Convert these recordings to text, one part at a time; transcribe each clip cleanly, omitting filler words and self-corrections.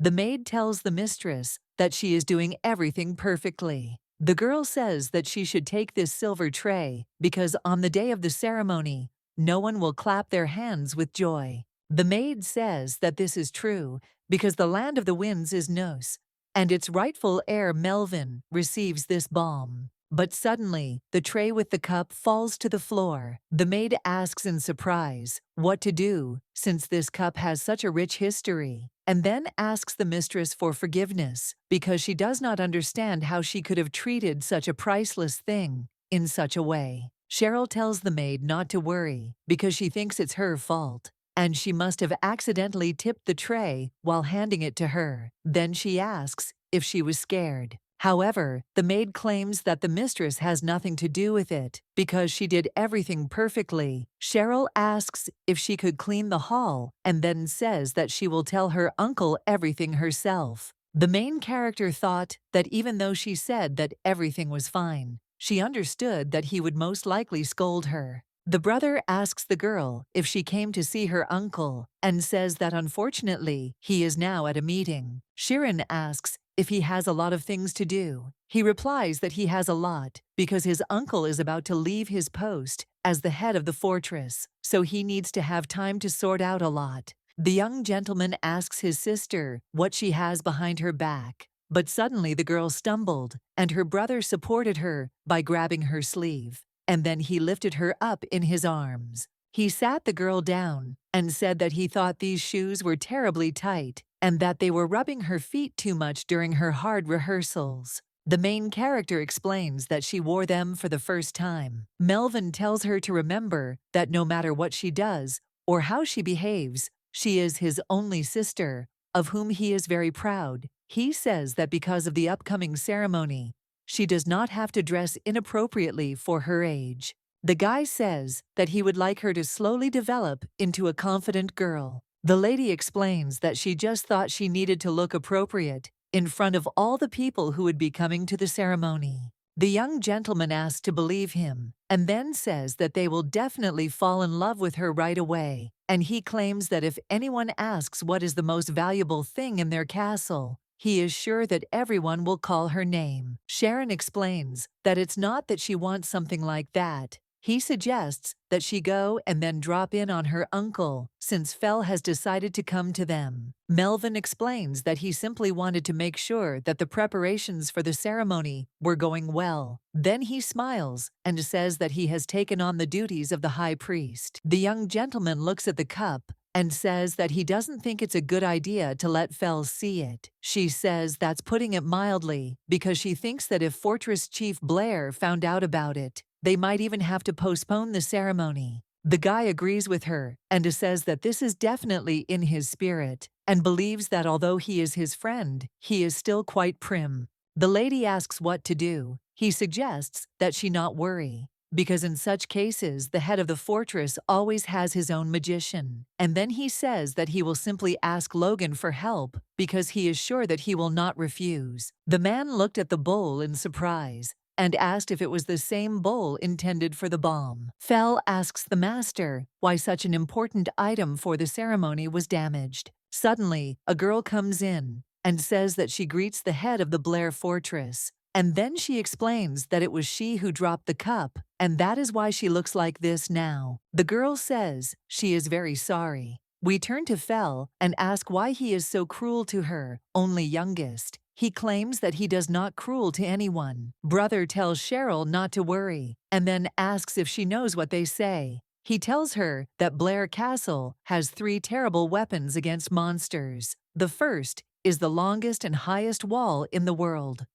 The maid tells the mistress that she is doing everything perfectly. The girl says that she should take this silver tray because on the day of the ceremony, no one will clap their hands with joy. The maid says that this is true because the land of the winds is Noose, and its rightful heir Melvin receives this balm. But suddenly, the tray with the cup falls to the floor. The maid asks in surprise what to do since this cup has such a rich history, and then asks the mistress for forgiveness because she does not understand how she could have treated such a priceless thing in such a way. Cheryl tells the maid not to worry because she thinks it's her fault, and she must have accidentally tipped the tray while handing it to her. Then she asks if she was scared. However, the maid claims that the mistress has nothing to do with it because she did everything perfectly. Cheryl asks if she could clean the hall and then says that she will tell her uncle everything herself. The main character thought that even though she said that everything was fine, she understood that he would most likely scold her. The brother asks the girl if she came to see her uncle and says that unfortunately he is now at a meeting. Sharon asks if he has a lot of things to do. He replies that he has a lot because his uncle is about to leave his post as the head of the fortress, so he needs to have time to sort out a lot. The young gentleman asks his sister what she has behind her back, but suddenly the girl stumbled and her brother supported her by grabbing her sleeve, and then he lifted her up in his arms. He sat the girl down and said that he thought these shoes were terribly tight and that they were rubbing her feet too much during her hard rehearsals. The main character explains that she wore them for the first time. Melvin tells her to remember that no matter what she does or how she behaves, she is his only sister, of whom he is very proud. He says that because of the upcoming ceremony, she does not have to dress inappropriately for her age. The guy says that he would like her to slowly develop into a confident girl. The lady explains that she just thought she needed to look appropriate in front of all the people who would be coming to the ceremony. The young gentleman asks to believe him and then says that they will definitely fall in love with her right away, and he claims that if anyone asks what is the most valuable thing in their castle, he is sure that everyone will call her name. Sharon explains that it's not that she wants something like that. He suggests that she go and then drop in on her uncle, since Fel has decided to come to them. Melvin explains that he simply wanted to make sure that the preparations for the ceremony were going well. Then he smiles and says that he has taken on the duties of the high priest. The young gentleman looks at the cup and says that he doesn't think it's a good idea to let Fel see it. She says that's putting it mildly because she thinks that if Fortress Chief Blair found out about it, they might even have to postpone the ceremony. The guy agrees with her and says that this is definitely in his spirit and believes that although he is his friend, he is still quite prim. The lady asks what to do. He suggests that she not worry, because in such cases the head of the fortress always has his own magician. And then he says that he will simply ask Logan for help because he is sure that he will not refuse. The man looked at the bowl in surprise and asked if it was the same bowl intended for the bomb. Fel asks the master why such an important item for the ceremony was damaged. Suddenly, a girl comes in and says that she greets the head of the Blair fortress, and then she explains that it was she who dropped the cup, and that is why she looks like this now. The girl says she is very sorry. We turn to Fel and ask why he is so cruel to her, only youngest. He claims that he does not cruel to anyone. Brother tells Cheryl not to worry, and then asks if she knows what they say. He tells her that Blair Castle has 3 terrible weapons against monsters. The first is the longest and highest wall in the world.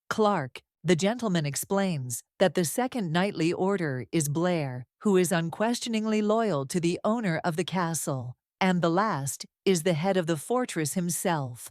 Clark, the gentleman, explains that the second knightly order is Blair, who is unquestioningly loyal to the owner of the castle, and the last is the head of the fortress himself,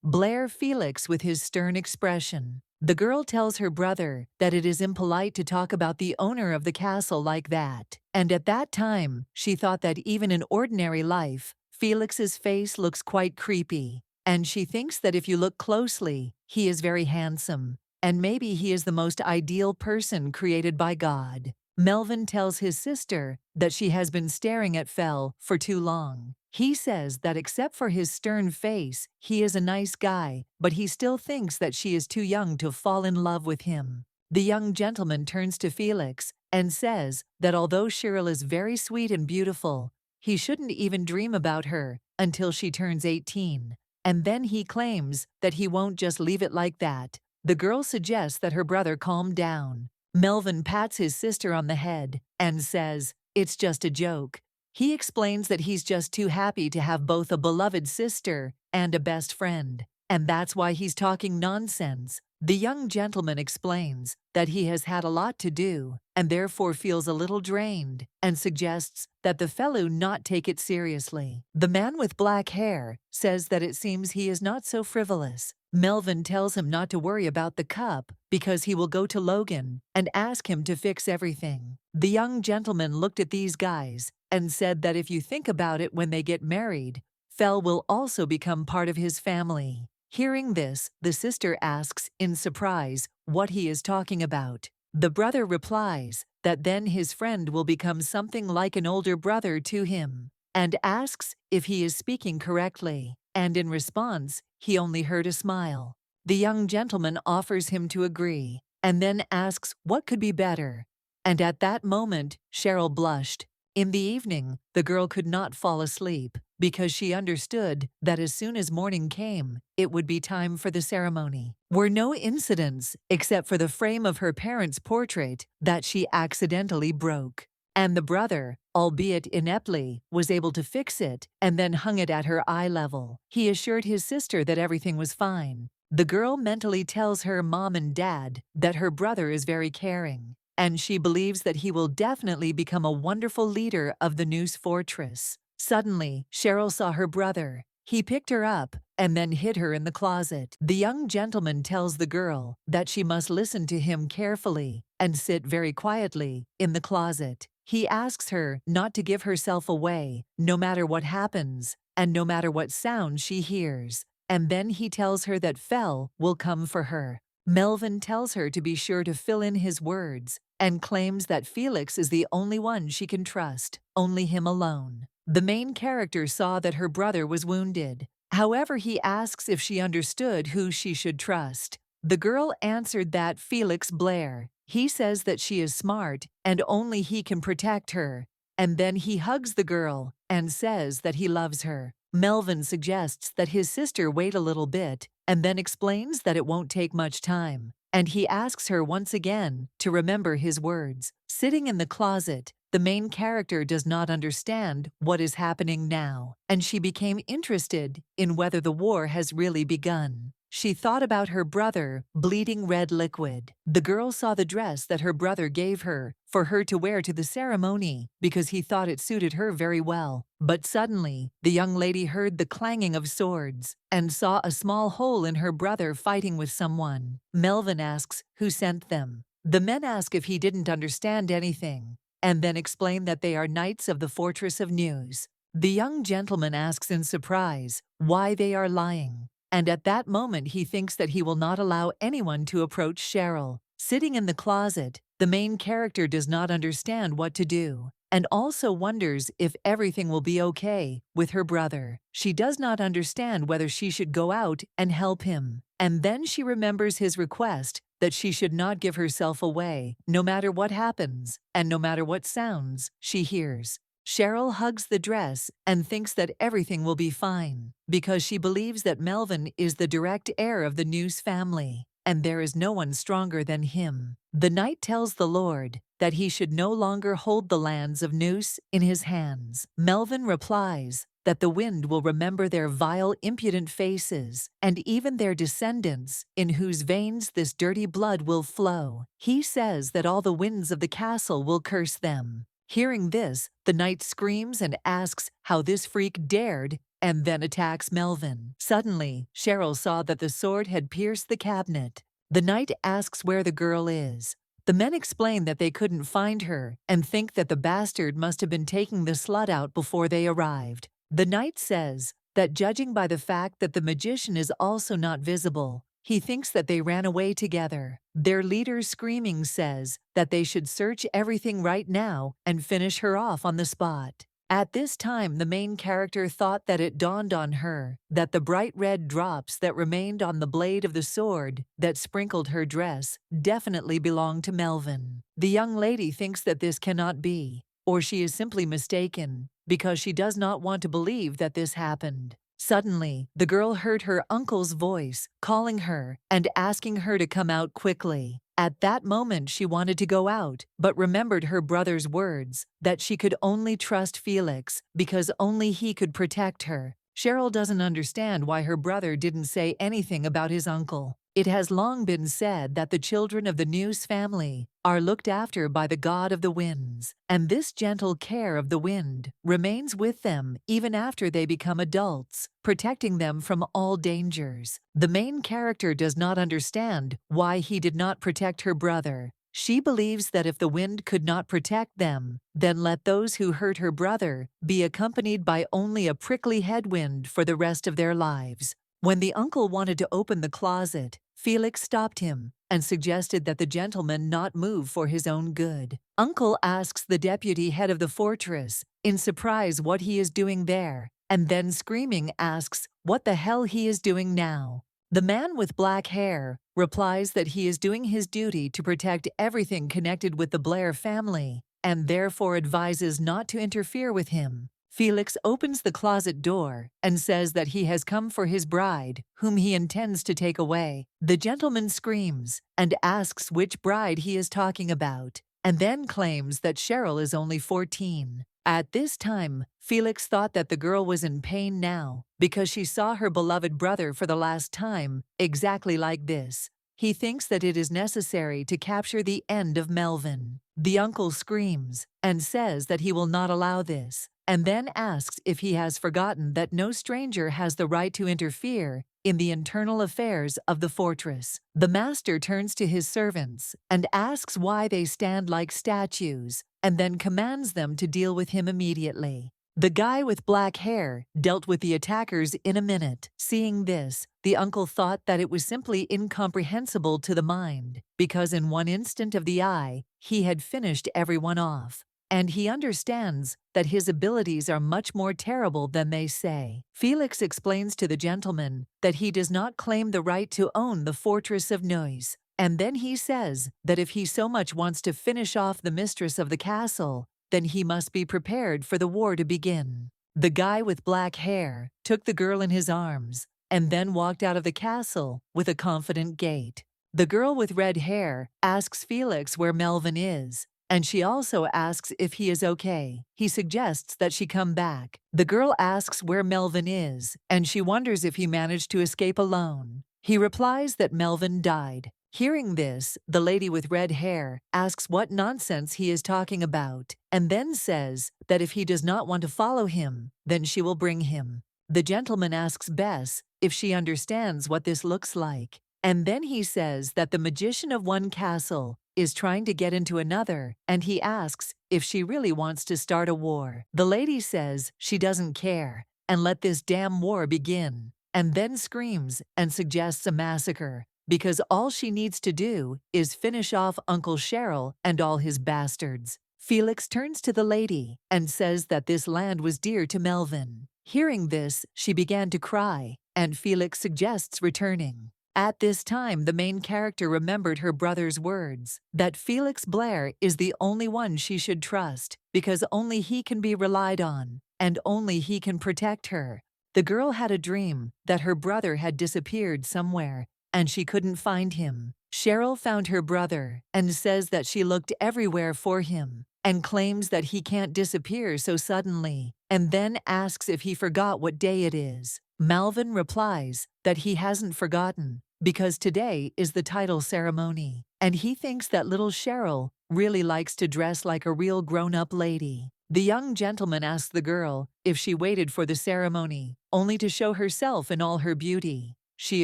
Blair Felix, with his stern expression. The girl tells her brother that it is impolite to talk about the owner of the castle like that, and at that time she thought that even in ordinary life, Felix's face looks quite creepy, and she thinks that if you look closely, he is very handsome, and maybe he is the most ideal person created by God. Melvin tells his sister that she has been staring at Fel for too long. He says that except for his stern face, he is a nice guy, but he still thinks that she is too young to fall in love with him. The young gentleman turns to Felix and says that although Cheryl is very sweet and beautiful, he shouldn't even dream about her until she turns 18. And then he claims that he won't just leave it like that. The girl suggests that her brother calm down. Melvin pats his sister on the head and says, "It's just a joke." He explains that he's just too happy to have both a beloved sister and a best friend, and that's why he's talking nonsense. The young gentleman explains that he has had a lot to do and therefore feels a little drained and suggests that the fellow not take it seriously. The man with black hair says that it seems he is not so frivolous. Melvin tells him not to worry about the cup because he will go to Logan and ask him to fix everything. The young gentleman looked at these guys and said that if you think about it, when they get married, Fel will also become part of his family. Hearing this, the sister asks in surprise what he is talking about. The brother replies that then his friend will become something like an older brother to him, and asks if he is speaking correctly, and in response, he only heard a smile. The young gentleman offers him to agree, and then asks what could be better. And at that moment, Cheryl blushed. In the evening, the girl could not fall asleep because she understood that as soon as morning came, it would be time for the ceremony. Were no incidents except for the frame of her parents' portrait that she accidentally broke. And the brother, albeit ineptly, was able to fix it and then hung it at her eye level. He assured his sister that everything was fine. The girl mentally tells her mom and dad that her brother is very caring, and she believes that he will definitely become a wonderful leader of the Noose fortress. Suddenly, Cheryl saw her brother. He picked her up and then hid her in the closet. The young gentleman tells the girl that she must listen to him carefully and sit very quietly in the closet. He asks her not to give herself away, no matter what happens and no matter what sound she hears. And then he tells her that Fel will come for her. Melvin tells her to be sure to fill in his words and claims that Felix is the only one she can trust, only him alone. The main character saw that her brother was wounded. However, he asks if she understood who she should trust. The girl answered that Felix Blair. He says that she is smart and only he can protect her. And then he hugs the girl and says that he loves her. Melvin suggests that his sister wait a little bit and then explains that it won't take much time. And he asks her once again to remember his words. Sitting in the closet, the main character does not understand what is happening now, and she became interested in whether the war has really begun. She thought about her brother, bleeding red liquid. The girl saw the dress that her brother gave her for her to wear to the ceremony because he thought it suited her very well. But suddenly, the young lady heard the clanging of swords and saw a small hole in her brother fighting with someone. Melvin asks who sent them. The men ask if he didn't understand anything, and then explain that they are knights of the fortress of Noose. The young gentleman asks in surprise why they are lying. And at that moment he thinks that he will not allow anyone to approach Cheryl. Sitting in the closet, the main character does not understand what to do, and also wonders if everything will be okay with her brother. She does not understand whether she should go out and help him. And then she remembers his request that she should not give herself away, no matter what happens, and no matter what sounds she hears. Cheryl hugs the dress and thinks that everything will be fine, because she believes that Melvin is the direct heir of the Noose family, and there is no one stronger than him. The knight tells the Lord that he should no longer hold the lands of Noose in his hands. Melvin replies that the wind will remember their vile, impudent faces, and even their descendants, in whose veins this dirty blood will flow. He says that all the winds of the castle will curse them. Hearing this, the knight screams and asks how this freak dared, and then attacks Melvin. Suddenly, Cheryl saw that the sword had pierced the cabinet. The knight asks where the girl is. The men explain that they couldn't find her and think that the bastard must have been taking the slut out before they arrived. The knight says that judging by the fact that the magician is also not visible, He thinks that they ran away together. Their leader screaming says that they should search everything right now and finish her off on the spot. At this time, the main character thought that it dawned on her that the bright red drops that remained on the blade of the sword that sprinkled her dress definitely belonged to Melvin. The young lady thinks that this cannot be, or she is simply mistaken, because she does not want to believe that this happened. Suddenly, the girl heard her uncle's voice calling her and asking her to come out quickly. At that moment, she wanted to go out, but remembered her brother's words that she could only trust Felix because only he could protect her. Cheryl doesn't understand why her brother didn't say anything about his uncle. It has long been said that the children of the Noose family are looked after by the god of the winds, and this gentle care of the wind remains with them even after they become adults, protecting them from all dangers. The main character does not understand why he did not protect her brother. She believes that if the wind could not protect them, then let those who hurt her brother be accompanied by only a prickly headwind for the rest of their lives. When the uncle wanted to open the closet, Felix stopped him and suggested that the gentleman not move for his own good. Uncle asks the deputy head of the fortress in surprise what he is doing there, and then screaming asks what the hell he is doing now. The man with black hair replies that he is doing his duty to protect everything connected with the Blair family, and therefore advises not to interfere with him. Felix opens the closet door and says that he has come for his bride, whom he intends to take away. The gentleman screams and asks which bride he is talking about, and then claims that Cheryl is only 14. At this time, Felix thought that the girl was in pain now because she saw her beloved brother for the last time, exactly like this. He thinks that it is necessary to capture the end of Melvin. The uncle screams and says that he will not allow this, and then asks if he has forgotten that no stranger has the right to interfere in the internal affairs of the fortress. The master turns to his servants and asks why they stand like statues, and then commands them to deal with him immediately. The guy with black hair dealt with the attackers in a minute. Seeing this, the uncle thought that it was simply incomprehensible to the mind, because in one instant of the eye, he had finished everyone off. And he understands that his abilities are much more terrible than they say. Felix explains to the gentleman that he does not claim the right to own the fortress of Noise, and then he says that if he so much wants to finish off the mistress of the castle, then he must be prepared for the war to begin. The guy with black hair took the girl in his arms and then walked out of the castle with a confident gait. The girl with red hair asks Felix where Melvin is, and she also asks if he is okay. He suggests that she come back. The girl asks where Melvin is, and she wonders if he managed to escape alone. He replies that Melvin died. Hearing this, the lady with red hair asks what nonsense he is talking about, and then says that if he does not want to follow him, then she will bring him. The gentleman asks Bess if she understands what this looks like, and then he says that the magician of one castle is trying to get into another, and he asks if she really wants to start a war. The lady says she doesn't care, and let this damn war begin, and then screams and suggests a massacre, because all she needs to do is finish off Uncle Cheryl and all his bastards. Felix turns to the lady and says that this land was dear to Melvin. Hearing this, she began to cry, and Felix suggests returning. At this time, the main character remembered her brother's words, that Felix Blair is the only one she should trust, because only he can be relied on, and only he can protect her. The girl had a dream that her brother had disappeared somewhere, and she couldn't find him. Cheryl found her brother and says that she looked everywhere for him, and claims that he can't disappear so suddenly, and then asks if he forgot what day it is. Melvin replies that he hasn't forgotten, because today is the title ceremony, and he thinks that little Cheryl really likes to dress like a real grown-up lady. The young gentleman asks the girl if she waited for the ceremony, only to show herself in all her beauty. She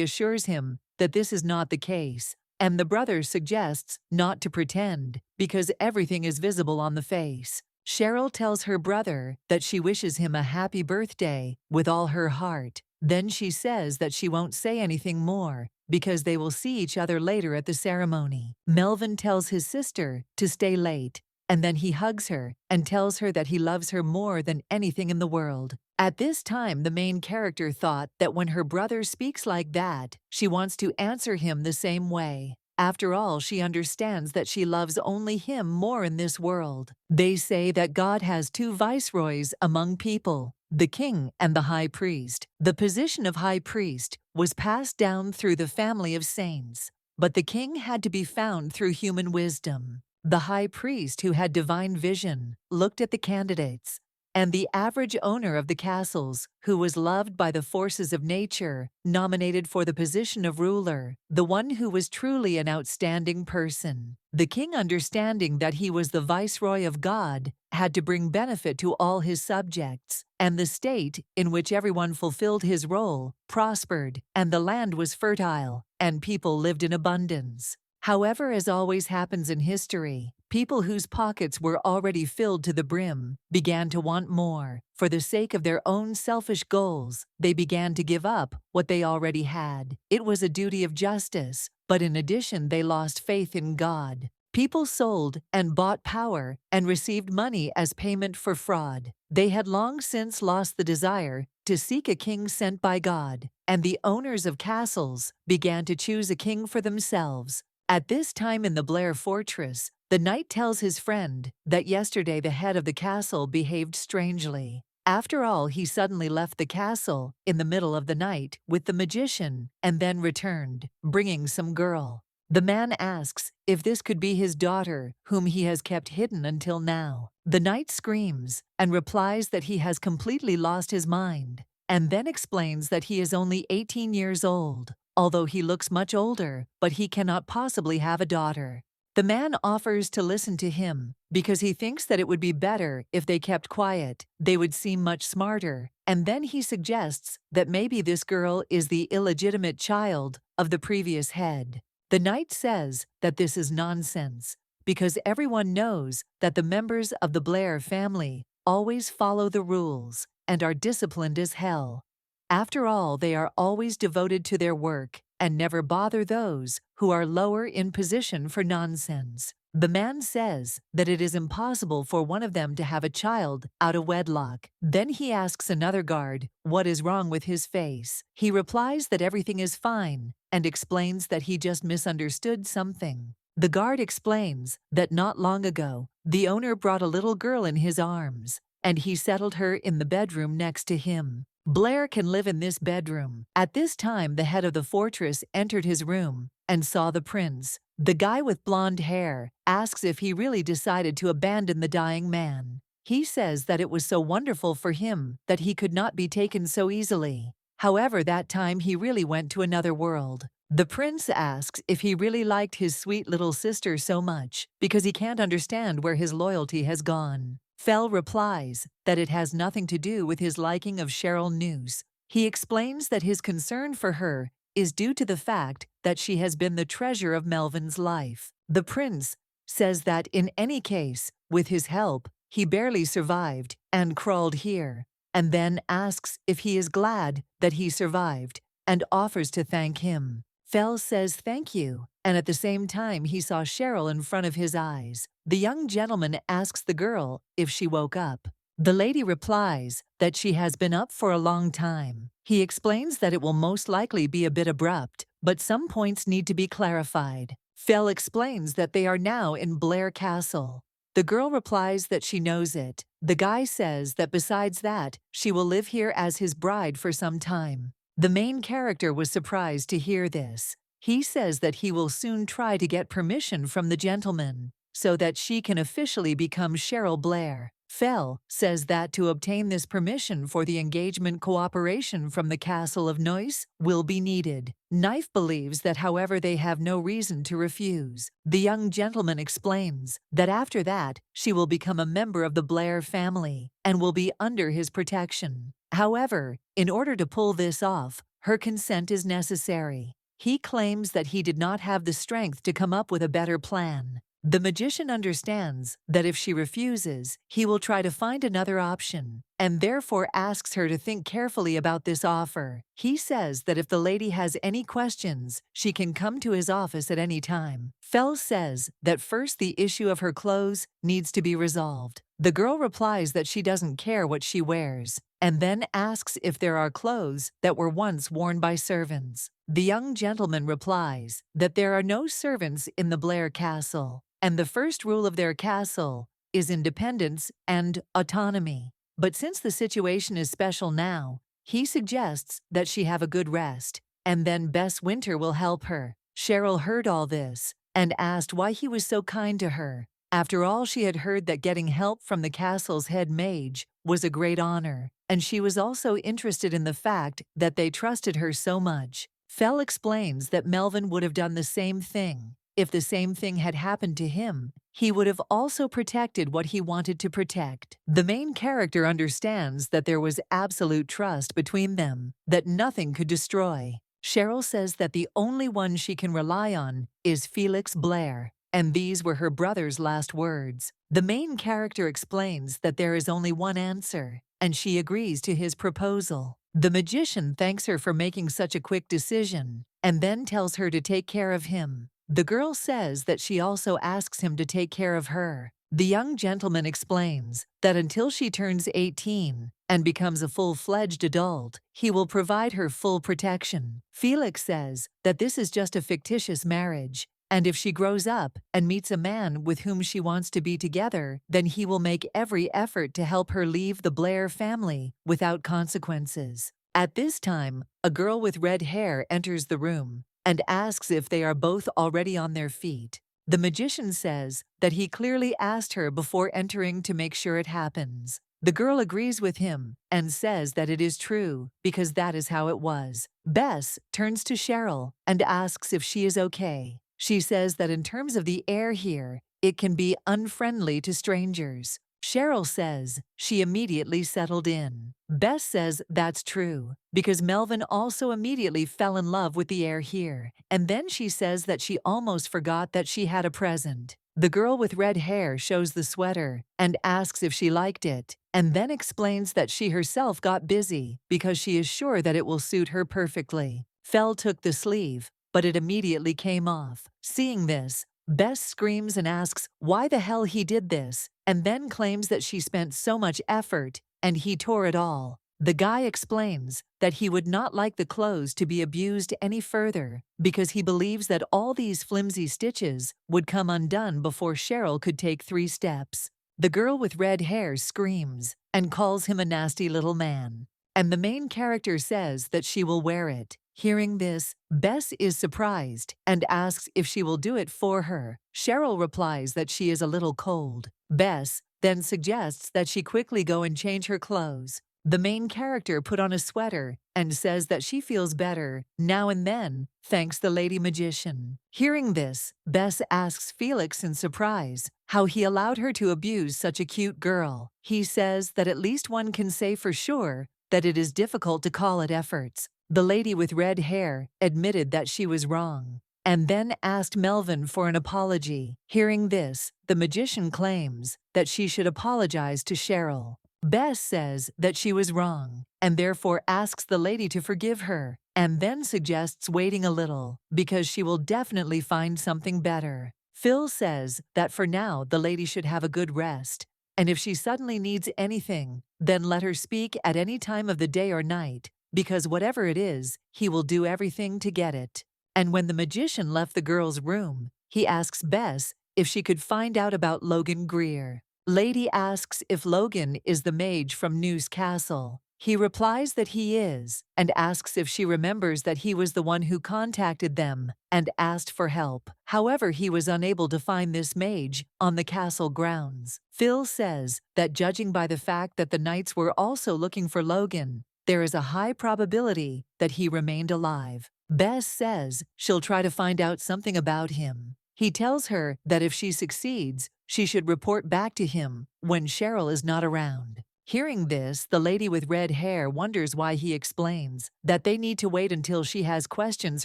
assures him that this is not the case, and the brother suggests not to pretend, because everything is visible on the face. Cheryl tells her brother that she wishes him a happy birthday with all her heart. Then she says that she won't say anything more, because they will see each other later at the ceremony. Melvin tells his sister to stay late, and then he hugs her and tells her that he loves her more than anything in the world. At this time, the main character thought that when her brother speaks like that, she wants to answer him the same way. After all, she understands that she loves only him more in this world. They say that God has two viceroys among people, the king and the high priest. The position of high priest was passed down through the family of saints, but the king had to be found through human wisdom. The high priest, who had divine vision, looked at the candidates, and the average owner of the castles, who was loved by the forces of nature, nominated for the position of ruler, the one who was truly an outstanding person. The king, understanding that he was the viceroy of God, had to bring benefit to all his subjects, and the state, in which everyone fulfilled his role, prospered, and the land was fertile, and people lived in abundance. However, as always happens in history, people whose pockets were already filled to the brim began to want more. For the sake of their own selfish goals, they began to give up what they already had. It was a duty of justice, but in addition, they lost faith in God. People sold and bought power and received money as payment for fraud. They had long since lost the desire to seek a king sent by God, and the owners of castles began to choose a king for themselves. At this time in the Blair fortress, the knight tells his friend that yesterday the head of the castle behaved strangely. After all, he suddenly left the castle in the middle of the night with the magician and then returned, bringing some girl. The man asks if this could be his daughter, whom he has kept hidden until now. The knight screams and replies that he has completely lost his mind, and then explains that he is only 18 years old, although he looks much older, but he cannot possibly have a daughter. The man offers to listen to him because he thinks that it would be better if they kept quiet. They would seem much smarter, and then he suggests that maybe this girl is the illegitimate child of the previous head. The knight says that this is nonsense because everyone knows that the members of the Blair family always follow the rules and are disciplined as hell. After all, they are always devoted to their work and never bother those who are lower in position for nonsense. The man says that it is impossible for one of them to have a child out of wedlock. Then he asks another guard what is wrong with his face. He replies that everything is fine and explains that he just misunderstood something. The guard explains that not long ago, the owner brought a little girl in his arms, and he settled her in the bedroom next to him. Blair can live in this bedroom. At this time, the head of the fortress entered his room and saw the prince. The guy with blonde hair asks if he really decided to abandon the dying man. He says that it was so wonderful for him that he could not be taken so easily. However, that time he really went to another world. The prince asks if he really liked his sweet little sister so much because he can't understand where his loyalty has gone. Fel replies that it has nothing to do with his liking of Cheryl Noose. He explains that his concern for her is due to the fact that she has been the treasure of Melvin's life. The prince says that in any case, with his help, he barely survived and crawled here, and then asks if he is glad that he survived and offers to thank him. Fel says thank you, and at the same time he saw Cheryl in front of his eyes. The young gentleman asks the girl if she woke up. The lady replies that she has been up for a long time. He explains that it will most likely be a bit abrupt, but some points need to be clarified. Fel explains that they are now in Blair Castle. The girl replies that she knows it. The guy says that besides that, she will live here as his bride for some time. The main character was surprised to hear this. He says that he will soon try to get permission from the gentleman so that she can officially become Cheryl Blair. Fel says that to obtain this permission for the engagement, cooperation from the castle of Noose will be needed. Knife believes that however they have no reason to refuse. The young gentleman explains that after that she will become a member of the Blair family and will be under his protection. However, in order to pull this off, her consent is necessary. He claims that he did not have the strength to come up with a better plan. The magician understands that if she refuses, he will try to find another option, and therefore asks her to think carefully about this offer. He says that if the lady has any questions, she can come to his office at any time. Felix says that first the issue of her clothes needs to be resolved. The girl replies that she doesn't care what she wears, and then asks if there are clothes that were once worn by servants. The young gentleman replies that there are no servants in the Blair castle, and the first rule of their castle is independence and autonomy. But since the situation is special now, he suggests that she have a good rest, and then Bess Winter will help her. Cheryl heard all this and asked why he was so kind to her. After all, she had heard that getting help from the castle's head mage was a great honor, and she was also interested in the fact that they trusted her so much. Fel explains that Melvin would have done the same thing. If the same thing had happened to him, he would have also protected what he wanted to protect. The main character understands that there was absolute trust between them, that nothing could destroy. Cheryl says that the only one she can rely on is Felix Blair, and these were her brother's last words. The main character explains that there is only one answer, and she agrees to his proposal. The magician thanks her for making such a quick decision, and then tells her to take care of him. The girl says that she also asks him to take care of her. The young gentleman explains that until she turns 18 and becomes a full-fledged adult, he will provide her full protection. Felix says that this is just a fictitious marriage, and if she grows up and meets a man with whom she wants to be together, then he will make every effort to help her leave the Blair family without consequences. At this time, a girl with red hair enters the room and asks if they are both already on their feet. The magician says that he clearly asked her before entering to make sure it happens. The girl agrees with him and says that it is true because that is how it was. Bess turns to Cheryl and asks if she is okay. She says that in terms of the air here, it can be unfriendly to strangers. Cheryl says she immediately settled in. Bess says that's true, because Melvin also immediately fell in love with the air here, and then she says that she almost forgot that she had a present. The girl with red hair shows the sweater and asks if she liked it, and then explains that she herself got busy because she is sure that it will suit her perfectly. Fel took the sleeve, but it immediately came off. Seeing this, Bess screams and asks why the hell he did this, and then claims that she spent so much effort and he tore it all. The guy explains that he would not like the clothes to be abused any further because he believes that all these flimsy stitches would come undone before Cheryl could take 3 steps. The girl with red hair screams and calls him a nasty little man, and the main character says that she will wear it. Hearing this, Bess is surprised and asks if she will do it for her. Cheryl replies that she is a little cold. Bess then suggests that she quickly go and change her clothes. The main character put on a sweater and says that she feels better now and then, thanks the lady magician. Hearing this, Bess asks Felix in surprise how he allowed her to abuse such a cute girl. He says that at least one can say for sure that it is difficult to call it efforts. The lady with red hair admitted that she was wrong, and then asked Melvin for an apology. Hearing this, the magician claims that she should apologize to Cheryl. Bess says that she was wrong, and therefore asks the lady to forgive her, and then suggests waiting a little, because she will definitely find something better. Phil says that for now the lady should have a good rest, and if she suddenly needs anything, then let her speak at any time of the day or night, because whatever it is, he will do everything to get it. And when the magician left the girl's room, he asks Bess if she could find out about Logan Greer. Lady asks if Logan is the mage from Noose Castle. He replies that he is, and asks if she remembers that he was the one who contacted them and asked for help. However, he was unable to find this mage on the castle grounds. Phil says that judging by the fact that the knights were also looking for Logan, there is a high probability that he remained alive. Bess says she'll try to find out something about him. He tells her that if she succeeds, she should report back to him when Cheryl is not around. Hearing this, the lady with red hair wonders why he explains that they need to wait until she has questions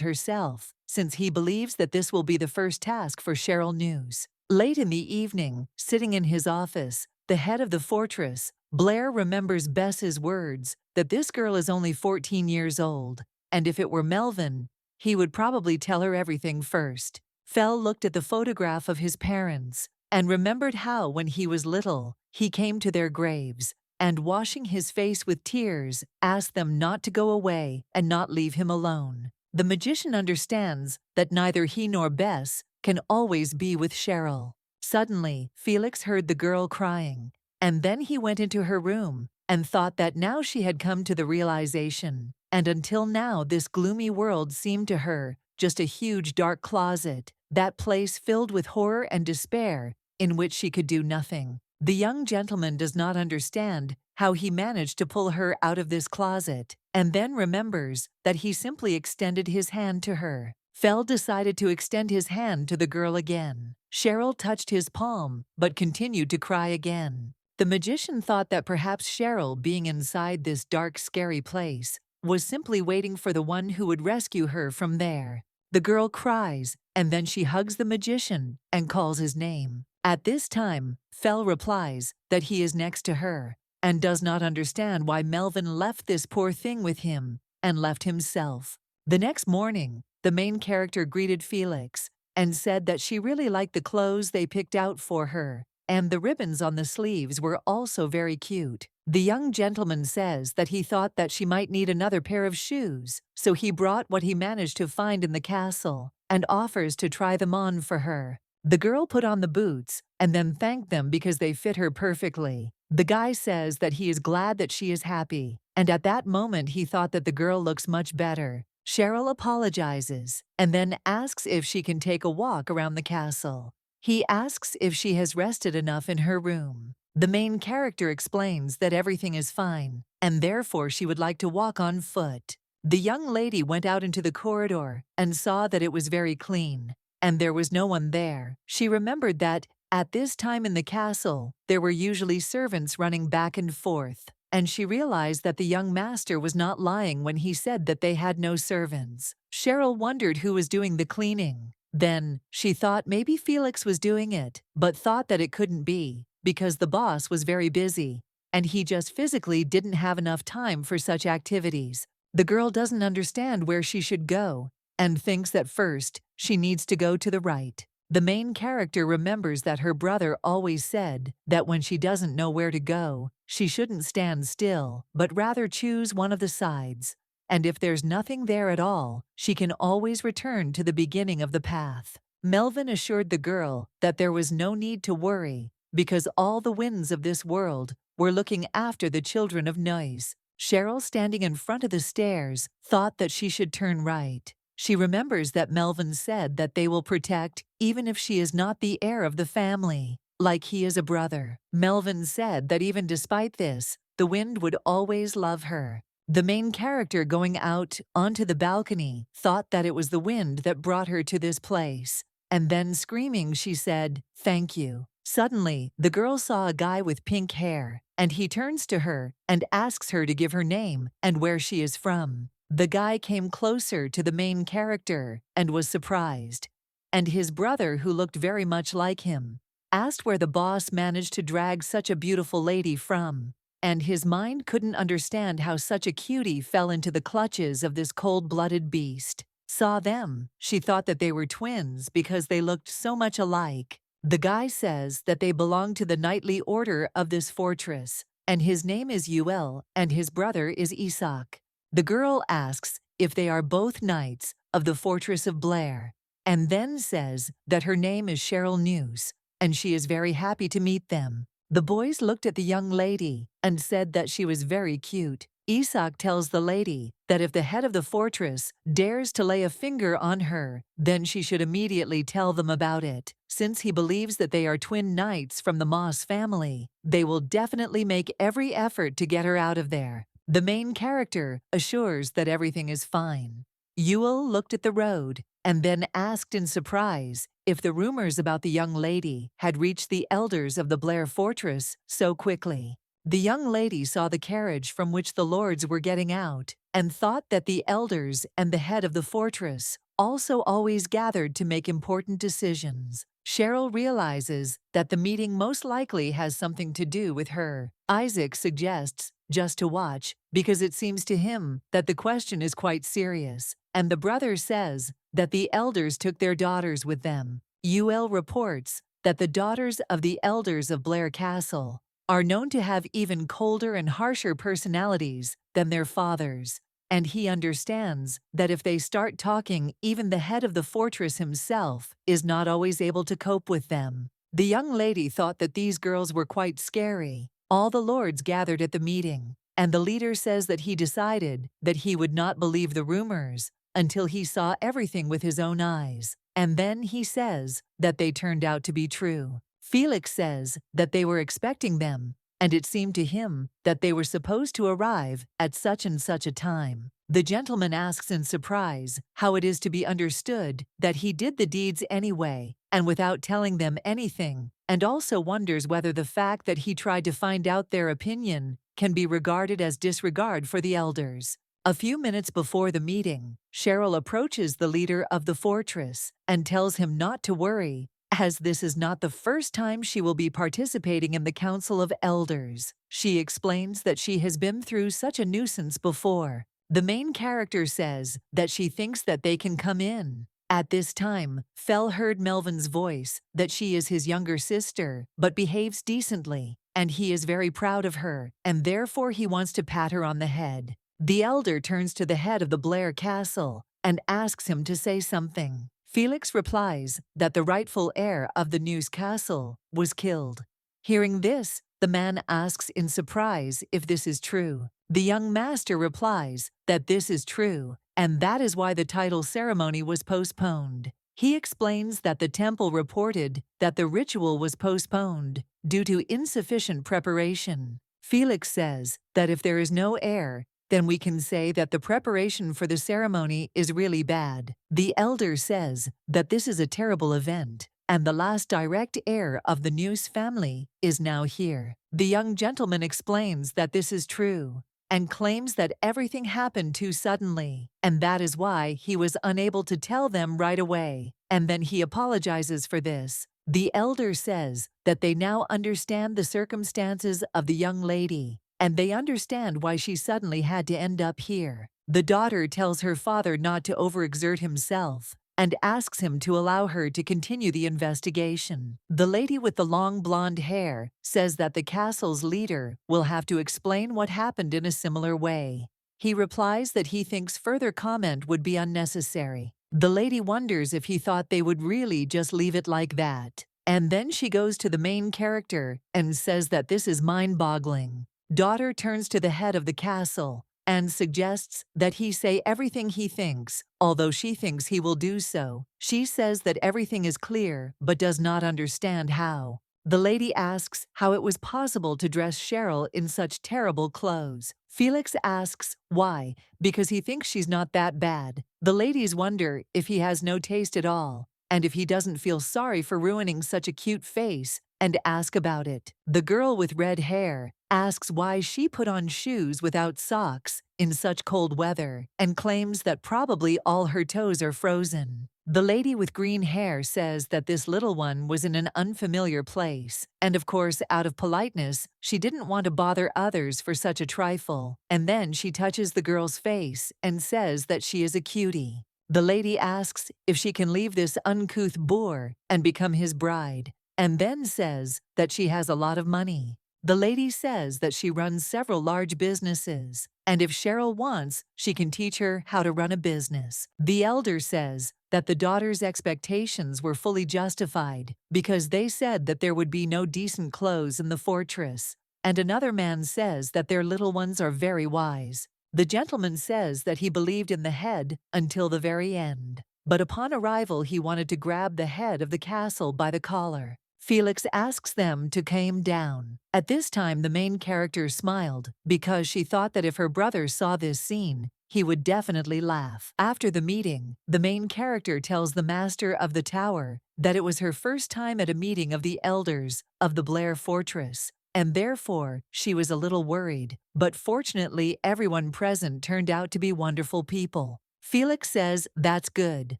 herself, since he believes that this will be the first task for Cheryl Noose. Late in the evening, sitting in his office, the head of the fortress, Blair remembers Bess's words that this girl is only 14 years old, and if it were Melvin, he would probably tell her everything first. Fel looked at the photograph of his parents and remembered how, when he was little, he came to their graves and, washing his face with tears, asked them not to go away and not leave him alone. The magician understands that neither he nor Bess can always be with Cheryl. Suddenly, Felix heard the girl crying, and then he went into her room and thought that now she had come to the realization, and until now this gloomy world seemed to her just a huge dark closet, that place filled with horror and despair in which she could do nothing. The young gentleman does not understand how he managed to pull her out of this closet, and then remembers that he simply extended his hand to her. Fel decided to extend his hand to the girl again. Cheryl touched his palm, but continued to cry again. The magician thought that perhaps Cheryl, being inside this dark, scary place, was simply waiting for the one who would rescue her from there. The girl cries, and then she hugs the magician and calls his name. At this time, Fel replies that he is next to her and does not understand why Melvin left this poor thing with him and left himself. The next morning, the main character greeted Felix and said that she really liked the clothes they picked out for her, and the ribbons on the sleeves were also very cute. The young gentleman says that he thought that she might need another pair of shoes, so he brought what he managed to find in the castle and offers to try them on for her. The girl put on the boots and then thanked them because they fit her perfectly. The guy says that he is glad that she is happy, and at that moment he thought that the girl looks much better. Cheryl apologizes and then asks if she can take a walk around the castle. He asks if she has rested enough in her room. The main character explains that everything is fine, and therefore she would like to walk on foot. The young lady went out into the corridor and saw that it was very clean, and there was no one there. She remembered that, at this time in the castle, there were usually servants running back and forth, and she realized that the young master was not lying when he said that they had no servants. Cheryl wondered who was doing the cleaning. Then, she thought maybe Felix was doing it, but thought that it couldn't be, because the boss was very busy, and he just physically didn't have enough time for such activities. The girl doesn't understand where she should go, and thinks that first, she needs to go to the right. The main character remembers that her brother always said that when she doesn't know where to go, she shouldn't stand still, but rather choose one of the sides. And if there's nothing there at all, she can always return to the beginning of the path. Melvin assured the girl that there was no need to worry, because all the winds of this world were looking after the children of Noose. Cheryl, standing in front of the stairs, thought that she should turn right. She remembers that Melvin said that they will protect even if she is not the heir of the family, like he is a brother. Melvin said that even despite this, the wind would always love her. The main character, going out onto the balcony, thought that it was the wind that brought her to this place, and then screaming she said, "Thank you." Suddenly, the girl saw a guy with pink hair, and he turns to her and asks her to give her name and where she is from. The guy came closer to the main character and was surprised, and his brother, who looked very much like him, asked where the boss managed to drag such a beautiful lady from, and his mind couldn't understand how such a cutie fell into the clutches of this cold-blooded beast. Saw them, she thought that they were twins because they looked so much alike. The guy says that they belong to the knightly order of this fortress, and his name is Uel, and his brother is Isaac. The girl asks if they are both knights of the fortress of Blair, and then says that her name is Cheryl Noose, and she is very happy to meet them. The boys looked at the young lady and said that she was very cute. Isaac tells the lady that if the head of the fortress dares to lay a finger on her, then she should immediately tell them about it. Since he believes that they are twin knights from the Moss family, they will definitely make every effort to get her out of there. The main character assures that everything is fine. Ewell looked at the road and then asked in surprise if the rumors about the young lady had reached the elders of the Blair fortress so quickly. The young lady saw the carriage from which the lords were getting out and thought that the elders and the head of the fortress also always gathered to make important decisions. Cheryl realizes that the meeting most likely has something to do with her. Isaac suggests just to watch because it seems to him that the question is quite serious, and the brother says that the elders took their daughters with them. UL reports that the daughters of the elders of Blair Castle are known to have even colder and harsher personalities than their fathers, and he understands that if they start talking, even the head of the fortress himself is not always able to cope with them. The young lady thought that these girls were quite scary. All the lords gathered at the meeting, and the leader says that he decided that he would not believe the rumors until he saw everything with his own eyes, and then he says that they turned out to be true. Felix says that they were expecting them, and it seemed to him that they were supposed to arrive at such and such a time. The gentleman asks in surprise how it is to be understood that he did the deeds anyway, and without telling them anything, and also wonders whether the fact that he tried to find out their opinion can be regarded as disregard for the elders. A few minutes before the meeting, Cheryl approaches the leader of the fortress and tells him not to worry, as this is not the first time she will be participating in the Council of Elders. She explains that she has been through such a nuisance before. The main character says that she thinks that they can come in. At this time, Fel heard Melvin's voice, that she is his younger sister, but behaves decently, and he is very proud of her, and therefore he wants to pat her on the head. The elder turns to the head of the Blair Castle and asks him to say something. Felix replies that the rightful heir of the Noose castle was killed. Hearing this, the man asks in surprise if this is true. The young master replies that this is true, and that is why the title ceremony was postponed. He explains that the temple reported that the ritual was postponed due to insufficient preparation. Felix says that if there is no heir, then we can say that the preparation for the ceremony is really bad. The elder says that this is a terrible event, and the last direct heir of the Noose family is now here. The young gentleman explains that this is true, and claims that everything happened too suddenly, and that is why he was unable to tell them right away, and then he apologizes for this. The elder says that they now understand the circumstances of the young lady, and they understand why she suddenly had to end up here. The daughter tells her father not to overexert himself and asks him to allow her to continue the investigation. The lady with the long blonde hair says that the castle's leader will have to explain what happened in a similar way. He replies that he thinks further comment would be unnecessary. The lady wonders if he thought they would really just leave it like that. And then she goes to the main character and says that this is mind-boggling. Daughter turns to the head of the castle and suggests that he say everything he thinks, although she thinks he will do so. She says that everything is clear, but does not understand how. The lady asks how it was possible to dress Cheryl in such terrible clothes. Felix asks why, because he thinks she's not that bad. The ladies wonder if he has no taste at all, and if he doesn't feel sorry for ruining such a cute face, and ask about it. The girl with red hair asks why she put on shoes without socks in such cold weather, and claims that probably all her toes are frozen. The lady with green hair says that this little one was in an unfamiliar place, and of course, out of politeness, she didn't want to bother others for such a trifle. And then she touches the girl's face and says that she is a cutie. The lady asks if she can leave this uncouth boor and become his bride, and then says that she has a lot of money. The lady says that she runs several large businesses, and if Cheryl wants, she can teach her how to run a business. The elder says that the daughter's expectations were fully justified because they said that there would be no decent clothes in the fortress, and another man says that their little ones are very wise. The gentleman says that he believed in the head until the very end, but upon arrival he wanted to grab the head of the castle by the collar. Felix asks them to calm down. At this time, the main character smiled because she thought that if her brother saw this scene, he would definitely laugh. After the meeting, the main character tells the master of the tower that it was her first time at a meeting of the elders of the Blair fortress, and therefore she was a little worried. But fortunately, everyone present turned out to be wonderful people. Felix says that's good.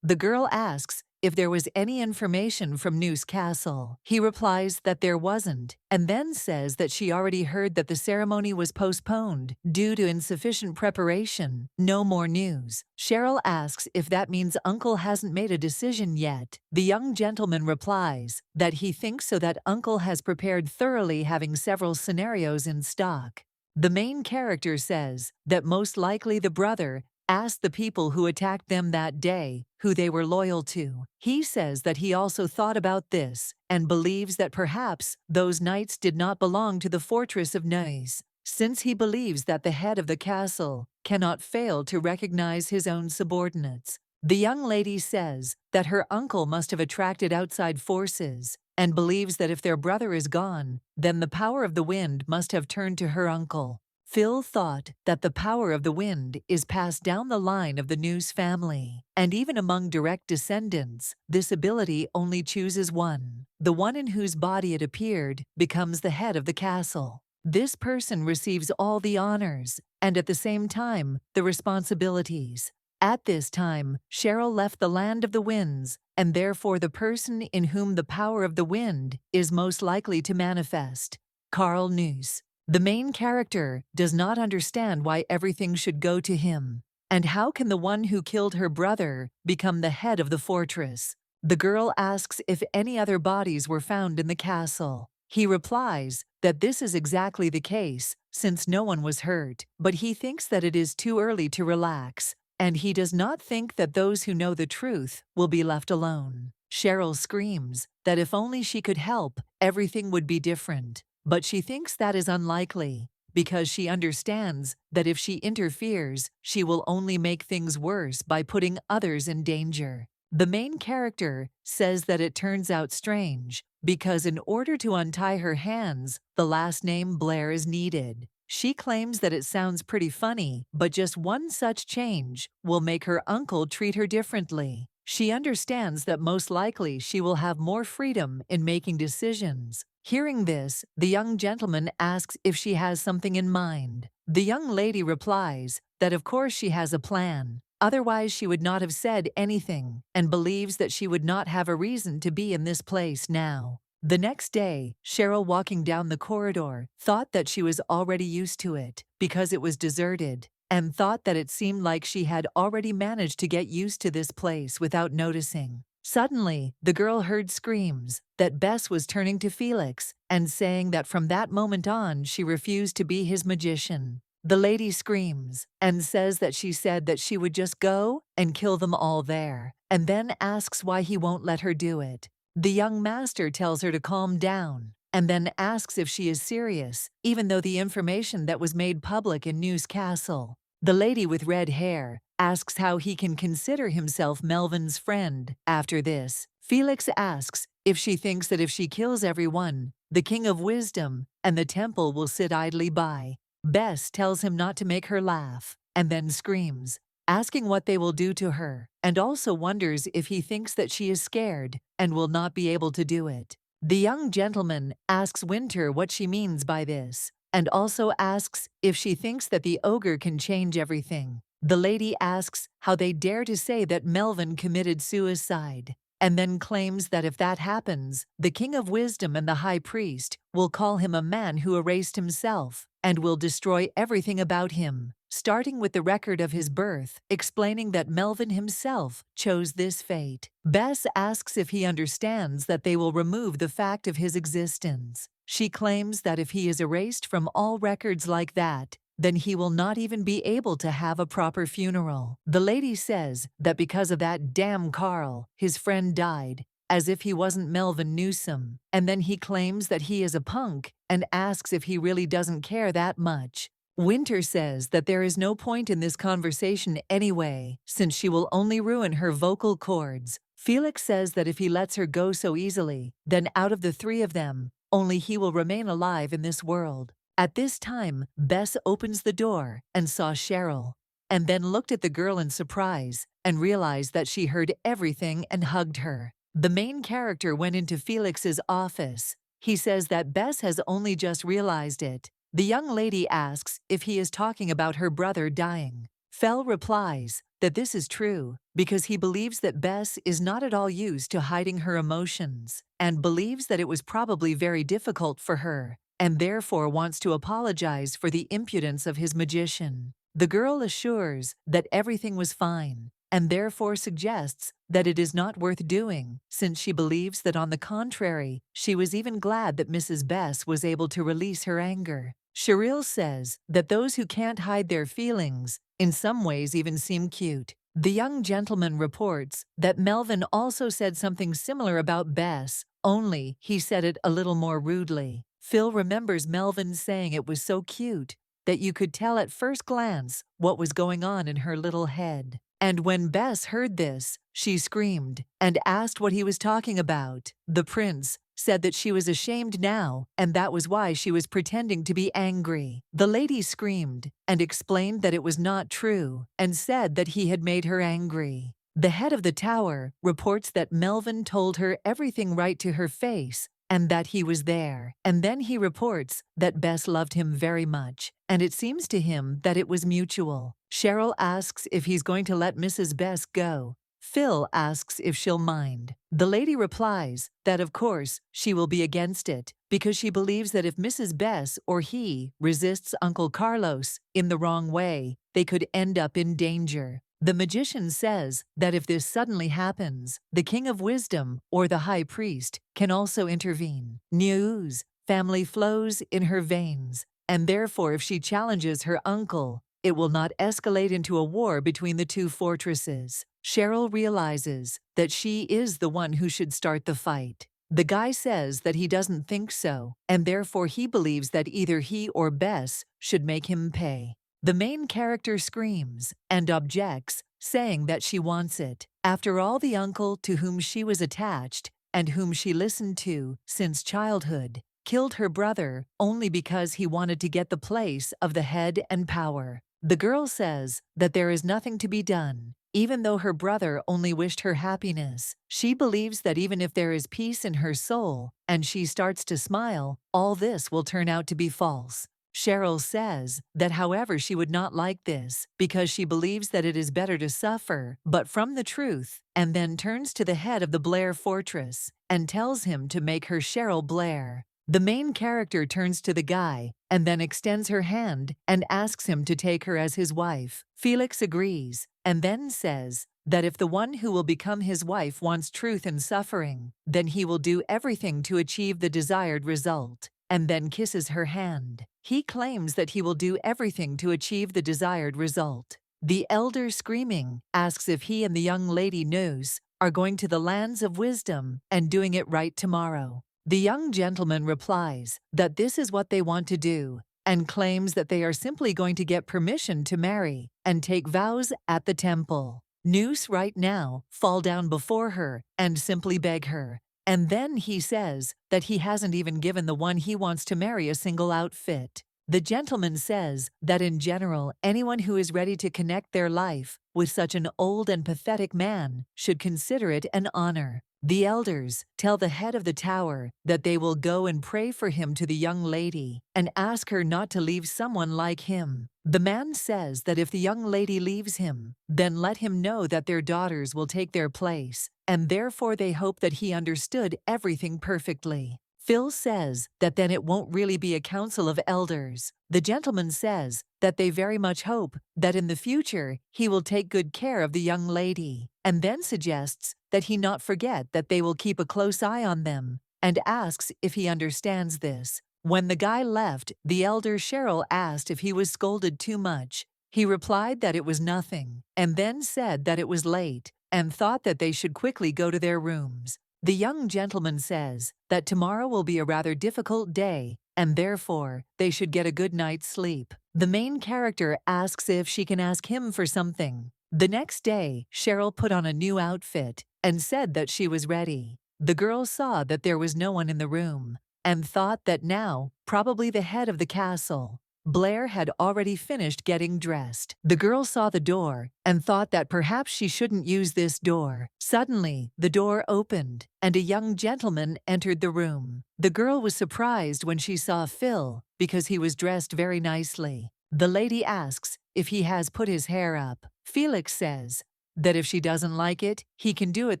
The girl asks if there was any information from Noose Castle. He replies that there wasn't, and then says that she already heard that the ceremony was postponed due to insufficient preparation. No more news. Cheryl asks if that means Uncle hasn't made a decision yet. The young gentleman replies that he thinks so, that Uncle has prepared thoroughly, having several scenarios in stock. The main character says that most likely the brother asked the people who attacked them that day who they were loyal to. He says that he also thought about this and believes that perhaps those knights did not belong to the fortress of Noose, since he believes that the head of the castle cannot fail to recognize his own subordinates. The young lady says that her uncle must have attracted outside forces and believes that if their brother is gone, then the power of the wind must have turned to her uncle. Phil thought that the power of the wind is passed down the line of the Noose family, and even among direct descendants, this ability only chooses one. The one in whose body it appeared becomes the head of the castle. This person receives all the honors, and at the same time, the responsibilities. At this time, Cheryl left the land of the winds, and therefore the person in whom the power of the wind is most likely to manifest. Carl Noose. The main character does not understand why everything should go to him. And how can the one who killed her brother become the head of the fortress? The girl asks if any other bodies were found in the castle. He replies that this is exactly the case, since no one was hurt, but he thinks that it is too early to relax, and he does not think that those who know the truth will be left alone. Cheryl screams that if only she could help, everything would be different. But she thinks that is unlikely, because she understands that if she interferes, she will only make things worse by putting others in danger. The main character says that it turns out strange, because in order to untie her hands, the last name Blair is needed. She claims that it sounds pretty funny, but just one such change will make her uncle treat her differently. She understands that most likely she will have more freedom in making decisions. Hearing this, the young gentleman asks if she has something in mind. The young lady replies that of course she has a plan, otherwise she would not have said anything, and believes that she would not have a reason to be in this place now. The next day, Cheryl, walking down the corridor, thought that she was already used to it because it was deserted, and thought that it seemed like she had already managed to get used to this place without noticing. Suddenly, the girl heard screams that Bess was turning to Felix and saying that from that moment on she refused to be his magician. The lady screams and says that she said that she would just go and kill them all there, and then asks why he won't let her do it. The young master tells her to calm down, and then asks if she is serious, even though the information that was made public in Noose Castle. The lady with red hair asks how he can consider himself Melvin's friend. After this, Felix asks if she thinks that if she kills everyone, the King of Wisdom and the temple will sit idly by. Bess tells him not to make her laugh, and then screams, asking what they will do to her, and also wonders if he thinks that she is scared and will not be able to do it. The young gentleman asks Winter what she means by this, and also asks if she thinks that the ogre can change everything. The lady asks how they dare to say that Melvin committed suicide, and then claims that if that happens, the King of Wisdom and the High Priest will call him a man who erased himself and will destroy everything about him, starting with the record of his birth, explaining that Melvin himself chose this fate. Bess asks if he understands that they will remove the fact of his existence. She claims that if he is erased from all records like that, then he will not even be able to have a proper funeral. The lady says that because of that damn Carl, his friend died, as if he wasn't Melvin Newsome, and then he claims that he is a punk and asks if he really doesn't care that much. Winter says that there is no point in this conversation anyway, since she will only ruin her vocal cords. Felix says that if he lets her go so easily, then out of the three of them, only he will remain alive in this world. At this time, Bess opens the door and saw Cheryl, and then looked at the girl in surprise and realized that she heard everything and hugged her. The main character went into Felix's office. He says that Bess has only just realized it. The young lady asks if he is talking about her brother dying. Fel replies that this is true because he believes that Bess is not at all used to hiding her emotions and believes that it was probably very difficult for her and therefore wants to apologize for the impudence of his magician. The girl assures that everything was fine and therefore suggests that it is not worth doing, since she believes that on the contrary, she was even glad that Mrs. Bess was able to release her anger. Cheryl says that those who can't hide their feelings in some ways even seem cute. The young gentleman reports that Melvin also said something similar about Bess, only he said it a little more rudely. Phil remembers Melvin saying it was so cute that you could tell at first glance what was going on in her little head. And when Bess heard this, she screamed and asked what he was talking about. The prince said that she was ashamed now, and that was why she was pretending to be angry. The lady screamed and explained that it was not true, and said that he had made her angry. The head of the tower reports that Melvin told her everything right to her face, and that he was there. And then he reports that Bess loved him very much, and it seems to him that it was mutual. Cheryl asks if he's going to let Mrs. Bess go. Phil asks if she'll mind. The lady replies that of course she will be against it, because she believes that if Mrs. Bess or he resists Uncle Carlos in the wrong way, they could end up in danger. The magician says that if this suddenly happens, the King of Wisdom or the High Priest can also intervene. Noose family flows in her veins, and therefore if she challenges her uncle, it will not escalate into a war between the two fortresses. Cheryl realizes that she is the one who should start the fight. The guy says that he doesn't think so, and therefore he believes that either he or Bess should make him pay. The main character screams and objects, saying that she wants it. After all, the uncle to whom she was attached and whom she listened to since childhood killed her brother only because he wanted to get the place of the head and power. The girl says that there is nothing to be done. Even though her brother only wished her happiness, she believes that even if there is peace in her soul and she starts to smile, all this will turn out to be false. Cheryl says that however she would not like this because she believes that it is better to suffer but from the truth, and then turns to the head of the Blair fortress and tells him to make her Cheryl Blair. The main character turns to the guy and then extends her hand and asks him to take her as his wife. Felix agrees and then says that if the one who will become his wife wants truth and suffering, then he will do everything to achieve the desired result, and then kisses her hand. He claims that he will do everything to achieve the desired result. The elder, screaming, asks if he and the young lady Noose are going to the lands of wisdom and doing it right tomorrow. The young gentleman replies that this is what they want to do and claims that they are simply going to get permission to marry and take vows at the temple. Noose right now fall down before her and simply beg her. And then he says that he hasn't even given the one he wants to marry a single outfit. The gentleman says that in general, anyone who is ready to connect their life with such an old and pathetic man should consider it an honor. The elders tell the head of the tower that they will go and pray for him to the young lady and ask her not to leave someone like him. The man says that if the young lady leaves him, then let him know that their daughters will take their place, and therefore they hope that he understood everything perfectly. Phil says that then it won't really be a council of elders. The gentleman says that they very much hope that in the future he will take good care of the young lady, and then suggests that he not forget that they will keep a close eye on them, and asks if he understands this. When the guy left, the elder Cheryl asked if he was scolded too much. He replied that it was nothing, and then said that it was late, and thought that they should quickly go to their rooms. The young gentleman says that tomorrow will be a rather difficult day, and therefore they should get a good night's sleep. The main character asks if she can ask him for something. The next day, Cheryl put on a new outfit and said that she was ready. The girl saw that there was no one in the room and thought that now, probably the head of the castle, Blair, had already finished getting dressed. The girl saw the door and thought that perhaps she shouldn't use this door. Suddenly, the door opened and a young gentleman entered the room. The girl was surprised when she saw Phil because he was dressed very nicely. The lady asks if he has put his hair up. Felix says that if she doesn't like it, he can do it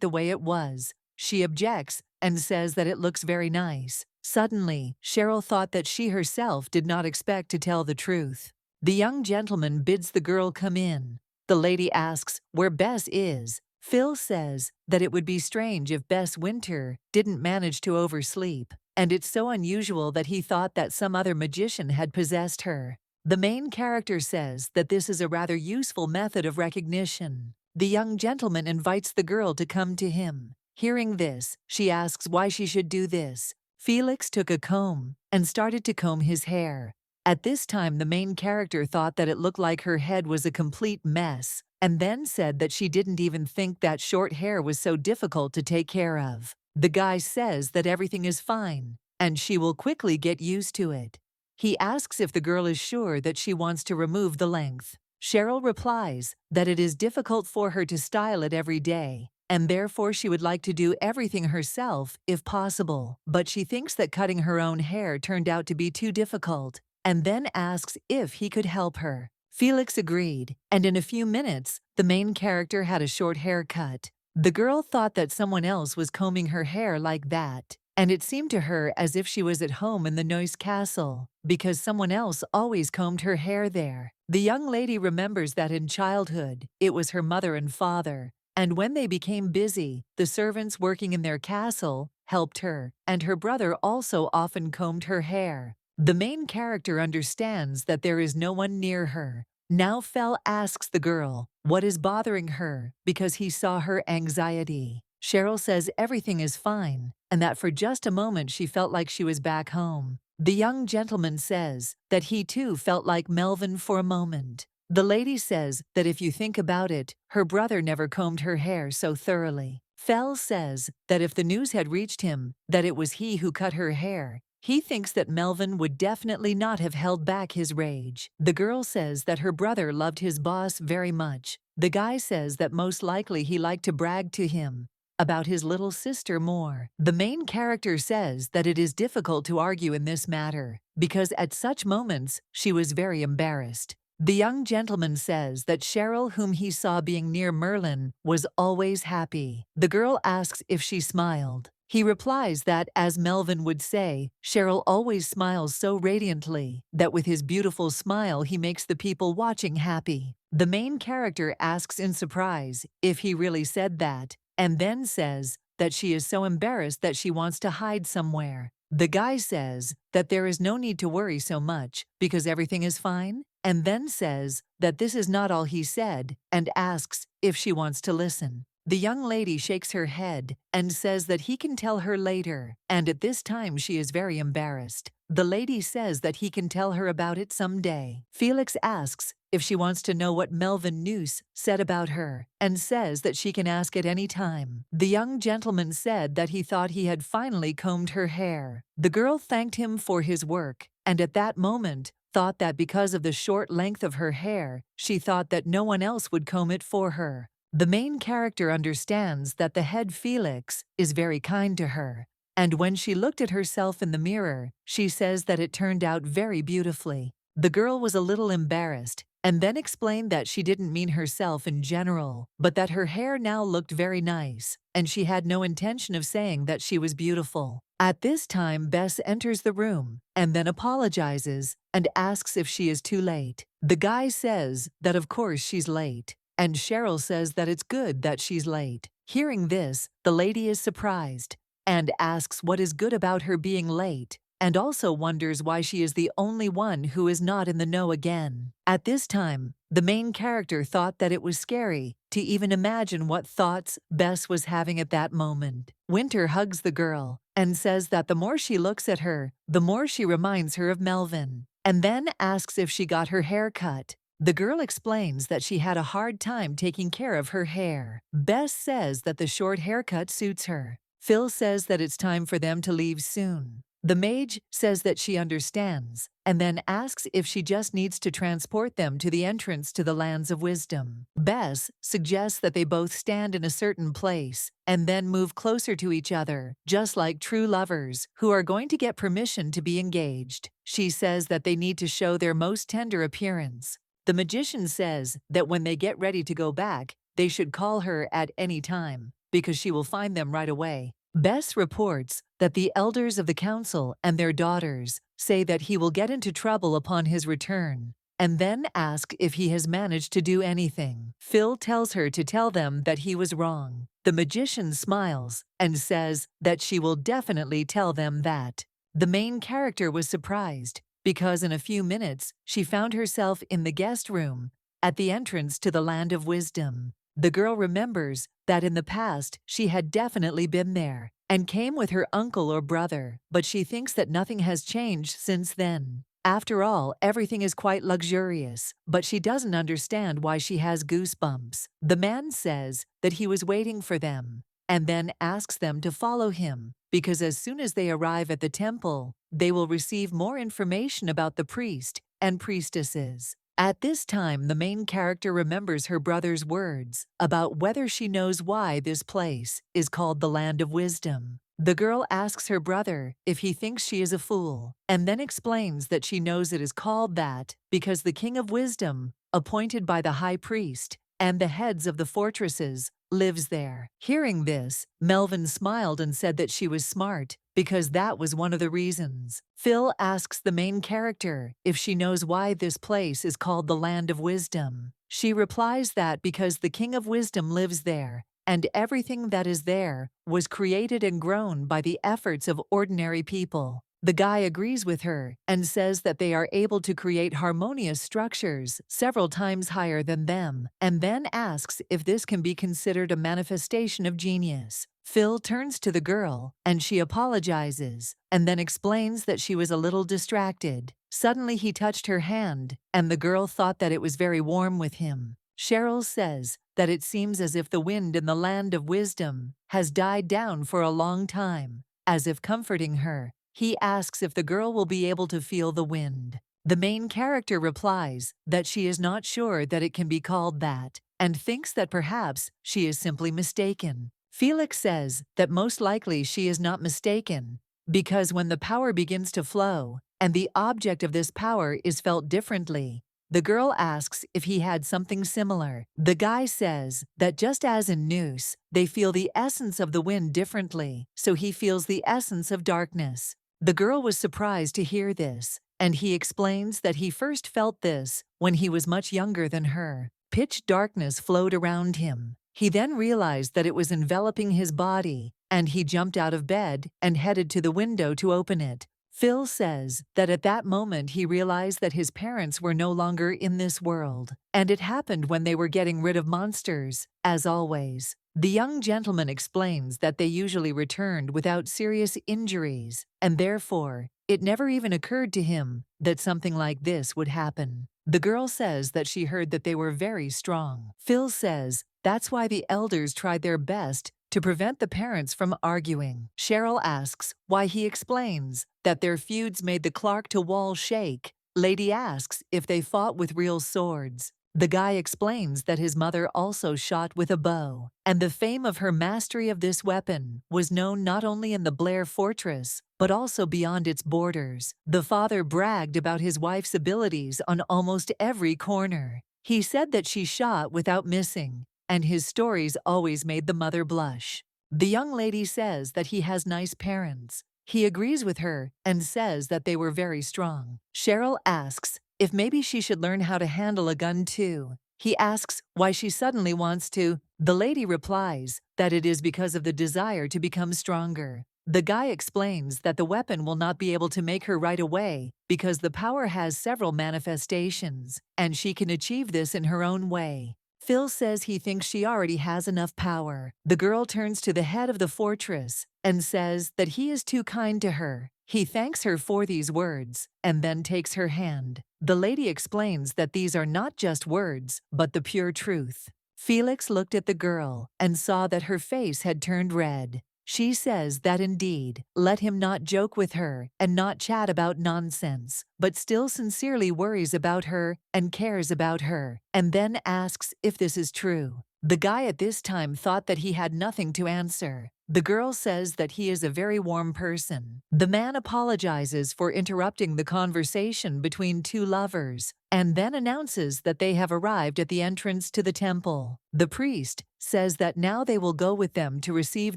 the way it was. She objects and says that it looks very nice. Suddenly, Cheryl thought that she herself did not expect to tell the truth. The young gentleman bids the girl come in. The lady asks where Bess is. Phil says that it would be strange if Bess Winter didn't manage to oversleep, and it's so unusual that he thought that some other magician had possessed her. The main character says that this is a rather useful method of recognition. The young gentleman invites the girl to come to him. Hearing this, she asks why she should do this. Felix took a comb and started to comb his hair. At this time, the main character thought that it looked like her head was a complete mess, and then said that she didn't even think that short hair was so difficult to take care of. The guy says that everything is fine, and she will quickly get used to it. He asks if the girl is sure that she wants to remove the length. Cheryl replies that it is difficult for her to style it every day, and therefore she would like to do everything herself if possible, but she thinks that cutting her own hair turned out to be too difficult, and then asks if he could help her. Felix agreed, and in a few minutes, the main character had a short haircut. The girl thought that someone else was combing her hair like that, and it seemed to her as if she was at home in the Noose castle, because someone else always combed her hair there. The young lady remembers that in childhood, it was her mother and father, and when they became busy, the servants working in their castle helped her, and her brother also often combed her hair. The main character understands that there is no one near her. Now Fel asks the girl what is bothering her because he saw her anxiety. Cheryl says everything is fine, and that for just a moment she felt like she was back home. The young gentleman says that he too felt like Melvin for a moment. The lady says that if you think about it, her brother never combed her hair so thoroughly. Fel says that if the news had reached him that it was he who cut her hair, he thinks that Melvin would definitely not have held back his rage. The girl says that her brother loved his boss very much. The guy says that most likely he liked to brag to him about his little sister more. The main character says that it is difficult to argue in this matter, because at such moments she was very embarrassed. The young gentleman says that Cheryl, whom he saw being near Merlin, was always happy. The girl asks if she smiled. He replies that, as Melvin would say, Cheryl always smiles so radiantly that with his beautiful smile he makes the people watching happy. The main character asks in surprise if he really said that, and then says that she is so embarrassed that she wants to hide somewhere. The guy says that there is no need to worry so much because everything is fine, and then says that this is not all he said and asks if she wants to listen. The young lady shakes her head and says that he can tell her later, and at this time she is very embarrassed. The lady says that he can tell her about it someday. Felix asks if she wants to know what Melvin Noose said about her, and says that she can ask at any time. The young gentleman said that he thought he had finally combed her hair. The girl thanked him for his work, and at that moment thought that because of the short length of her hair, she thought that no one else would comb it for her. The main character understands that the head Felix is very kind to her, and when she looked at herself in the mirror, she says that it turned out very beautifully. The girl was a little embarrassed, and then explained that she didn't mean herself in general, but that her hair now looked very nice, and she had no intention of saying that she was beautiful. At this time, Bess enters the room, and then apologizes and asks if she is too late. The guy says that of course she's late, and Cheryl says that it's good that she's late. Hearing this, the lady is surprised and asks what is good about her being late, and also wonders why she is the only one who is not in the know again. At this time, the main character thought that it was scary to even imagine what thoughts Bess was having at that moment. Winter hugs the girl and says that the more she looks at her, the more she reminds her of Melvin, and then asks if she got her hair cut. The girl explains that she had a hard time taking care of her hair. Bess says that the short haircut suits her. Phil says that it's time for them to leave soon. The mage says that she understands, and then asks if she just needs to transport them to the entrance to the lands of wisdom. Bess suggests that they both stand in a certain place and then move closer to each other, just like true lovers who are going to get permission to be engaged. She says that they need to show their most tender appearance. The magician says that when they get ready to go back, they should call her at any time, because she will find them right away. Bess reports that the elders of the council and their daughters say that he will get into trouble upon his return, and then ask if he has managed to do anything. Phil tells her to tell them that he was wrong. The magician smiles and says that she will definitely tell them that. The main character was surprised because in a few minutes she found herself in the guest room at the entrance to the land of wisdom. The girl remembers that in the past she had definitely been there and came with her uncle or brother, but she thinks that nothing has changed since then. After all, everything is quite luxurious, but she doesn't understand why she has goosebumps. The man says that he was waiting for them and then asks them to follow him because as soon as they arrive at the temple, they will receive more information about the priest and priestesses. At this time, the main character remembers her brother's words about whether she knows why this place is called the Land of Wisdom. The girl asks her brother if he thinks she is a fool, and then explains that she knows it is called that because the King of Wisdom, appointed by the high priest and the heads of the fortresses, lives there. Hearing this, Melvin smiled and said that she was smart because that was one of the reasons. Phil asks the main character if she knows why this place is called the Land of Wisdom. She replies that because the King of Wisdom lives there, and everything that is there was created and grown by the efforts of ordinary people. The guy agrees with her and says that they are able to create harmonious structures several times higher than them, and then asks if this can be considered a manifestation of genius. Phil turns to the girl and she apologizes and then explains that she was a little distracted. Suddenly he touched her hand and the girl thought that it was very warm with him. Cheryl says that it seems as if the wind in the Land of Wisdom has died down for a long time, as if comforting her. He asks if the girl will be able to feel the wind. The main character replies that she is not sure that it can be called that, and thinks that perhaps she is simply mistaken. Felix says that most likely she is not mistaken, because when the power begins to flow, and the object of this power is felt differently, the girl asks if he had something similar. The guy says that just as in Noose, they feel the essence of the wind differently, so he feels the essence of darkness. The girl was surprised to hear this, and he explains that he first felt this when he was much younger than her. Pitch darkness flowed around him. He then realized that it was enveloping his body, and he jumped out of bed and headed to the window to open it. Phil says that at that moment he realized that his parents were no longer in this world, and it happened when they were getting rid of monsters, as always. The young gentleman explains that they usually returned without serious injuries, and therefore, it never even occurred to him that something like this would happen. The girl says that she heard that they were very strong. Phil says that's why the elders tried their best to prevent the parents from arguing. Cheryl asks why he explains that their feuds made the Clark-to-Wall shake. Lady asks if they fought with real swords. The guy explains that his mother also shot with a bow, and the fame of her mastery of this weapon was known not only in the Blair fortress, but also beyond its borders. The father bragged about his wife's abilities on almost every corner. He said that she shot without missing, and his stories always made the mother blush. The young lady says that he has nice parents. He agrees with her and says that they were very strong. Cheryl asks if maybe she should learn how to handle a gun too. He asks why she suddenly wants to. The lady replies that it is because of the desire to become stronger. The guy explains that the weapon will not be able to make her right away because the power has several manifestations, and she can achieve this in her own way. Phil says he thinks she already has enough power. The girl turns to the head of the fortress and says that he is too kind to her. He thanks her for these words and then takes her hand. The lady explains that these are not just words, but the pure truth. Felix looked at the girl and saw that her face had turned red. She says that indeed, let him not joke with her and not chat about nonsense, but still sincerely worries about her and cares about her, and then asks if this is true. The guy at this time thought that he had nothing to answer. The girl says that he is a very warm person. The man apologizes for interrupting the conversation between two lovers, and then announces that they have arrived at the entrance to the temple. The priest says that now they will go with them to receive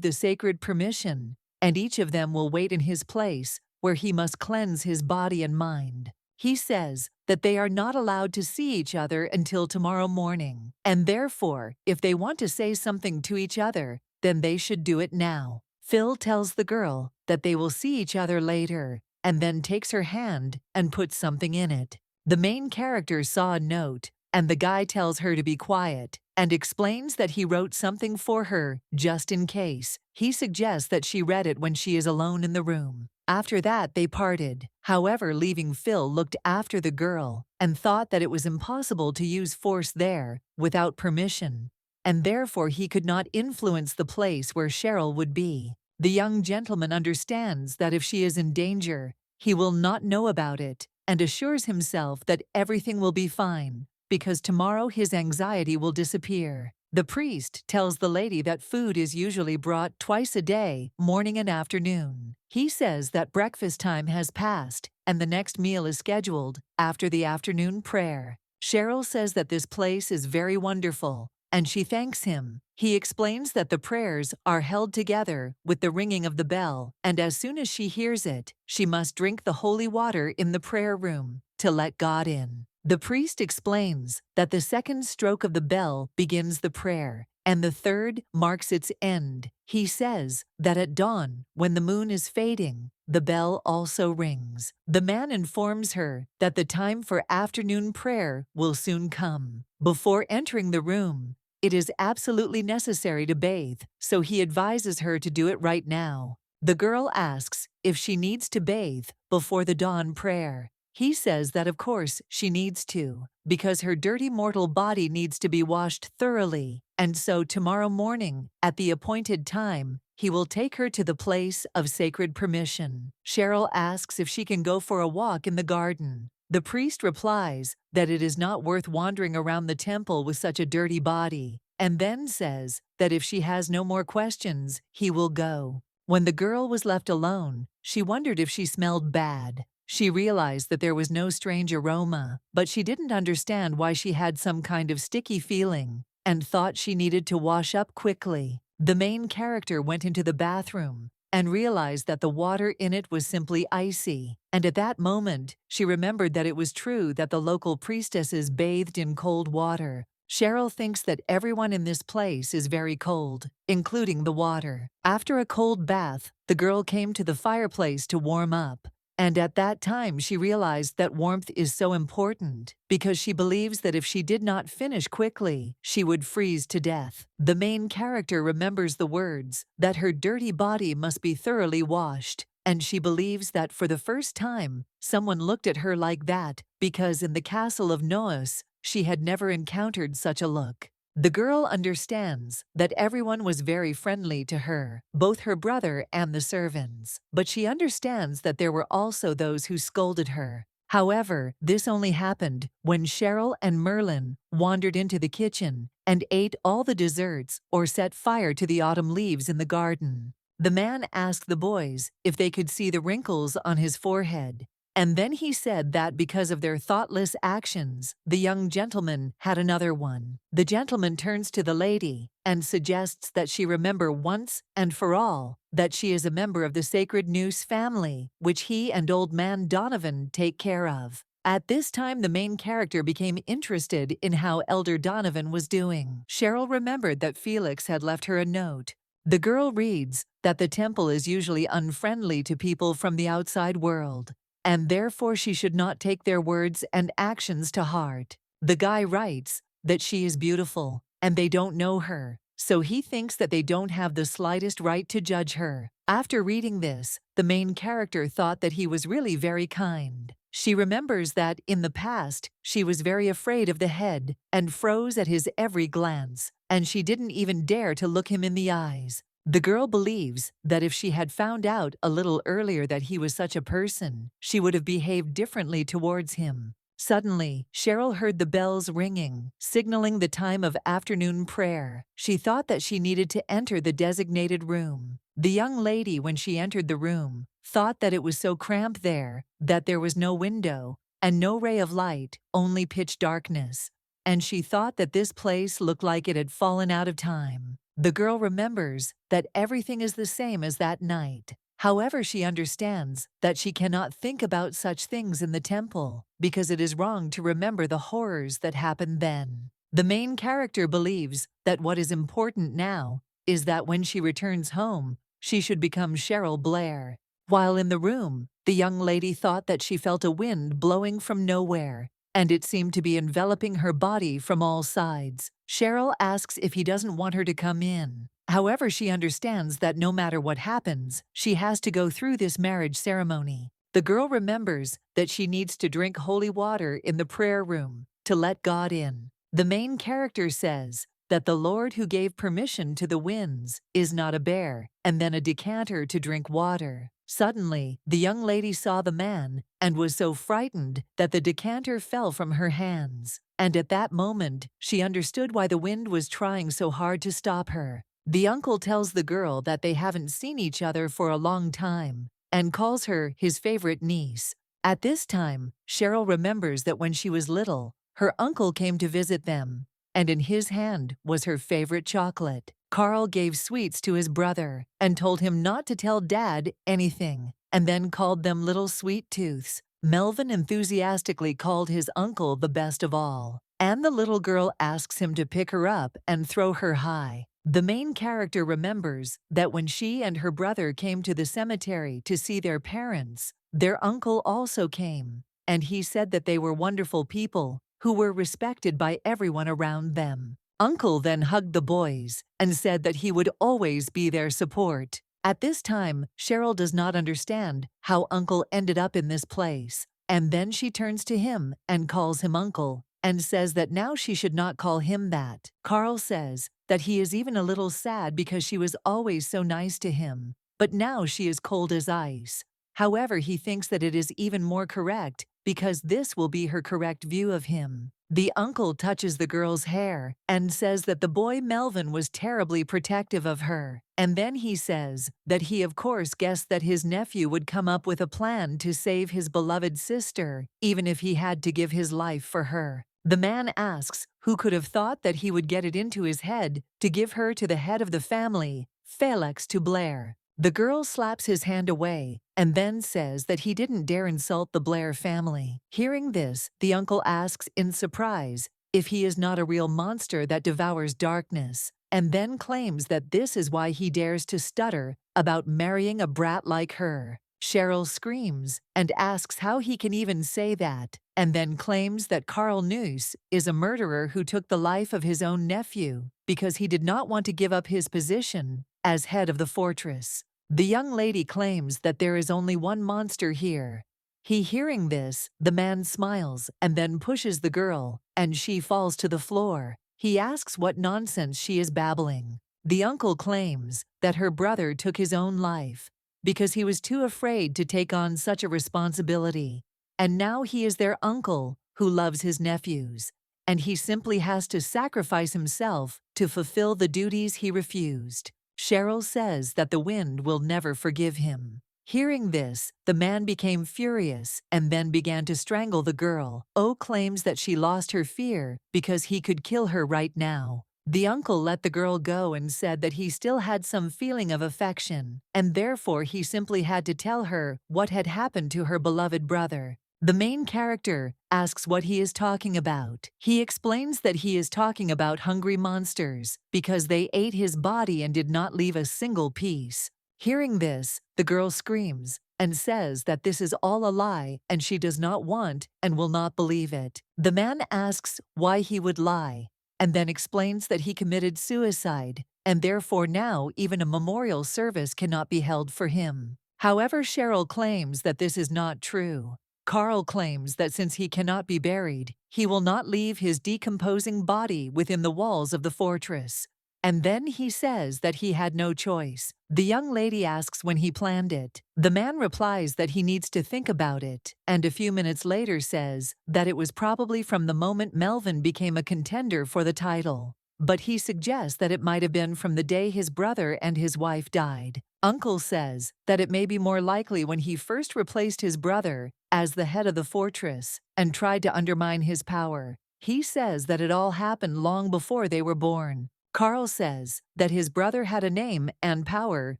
the sacred permission, and each of them will wait in his place, where he must cleanse his body and mind. He says that they are not allowed to see each other until tomorrow morning, and therefore, if they want to say something to each other, then they should do it now. Phil tells the girl that they will see each other later, and then takes her hand and puts something in it. The main character saw a note, and the guy tells her to be quiet, and explains that he wrote something for her, just in case. He suggests that she read it when she is alone in the room. After that, they parted. However, leaving Phil looked after the girl, and thought that it was impossible to use force there, without permission, and therefore he could not influence the place where Cheryl would be. The young gentleman understands that if she is in danger, he will not know about it, and assures himself that everything will be fine, because tomorrow his anxiety will disappear. The priest tells the lady that food is usually brought twice a day, morning and afternoon. He says that breakfast time has passed, and the next meal is scheduled after the afternoon prayer. Cheryl says that this place is very wonderful, and she thanks him. He explains that the prayers are held together with the ringing of the bell, and as soon as she hears it, she must drink the holy water in the prayer room to let God in. The priest explains that the second stroke of the bell begins the prayer, and the third marks its end. He says that at dawn, when the moon is fading, the bell also rings. The man informs her that the time for afternoon prayer will soon come. Before entering the room, it is absolutely necessary to bathe, so he advises her to do it right now. The girl asks if she needs to bathe before the dawn prayer. He says that of course she needs to, because her dirty mortal body needs to be washed thoroughly, and so tomorrow morning, at the appointed time, he will take her to the place of sacred permission. Cheryl asks if she can go for a walk in the garden. The priest replies that it is not worth wandering around the temple with such a dirty body, and then says that if she has no more questions, he will go. When the girl was left alone, she wondered if she smelled bad. She realized that there was no strange aroma, but she didn't understand why she had some kind of sticky feeling, and thought she needed to wash up quickly. The main character went into the bathroom and realized that the water in it was simply icy, and at that moment, she remembered that it was true that the local priestesses bathed in cold water. Cheryl thinks that everyone in this place is very cold, including the water. After a cold bath, the girl came to the fireplace to warm up. And at that time, she realized that warmth is so important because she believes that if she did not finish quickly, she would freeze to death. The main character remembers the words that her dirty body must be thoroughly washed, and she believes that for the first time, someone looked at her like that because in the castle of Noose, she had never encountered such a look. The girl understands that everyone was very friendly to her, both her brother and the servants, but she understands that there were also those who scolded her. However, this only happened when Cheryl and Merlin wandered into the kitchen and ate all the desserts or set fire to the autumn leaves in the garden. The man asked the boys if they could see the wrinkles on his forehead, and then he said that because of their thoughtless actions, the young gentleman had another one. The gentleman turns to the lady and suggests that she remember once and for all that she is a member of the sacred Noose family, which he and old man Donovan take care of. At this time, the main character became interested in how Elder Donovan was doing. Cheryl remembered that Felix had left her a note. The girl reads that the temple is usually unfriendly to people from the outside world, and therefore she should not take their words and actions to heart. The guy writes that she is beautiful, and they don't know her, so he thinks that they don't have the slightest right to judge her. After reading this, the main character thought that he was really very kind. She remembers that, in the past, she was very afraid of the head and froze at his every glance, and she didn't even dare to look him in the eyes. The girl believes that if she had found out a little earlier that he was such a person, she would have behaved differently towards him. Suddenly, Cheryl heard the bells ringing, signaling the time of afternoon prayer. She thought that she needed to enter the designated room. The young lady, when she entered the room, thought that it was so cramped there that there was no window and no ray of light, only pitch darkness. And she thought that this place looked like it had fallen out of time. The girl remembers that everything is the same as that night. However, she understands that she cannot think about such things in the temple because it is wrong to remember the horrors that happened then. The main character believes that what is important now is that when she returns home, she should become Cheryl Blair. While in the room, the young lady thought that she felt a wind blowing from nowhere, and it seemed to be enveloping her body from all sides. Cheryl asks if he doesn't want her to come in. However, she understands that no matter what happens, she has to go through this marriage ceremony. The girl remembers that she needs to drink holy water in the prayer room to let God in. The main character says that the Lord who gave permission to the winds is not a bear, and then a decanter to drink water. Suddenly, the young lady saw the man and was so frightened that the decanter fell from her hands. And at that moment, she understood why the wind was trying so hard to stop her. The uncle tells the girl that they haven't seen each other for a long time and calls her his favorite niece. At this time, Cheryl remembers that when she was little, her uncle came to visit them, and in his hand was her favorite chocolate. Carl gave sweets to his brother and told him not to tell Dad anything, and then called them little sweet tooths. Melvin enthusiastically called his uncle the best of all, and the little girl asks him to pick her up and throw her high. The main character remembers that when she and her brother came to the cemetery to see their parents, their uncle also came, and he said that they were wonderful people who were respected by everyone around them. Uncle then hugged the boys and said that he would always be their support. At this time, Cheryl does not understand how Uncle ended up in this place, and then she turns to him and calls him Uncle, and says that now she should not call him that. Carl says that he is even a little sad because she was always so nice to him, but now she is cold as ice. However, he thinks that it is even more correct because this will be her correct view of him. The uncle touches the girl's hair and says that the boy Melvin was terribly protective of her. And then he says that he of course guessed that his nephew would come up with a plan to save his beloved sister, even if he had to give his life for her. The man asks who could have thought that he would get it into his head to give her to the head of the family, Felix, to Blair. The girl slaps his hand away and then says that he didn't dare insult the Blair family. Hearing this, the uncle asks in surprise if he is not a real monster that devours darkness, and then claims that this is why he dares to stutter about marrying a brat like her. Cheryl screams and asks how he can even say that, and then claims that Noose is a murderer who took the life of his own nephew because he did not want to give up his position as head of the fortress. The young lady claims that there is only one monster here. Hearing this, the man smiles and then pushes the girl, and she falls to the floor. He asks what nonsense she is babbling. The uncle claims that her brother took his own life because he was too afraid to take on such a responsibility. And now he is their uncle who loves his nephews, and he simply has to sacrifice himself to fulfill the duties he refused. Cheryl says that the wind will never forgive him. Hearing this, the man became furious and then began to strangle the girl. O claims that she lost her fear because he could kill her right now. The uncle let the girl go and said that he still had some feeling of affection, and therefore he simply had to tell her what had happened to her beloved brother. The main character asks what he is talking about. He explains that he is talking about hungry monsters because they ate his body and did not leave a single piece. Hearing this, the girl screams and says that this is all a lie and she does not want and will not believe it. The man asks why he would lie and then explains that he committed suicide and therefore now even a memorial service cannot be held for him. However, Cheryl claims that this is not true. Carl claims that since he cannot be buried, he will not leave his decomposing body within the walls of the fortress. And then he says that he had no choice. The young lady asks when he planned it. The man replies that he needs to think about it, and a few minutes later says that it was probably from the moment Melvin became a contender for the title. But he suggests that it might have been from the day his brother and his wife died. Uncle says that it may be more likely when he first replaced his brother as the head of the fortress and tried to undermine his power. He says that it all happened long before they were born. Carl says that his brother had a name and power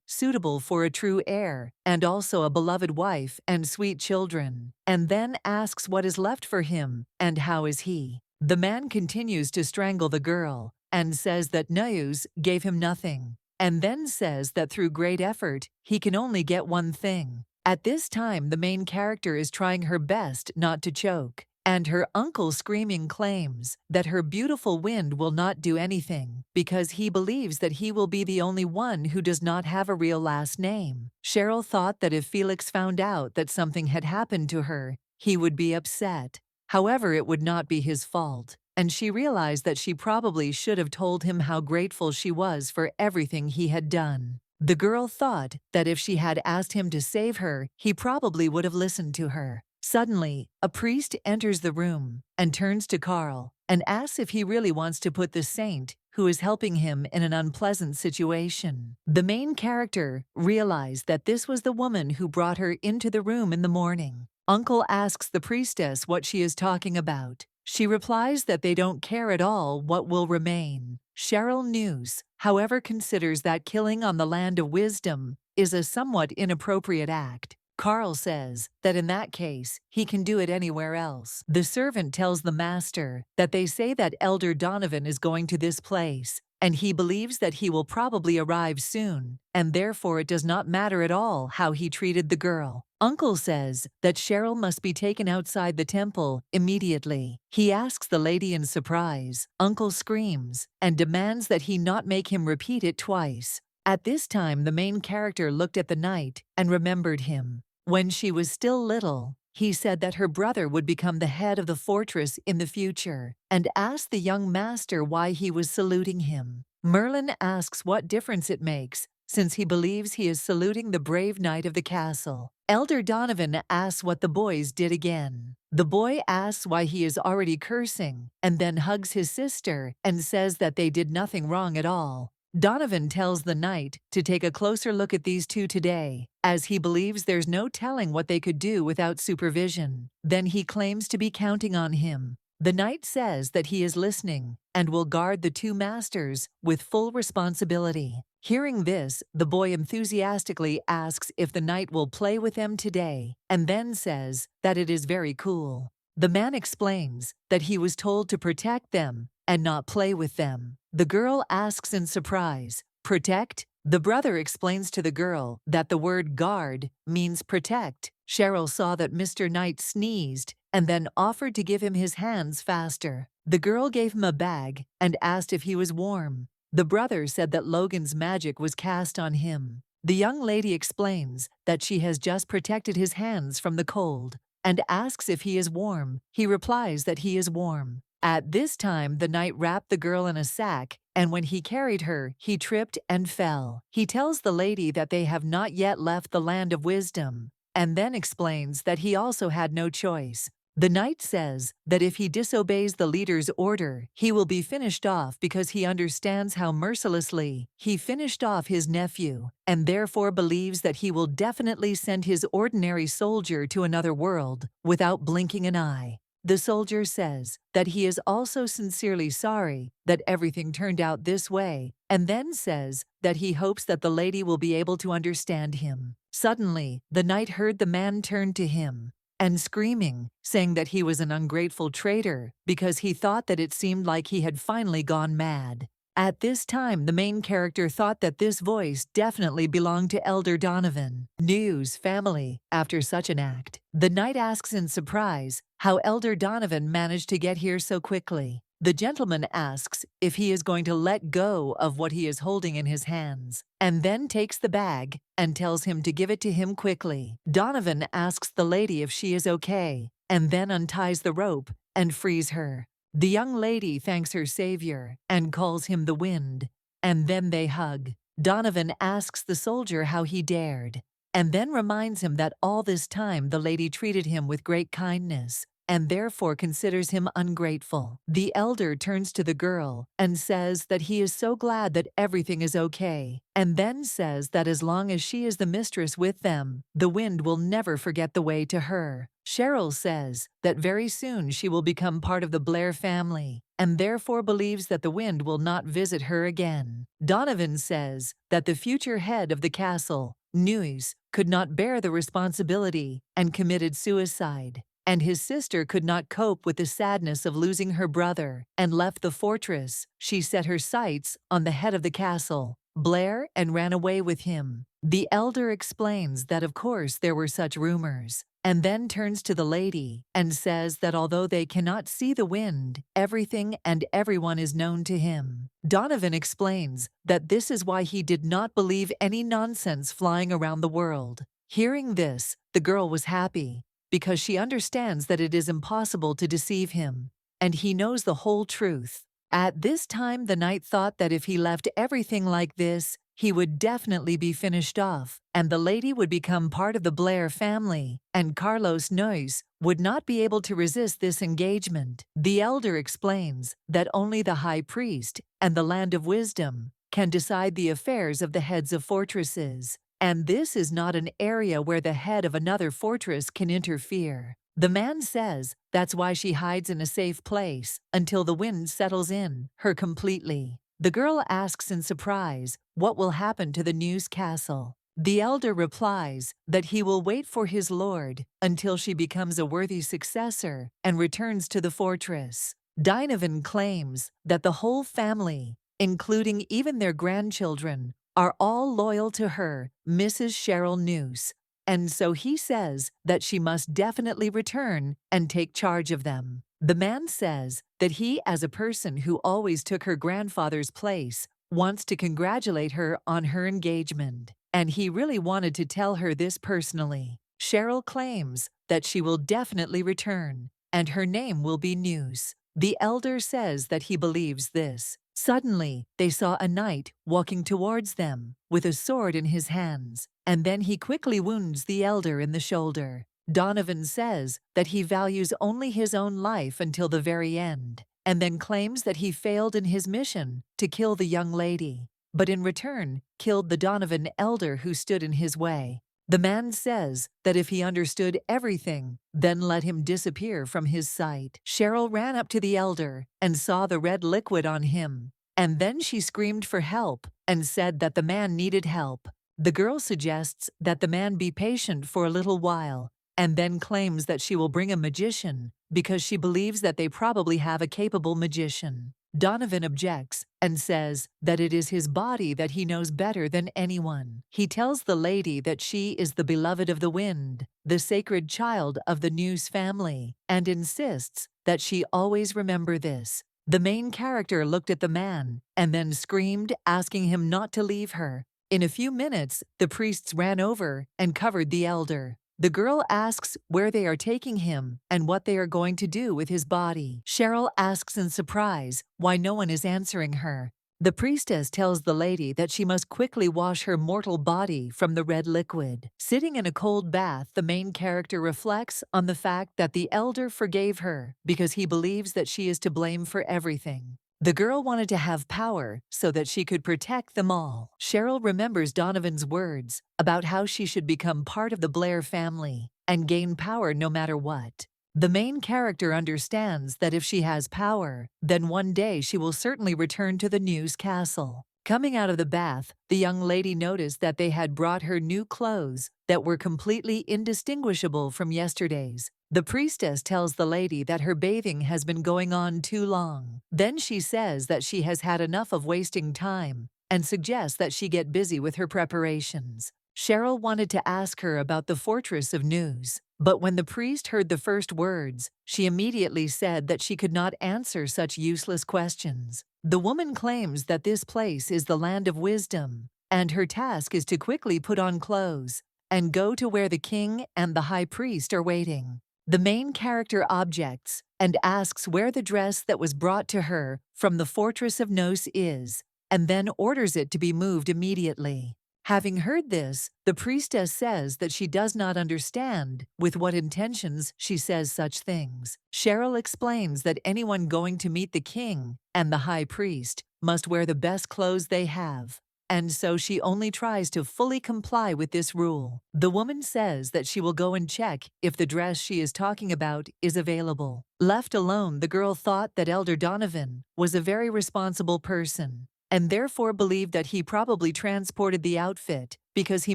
suitable for a true heir, and also a beloved wife and sweet children, and then asks what is left for him and how is he. The man continues to strangle the girl and says that Noose gave him nothing, and then says that through great effort he can only get one thing. At this time, the main character is trying her best not to choke, and her uncle screaming claims that her beautiful wind will not do anything because he believes that he will be the only one who does not have a real last name. Cheryl thought that if Felix found out that something had happened to her, he would be upset. However, it would not be his fault, and she realized that she probably should have told him how grateful she was for everything he had done. The girl thought that if she had asked him to save her, he probably would have listened to her. Suddenly, a priest enters the room and turns to Carl and asks if he really wants to put the saint who is helping him in an unpleasant situation. The main character realized that this was the woman who brought her into the room in the morning. Uncle asks the priestess what she is talking about. She replies that they don't care at all what will remain. Cheryl Noose, however, considers that killing on the land of wisdom is a somewhat inappropriate act. Carl says that in that case, he can do it anywhere else. The servant tells the master that they say that Elder Donovan is going to this place, and he believes that he will probably arrive soon, and therefore it does not matter at all how he treated the girl. Uncle says that Cheryl must be taken outside the temple immediately. He asks the lady in surprise. Uncle screams and demands that he not make him repeat it twice. At this time, the main character looked at the knight and remembered him. When she was still little, he said that her brother would become the head of the fortress in the future, and asked the young master why he was saluting him. Merlin asks what difference it makes, since he believes he is saluting the brave knight of the castle. Elder Donovan asks what the boys did again. The boy asks why he is already cursing, and then hugs his sister and says that they did nothing wrong at all. Donovan tells the knight to take a closer look at these two today, as he believes there's no telling what they could do without supervision. Then he claims to be counting on him. The knight says that he is listening and will guard the two masters with full responsibility. Hearing this, the boy enthusiastically asks if the knight will play with them today, and then says that it is very cool. The man explains that he was told to protect them and not play with them. The girl asks in surprise, "Protect?" The brother explains to the girl that the word guard means protect. Cheryl saw that Mr. Knight sneezed and then offered to give him his hands faster. The girl gave him a bag and asked if he was warm. The brother said that Logan's magic was cast on him. The young lady explains that she has just protected his hands from the cold and asks if he is warm. He replies that he is warm. At this time, the knight wrapped the girl in a sack, and when he carried her, he tripped and fell. He tells the lady that they have not yet left the land of wisdom, and then explains that he also had no choice. The knight says that if he disobeys the leader's order, he will be finished off because he understands how mercilessly he finished off his nephew, and therefore believes that he will definitely send his ordinary soldier to another world without blinking an eye. The soldier says that he is also sincerely sorry that everything turned out this way, and then says that he hopes that the lady will be able to understand him. Suddenly, the knight heard the man turn to him and screaming, saying that he was an ungrateful traitor because he thought that it seemed like he had finally gone mad. At this time, the main character thought that this voice definitely belonged to Elder Donovan, Noose family, after such an act. The knight asks in surprise how Elder Donovan managed to get here so quickly. The gentleman asks if he is going to let go of what he is holding in his hands, and then takes the bag and tells him to give it to him quickly. Donovan asks the lady if she is okay, and then unties the rope and frees her. The young lady thanks her savior and calls him the wind. and then they hug. Donovan asks the soldier how he dared, and then reminds him that all this time the lady treated him with great kindness, and therefore considers him ungrateful. The elder turns to the girl and says that he is so glad that everything is okay, and then says that as long as she is the mistress with them, the wind will never forget the way to her. Cheryl says that very soon she will become part of the Blair family, and therefore believes that the wind will not visit her again. Donovan says that the future head of the castle, Noose, could not bear the responsibility and committed suicide, and his sister could not cope with the sadness of losing her brother and left the fortress. She set her sights on the head of the castle, Blair, and ran away with him. The elder explains that of course there were such rumors, and then turns to the lady and says that although they cannot see the wind, everything and everyone is known to him. Donovan explains that this is why he did not believe any nonsense flying around the world. Hearing this, the girl was happy, because she understands that it is impossible to deceive him, and he knows the whole truth. At this time, the knight thought that if he left everything like this, he would definitely be finished off, and the lady would become part of the Blair family, and Carlos Noyes would not be able to resist this engagement. The elder explains that only the high priest and the land of wisdom can decide the affairs of the heads of fortresses, and this is not an area where the head of another fortress can interfere. The man says that's why she hides in a safe place until the wind settles in her completely. The girl asks in surprise what will happen to the Noose castle. The elder replies that he will wait for his lord until she becomes a worthy successor and returns to the fortress. Donovan claims that the whole family, including even their grandchildren, are all loyal to her, Mrs. Cheryl Noose, and so he says that she must definitely return and take charge of them. The man says that he, as a person who always took her grandfather's place, wants to congratulate her on her engagement, and he really wanted to tell her this personally. Cheryl claims that she will definitely return, and her name will be Noose. The elder says that he believes this. Suddenly, they saw a knight walking towards them with a sword in his hands, and then he quickly wounds the elder in the shoulder. Donovan says that he values only his own life until the very end, and then claims that he failed in his mission to kill the young lady, but in return killed the Donovan elder who stood in his way. The man says that if he understood everything, then let him disappear from his sight. Cheryl ran up to the elder and saw the red liquid on him, and then she screamed for help and said that the man needed help. The girl suggests that the man be patient for a little while, and then claims that she will bring a magician because she believes that they probably have a capable magician. Donovan objects and says that it is his body that he knows better than anyone. He tells the lady that she is the beloved of the wind, the sacred child of the Noose family, and insists that she always remember this. The main character looked at the man and then screamed, asking him not to leave her. In a few minutes, the priests ran over and covered the elder. The girl asks where they are taking him and what they are going to do with his body. Cheryl asks in surprise why no one is answering her. The priestess tells the lady that she must quickly wash her mortal body from the red liquid. Sitting in a cold bath, the main character reflects on the fact that the elder forgave her because he believes that she is to blame for everything. The girl wanted to have power so that she could protect them all. Cheryl remembers Donovan's words about how she should become part of the Blair family and gain power no matter what. The main character understands that if she has power, then one day she will certainly return to the Noose castle. Coming out of the bath, the young lady noticed that they had brought her new clothes that were completely indistinguishable from yesterday's. The priestess tells the lady that her bathing has been going on too long. Then she says that she has had enough of wasting time and suggests that she get busy with her preparations. Cheryl wanted to ask her about the fortress of Noose, but when the priest heard the first words, she immediately said that she could not answer such useless questions. The woman claims that this place is the land of wisdom, and her task is to quickly put on clothes and go to where the king and the high priest are waiting. The main character objects and asks where the dress that was brought to her from the fortress of Noose is, and then orders it to be moved immediately. Having heard this, the priestess says that she does not understand with what intentions she says such things. Cheryl explains that anyone going to meet the king and the high priest must wear the best clothes they have, and so she only tries to fully comply with this rule. The woman says that she will go and check if the dress she is talking about is available. Left alone, the girl thought that Elder Donovan was a very responsible person, and therefore believed that he probably transported the outfit because he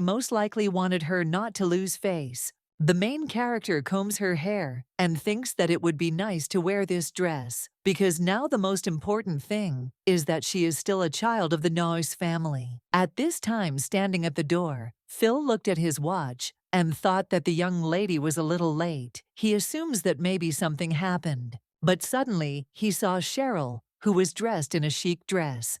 most likely wanted her not to lose face. The main character combs her hair and thinks that it would be nice to wear this dress because now the most important thing is that she is still a child of the Noose family. At this time, standing at the door, Phil looked at his watch and thought that the young lady was a little late. He assumes that maybe something happened, but suddenly he saw Cheryl, who was dressed in a chic dress.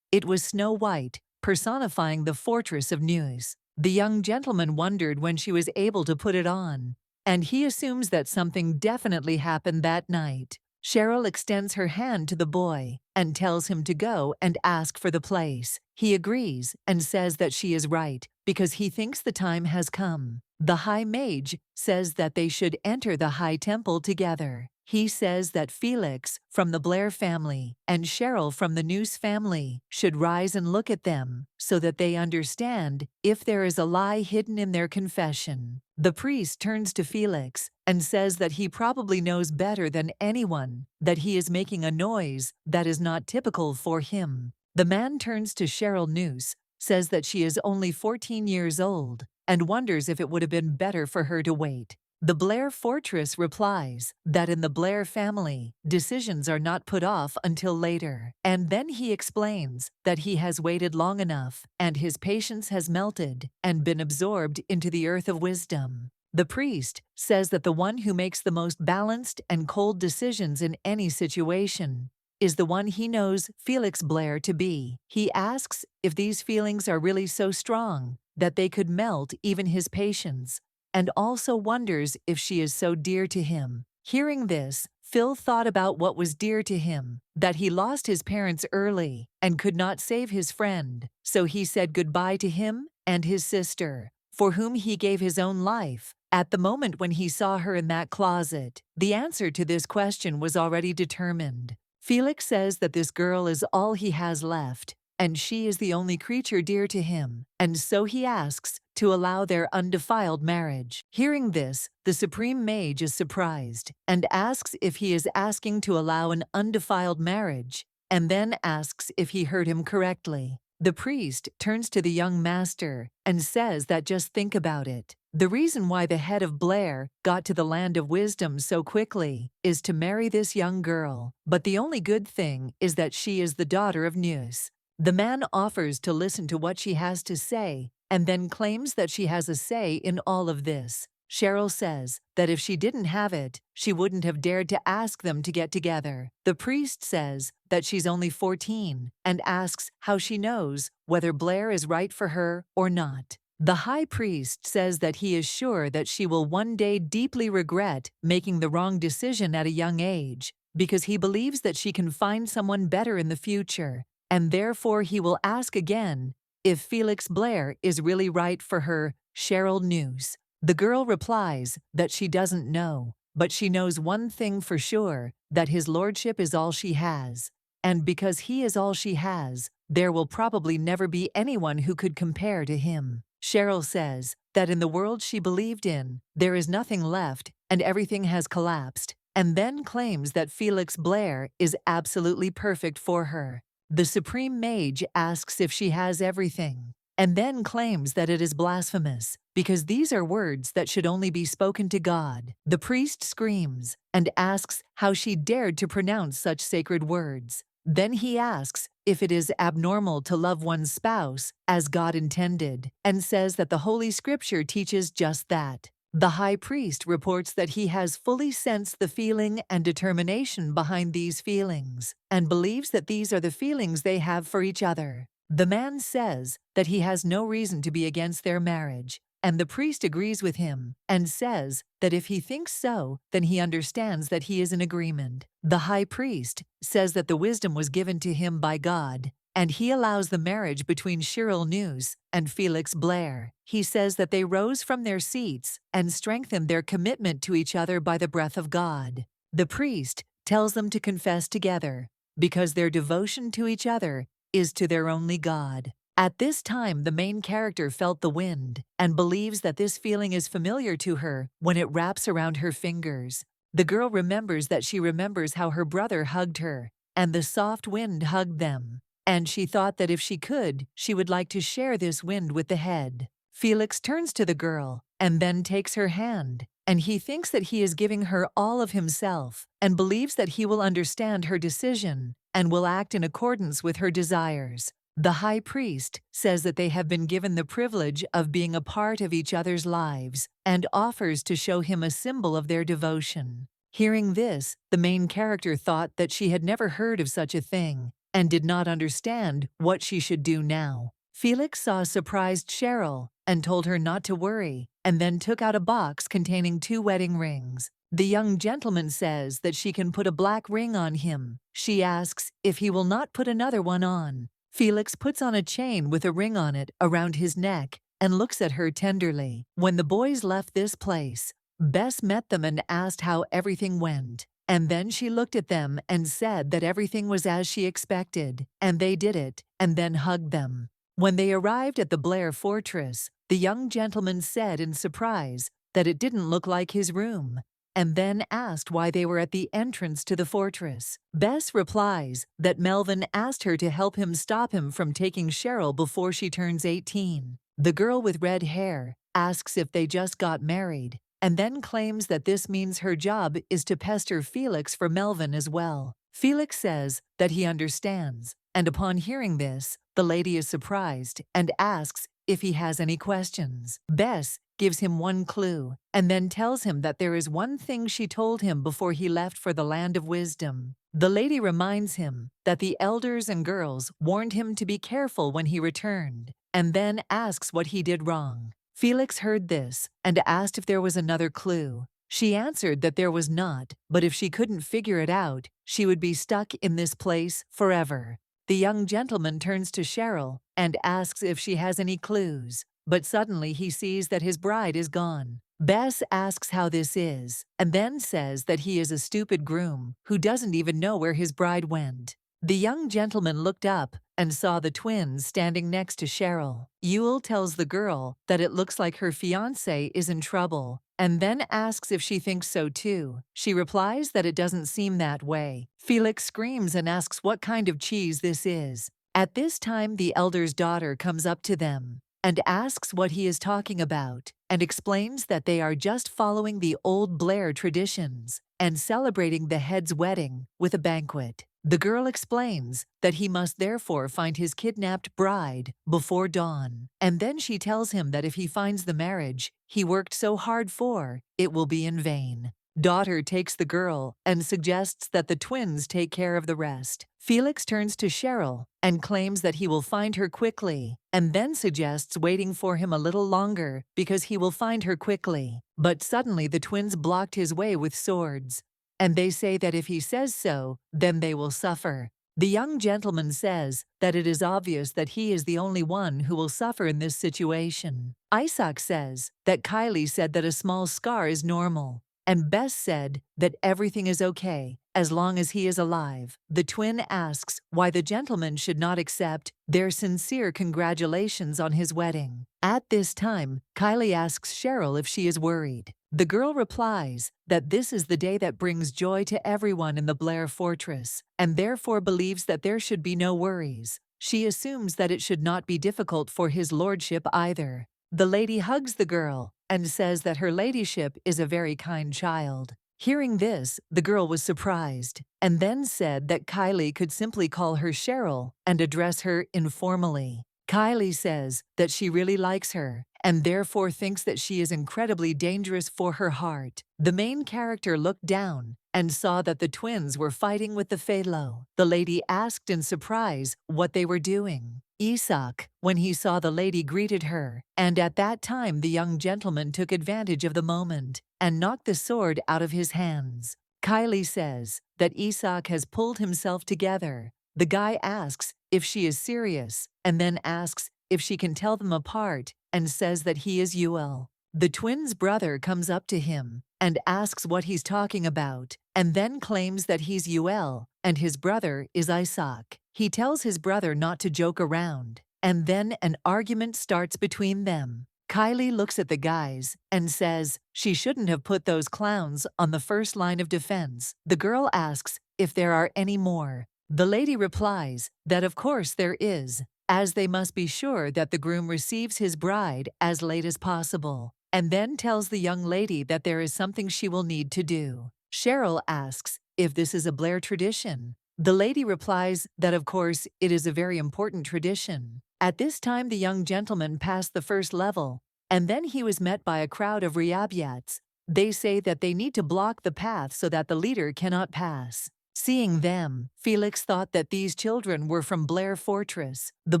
It was Snow White, personifying the fortress of Noose. The young gentleman wondered when she was able to put it on, and he assumes that something definitely happened that night. Cheryl extends her hand to the boy and tells him to go and ask for the place. He agrees and says that she is right because he thinks the time has come. The High Mage says that they should enter the High Temple together. He says that Felix from the Blair family and Cheryl from the Noose family should rise and look at them so that they understand if there is a lie hidden in their confession. The priest turns to Felix and says that he probably knows better than anyone that he is making a noise that is not typical for him. The man turns to Cheryl Noose, says that she is only 14 years old, and wonders if it would have been better for her to wait. The Blair fortress replies that in the Blair family, decisions are not put off until later. And then he explains that he has waited long enough and his patience has melted and been absorbed into the earth of wisdom. The priest says that the one who makes the most balanced and cold decisions in any situation is the one he knows Felix Blair to be. He asks if these feelings are really so strong that they could melt even his patience, and also wonders if she is so dear to him. Hearing this, Phil thought about what was dear to him, that he lost his parents early and could not save his friend, so he said goodbye to him and his sister, for whom he gave his own life. At the moment when he saw her in that closet, the answer to this question was already determined. Felix says that this girl is all he has left, and she is the only creature dear to him, and so he asks to allow their undefiled marriage. Hearing this, the Supreme Mage is surprised and asks if he is asking to allow an undefiled marriage, and then asks if he heard him correctly. The priest turns to the young master and says that just think about it. The reason why the head of Blair got to the land of wisdom so quickly is to marry this young girl, but the only good thing is that she is the daughter of Noose. The man offers to listen to what she has to say and then claims that she has a say in all of this. Cheryl says that if she didn't have it, she wouldn't have dared to ask them to get together. The priest says that she's only 14 and asks how she knows whether Blair is right for her or not. The high priest says that he is sure that she will one day deeply regret making the wrong decision at a young age because he believes that she can find someone better in the future, and therefore he will ask again if Felix Blair is really right for her, Cheryl Noose. The girl replies that she doesn't know, but she knows one thing for sure, that his lordship is all she has. And because he is all she has, there will probably never be anyone who could compare to him. Cheryl says that in the world she believed in, there is nothing left and everything has collapsed, and then claims that Felix Blair is absolutely perfect for her. The Supreme Mage asks if she has everything, and then claims that it is blasphemous, because these are words that should only be spoken to God. The priest screams and asks how she dared to pronounce such sacred words. Then he asks if it is abnormal to love one's spouse as God intended, and says that the Holy Scripture teaches just that. The high priest reports that he has fully sensed the feeling and determination behind these feelings, and believes that these are the feelings they have for each other. The man says that he has no reason to be against their marriage, and the priest agrees with him and says that if he thinks so, then he understands that he is in agreement. The high priest says that the wisdom was given to him by God, and he allows the marriage between Cheryl Noose and Felix Blair. He says that they rose from their seats and strengthened their commitment to each other by the breath of God. The priest tells them to confess together, because their devotion to each other is to their only God. At this time, the main character felt the wind and believes that this feeling is familiar to her when it wraps around her fingers. The girl remembers that she remembers how her brother hugged her, and the soft wind hugged them. And she thought that if she could, she would like to share this wind with the head. Felix turns to the girl and then takes her hand, and he thinks that he is giving her all of himself and believes that he will understand her decision and will act in accordance with her desires. The high priest says that they have been given the privilege of being a part of each other's lives and offers to show him a symbol of their devotion. Hearing this, the main character thought that she had never heard of such a thing and did not understand what she should do now. Felix saw a surprised Cheryl and told her not to worry, and then took out a box containing 2 wedding rings. The young gentleman says that she can put a black ring on him. She asks if he will not put another one on. Felix puts on a chain with a ring on it around his neck and looks at her tenderly. When the boys left this place, Bess met them and asked how everything went. And then she looked at them and said that everything was as she expected, and they did it, and then hugged them. When they arrived at the Blair fortress, the young gentleman said in surprise that it didn't look like his room, and then asked why they were at the entrance to the fortress. Bess replies that Melvin asked her to help him stop him from taking Cheryl before she turns 18. The girl with red hair asks if they just got married, and then claims that this means her job is to pester Felix for Melvin as well. Felix says that he understands, and upon hearing this, the lady is surprised and asks if he has any questions. Bess gives him one clue, and then tells him that there is one thing she told him before he left for the land of wisdom. The lady reminds him that the elders and girls warned him to be careful when he returned, and then asks what he did wrong. Felix heard this and asked if there was another clue. She answered that there was not, but if she couldn't figure it out, she would be stuck in this place forever. The young gentleman turns to Cheryl and asks if she has any clues, but suddenly he sees that his bride is gone. Bess asks how this is, and then says that he is a stupid groom who doesn't even know where his bride went. The young gentleman looked up and saw the twins standing next to Cheryl. Yule tells the girl that it looks like her fiancé is in trouble, and then asks if she thinks so too. She replies that it doesn't seem that way. Felix screams and asks what kind of cheese this is. At this time, the elder's daughter comes up to them and asks what he is talking about, and explains that they are just following the old Blair traditions and celebrating the head's wedding with a banquet. The girl explains that he must therefore find his kidnapped bride before dawn, and then she tells him that if he finds the marriage he worked so hard for, it will be in vain. Daughter takes the girl and suggests that the twins take care of the rest. Felix turns to Cheryl and claims that he will find her quickly, and then suggests waiting for him a little longer because he will find her quickly. But suddenly the twins blocked his way with swords, and they say that if he says so, then they will suffer. The young gentleman says that it is obvious that he is the only one who will suffer in this situation. Isaac says that Kylie said that a small scar is normal, and Bess said that everything is okay as long as he is alive. The twin asks why the gentleman should not accept their sincere congratulations on his wedding. At this time, Kylie asks Cheryl if she is worried. The girl replies that this is the day that brings joy to everyone in the Blair fortress, and therefore believes that there should be no worries. She assumes that it should not be difficult for his lordship either. The lady hugs the girl and says that her ladyship is a very kind child. Hearing this, the girl was surprised, and then said that Kylie could simply call her Cheryl and address her informally. Kylie says that she really likes her, and therefore thinks that she is incredibly dangerous for her heart. The main character looked down and saw that the twins were fighting with the Phalo. The lady asked in surprise what they were doing. Isaac, when he saw the lady, greeted her, and at that time the young gentleman took advantage of the moment and knocked the sword out of his hands. Kylie says that Isaac has pulled himself together. The guy asks if she is serious, and then asks if she can tell them apart and says that he is Ul. The twins' brother comes up to him and asks what he's talking about, and then claims that he's Ul and his brother is Isaac. He tells his brother not to joke around, and then an argument starts between them. Kylie looks at the guys and says she shouldn't have put those clowns on the first line of defense. The girl asks if there are any more. The lady replies that of course there is, as they must be sure that the groom receives his bride as late as possible, and then tells the young lady that there is something she will need to do. Cheryl asks if this is a Blair tradition. The lady replies that of course it is a very important tradition. At this time the young gentleman passed the first level, and then he was met by a crowd of Ryabyats. They say that they need to block the path so that the leader cannot pass. Seeing them, Felix thought that these children were from Blair Fortress. The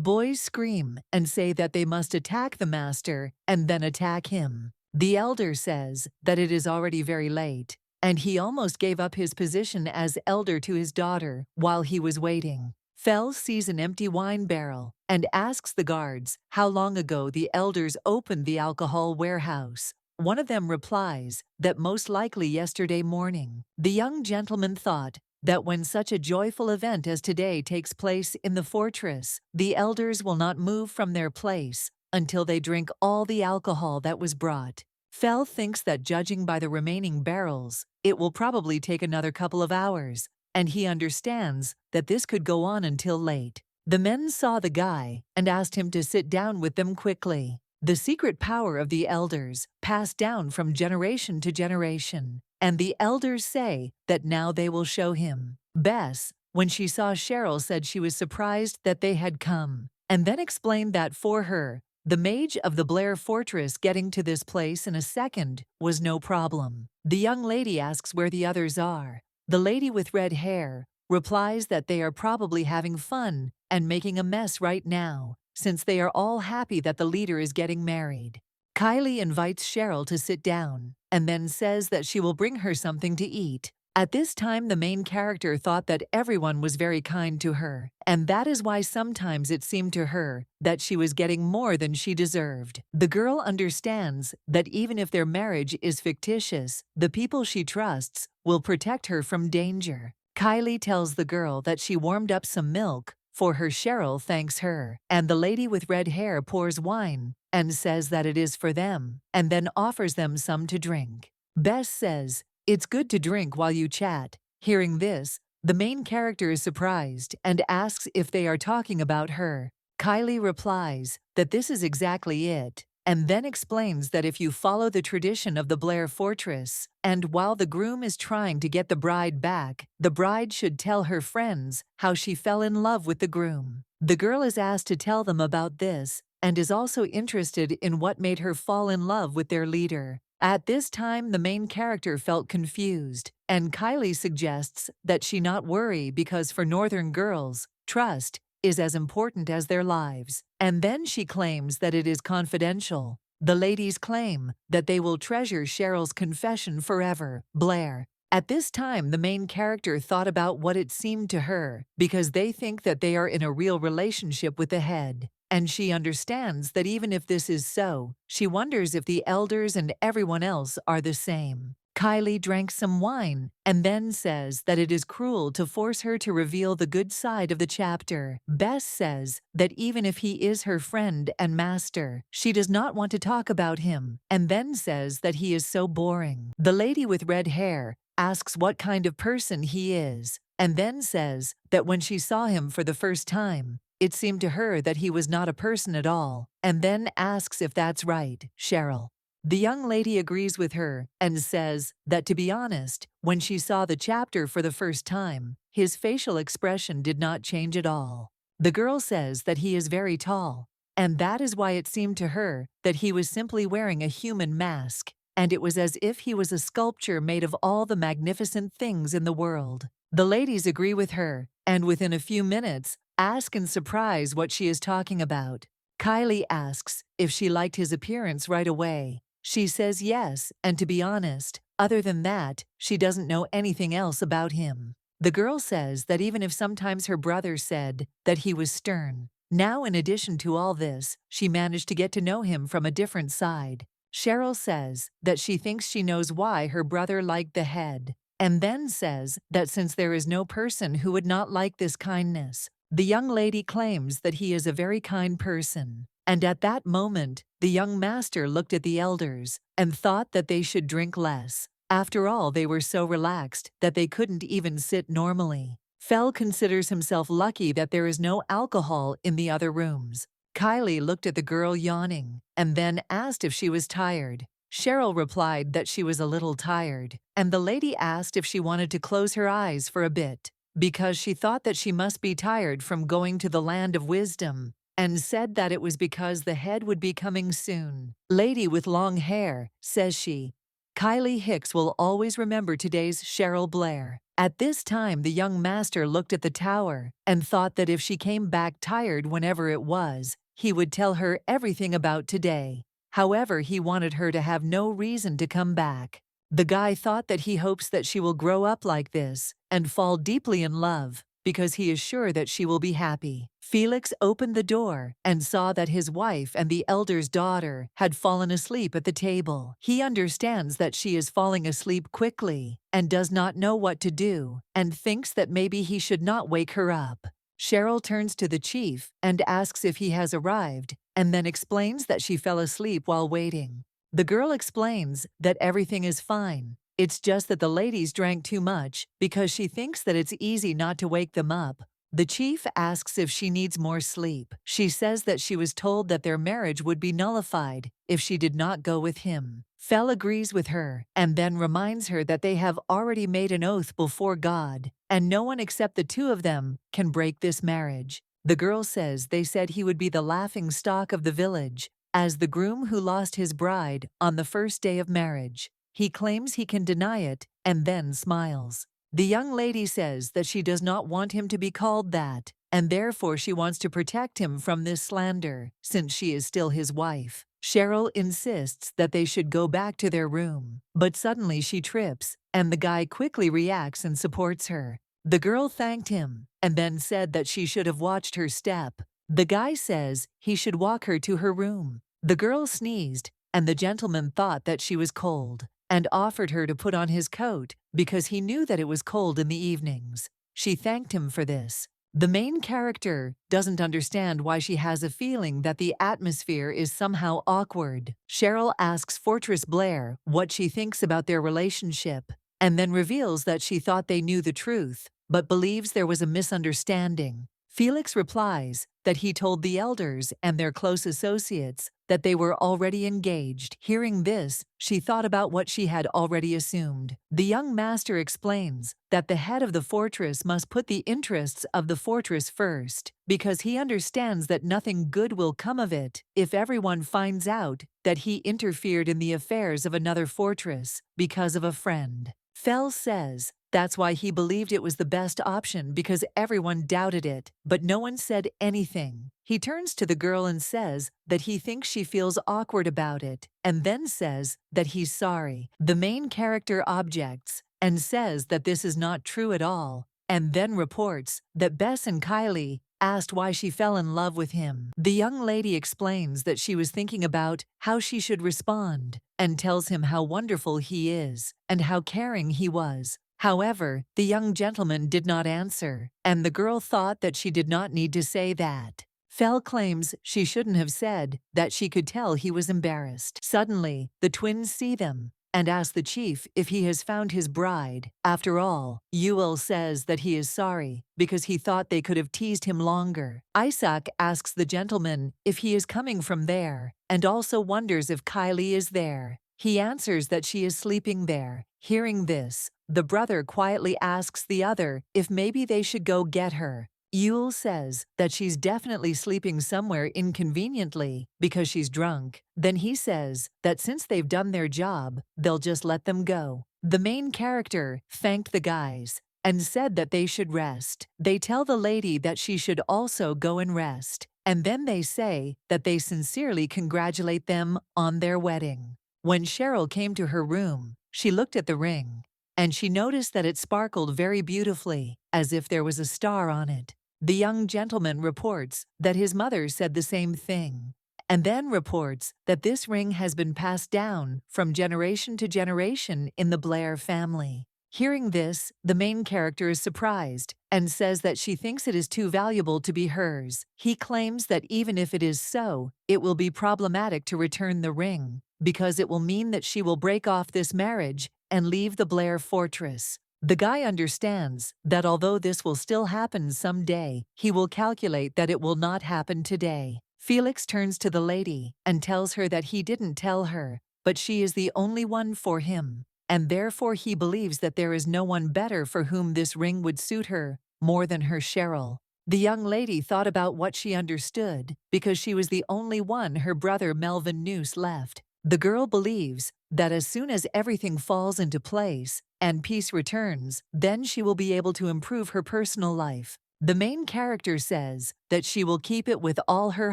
boys scream and say that they must attack the master and then attack him. The elder says that it is already very late, and he almost gave up his position as elder to his daughter while he was waiting. Felix sees an empty wine barrel and asks the guards how long ago the elders opened the alcohol warehouse. One of them replies that most likely yesterday morning. The young gentleman thought that when such a joyful event as today takes place in the fortress, the elders will not move from their place until they drink all the alcohol that was brought. Fel thinks that judging by the remaining barrels, it will probably take another couple of hours, and he understands that this could go on until late. The men saw the guy and asked him to sit down with them quickly. The secret power of the elders passed down from generation to generation, and the elders say that now they will show him. Bess, when she saw Cheryl, said she was surprised that they had come, and then explained that for her, the mage of the Blair Fortress getting to this place in a second was no problem. The young lady asks where the others are. The lady with red hair replies that they are probably having fun and making a mess right now, since they are all happy that the leader is getting married. Kylie invites Cheryl to sit down and then says that she will bring her something to eat. At this time, the main character thought that everyone was very kind to her, and that is why sometimes it seemed to her that she was getting more than she deserved. The girl understands that even if their marriage is fictitious, the people she trusts will protect her from danger. Kylie tells the girl that she warmed up some milk for her. Cheryl thanks her, and the lady with red hair pours wine and says that it is for them, and then offers them some to drink. Bess says, "It's good to drink while you chat." Hearing this, the main character is surprised and asks if they are talking about her. Kylie replies that this is exactly it, and then explains that if you follow the tradition of the Blair Fortress, and while the groom is trying to get the bride back, the bride should tell her friends how she fell in love with the groom. The girl is asked to tell them about this, and is also interested in what made her fall in love with their leader. At this time, the main character felt confused, and Kylie suggests that she not worry because for Northern girls, trust is as important as their lives, and then she claims that it is confidential. The ladies claim that they will treasure Cheryl's confession forever. Blair. At this time, the main character thought about what it seemed to her, because they think that they are in a real relationship with the head, and she understands that even if this is so, she wonders if the elders and everyone else are the same. Kylie drank some wine and then says that it is cruel to force her to reveal the good side of the chapter. Bess says that even if he is her friend and master, she does not want to talk about him, and then says that he is so boring. The lady with red hair asks what kind of person he is, and then says that when she saw him for the first time, it seemed to her that he was not a person at all, and then asks if that's right. Cheryl. The young lady agrees with her and says that, to be honest, when she saw the chapter for the first time, his facial expression did not change at all. The girl says that he is very tall, and that is why it seemed to her that he was simply wearing a human mask, and it was as if he was a sculpture made of all the magnificent things in the world. The ladies agree with her, and within a few minutes, ask in surprise what she is talking about. Kylie asks if she liked his appearance right away. She says yes, and to be honest, other than that, she doesn't know anything else about him. The girl says that even if sometimes her brother said that he was stern, now in addition to all this, she managed to get to know him from a different side. Cheryl says that she thinks she knows why her brother liked the head, and then says that since there is no person who would not like this kindness, the young lady claims that he is a very kind person. And at that moment, the young master looked at the elders and thought that they should drink less. After all, they were so relaxed that they couldn't even sit normally. Fel considers himself lucky that there is no alcohol in the other rooms. Kylie looked at the girl yawning and then asked if she was tired. Cheryl replied that she was a little tired, and the lady asked if she wanted to close her eyes for a bit, because she thought that she must be tired from going to the land of wisdom, and said that it was because the head would be coming soon. Lady with long hair, says she. Kylie Hicks will always remember today's Cheryl Blair. At this time, the young master looked at the tower and thought that if she came back tired whenever it was, he would tell her everything about today. However, he wanted her to have no reason to come back. The guy thought that he hopes that she will grow up like this and fall deeply in love, because he is sure that she will be happy. Felix opened the door and saw that his wife and the elder's daughter had fallen asleep at the table. He understands that she is falling asleep quickly and does not know what to do, and thinks that maybe he should not wake her up. Cheryl turns to the chief and asks if he has arrived, and then explains that she fell asleep while waiting. The girl explains that everything is fine. It's just that the ladies drank too much because she thinks that it's easy not to wake them up. The chief asks if she needs more sleep. She says that she was told that their marriage would be nullified if she did not go with him. Fel agrees with her and then reminds her that they have already made an oath before God, and no one except the two of them can break this marriage. The girl says they said he would be the laughing stock of the village, as the groom who lost his bride on the first day of marriage. He claims he can deny it and then smiles. The young lady says that she does not want him to be called that, and therefore she wants to protect him from this slander, since she is still his wife. Cheryl insists that they should go back to their room, but suddenly she trips, and the guy quickly reacts and supports her. The girl thanked him, and then said that she should have watched her step. The guy says he should walk her to her room. The girl sneezed, and the gentleman thought that she was cold, and offered her to put on his coat because he knew that it was cold in the evenings. She thanked him for this. The main character doesn't understand why she has a feeling that the atmosphere is somehow awkward. Cheryl asks Fortress Blair what she thinks about their relationship, and then reveals that she thought they knew the truth, but believes there was a misunderstanding. Felix replies that he told the elders and their close associates that they were already engaged. Hearing this, she thought about what she had already assumed. The young master explains that the head of the fortress must put the interests of the fortress first, because he understands that nothing good will come of it if everyone finds out that he interfered in the affairs of another fortress because of a friend. Fel says that's why he believed it was the best option, because everyone doubted it, but no one said anything. He turns to the girl and says that he thinks she feels awkward about it, and then says that he's sorry. The main character objects and says that this is not true at all, and then reports that Bess and Kylie asked why she fell in love with him. The young lady explains that she was thinking about how she should respond, and tells him how wonderful he is and how caring he was. However, the young gentleman did not answer, and the girl thought that she did not need to say that. Fel claims she shouldn't have said that she could tell he was embarrassed. Suddenly, the twins see them and ask the chief if he has found his bride. After all, Ewell says that he is sorry because he thought they could have teased him longer. Isaac asks the gentleman if he is coming from there and also wonders if Kylie is there. He answers that she is sleeping there. Hearing this, the brother quietly asks the other if maybe they should go get her. Ewell says that she's definitely sleeping somewhere inconveniently because she's drunk. Then he says that since they've done their job, they'll just let them go. The main character thanked the guys and said that they should rest. They tell the lady that she should also go and rest, and then they say that they sincerely congratulate them on their wedding. When Cheryl came to her room, she looked at the ring and she noticed that it sparkled very beautifully, as if there was a star on it. The young gentleman reports that his mother said the same thing, and then reports that this ring has been passed down from generation to generation in the Blair family. Hearing this, the main character is surprised and says that she thinks it is too valuable to be hers. He claims that even if it is so, it will be problematic to return the ring, because it will mean that she will break off this marriage and leave the Blair fortress. The guy understands that although this will still happen someday, he will calculate that it will not happen today. Felix turns to the lady and tells her that he didn't tell her, but she is the only one for him, and therefore he believes that there is no one better for whom this ring would suit her more than her Cheryl. The young lady thought about what she understood, because she was the only one her brother Melvin Noose left. The girl believes that as soon as everything falls into place and peace returns, then she will be able to improve her personal life. The main character says that she will keep it with all her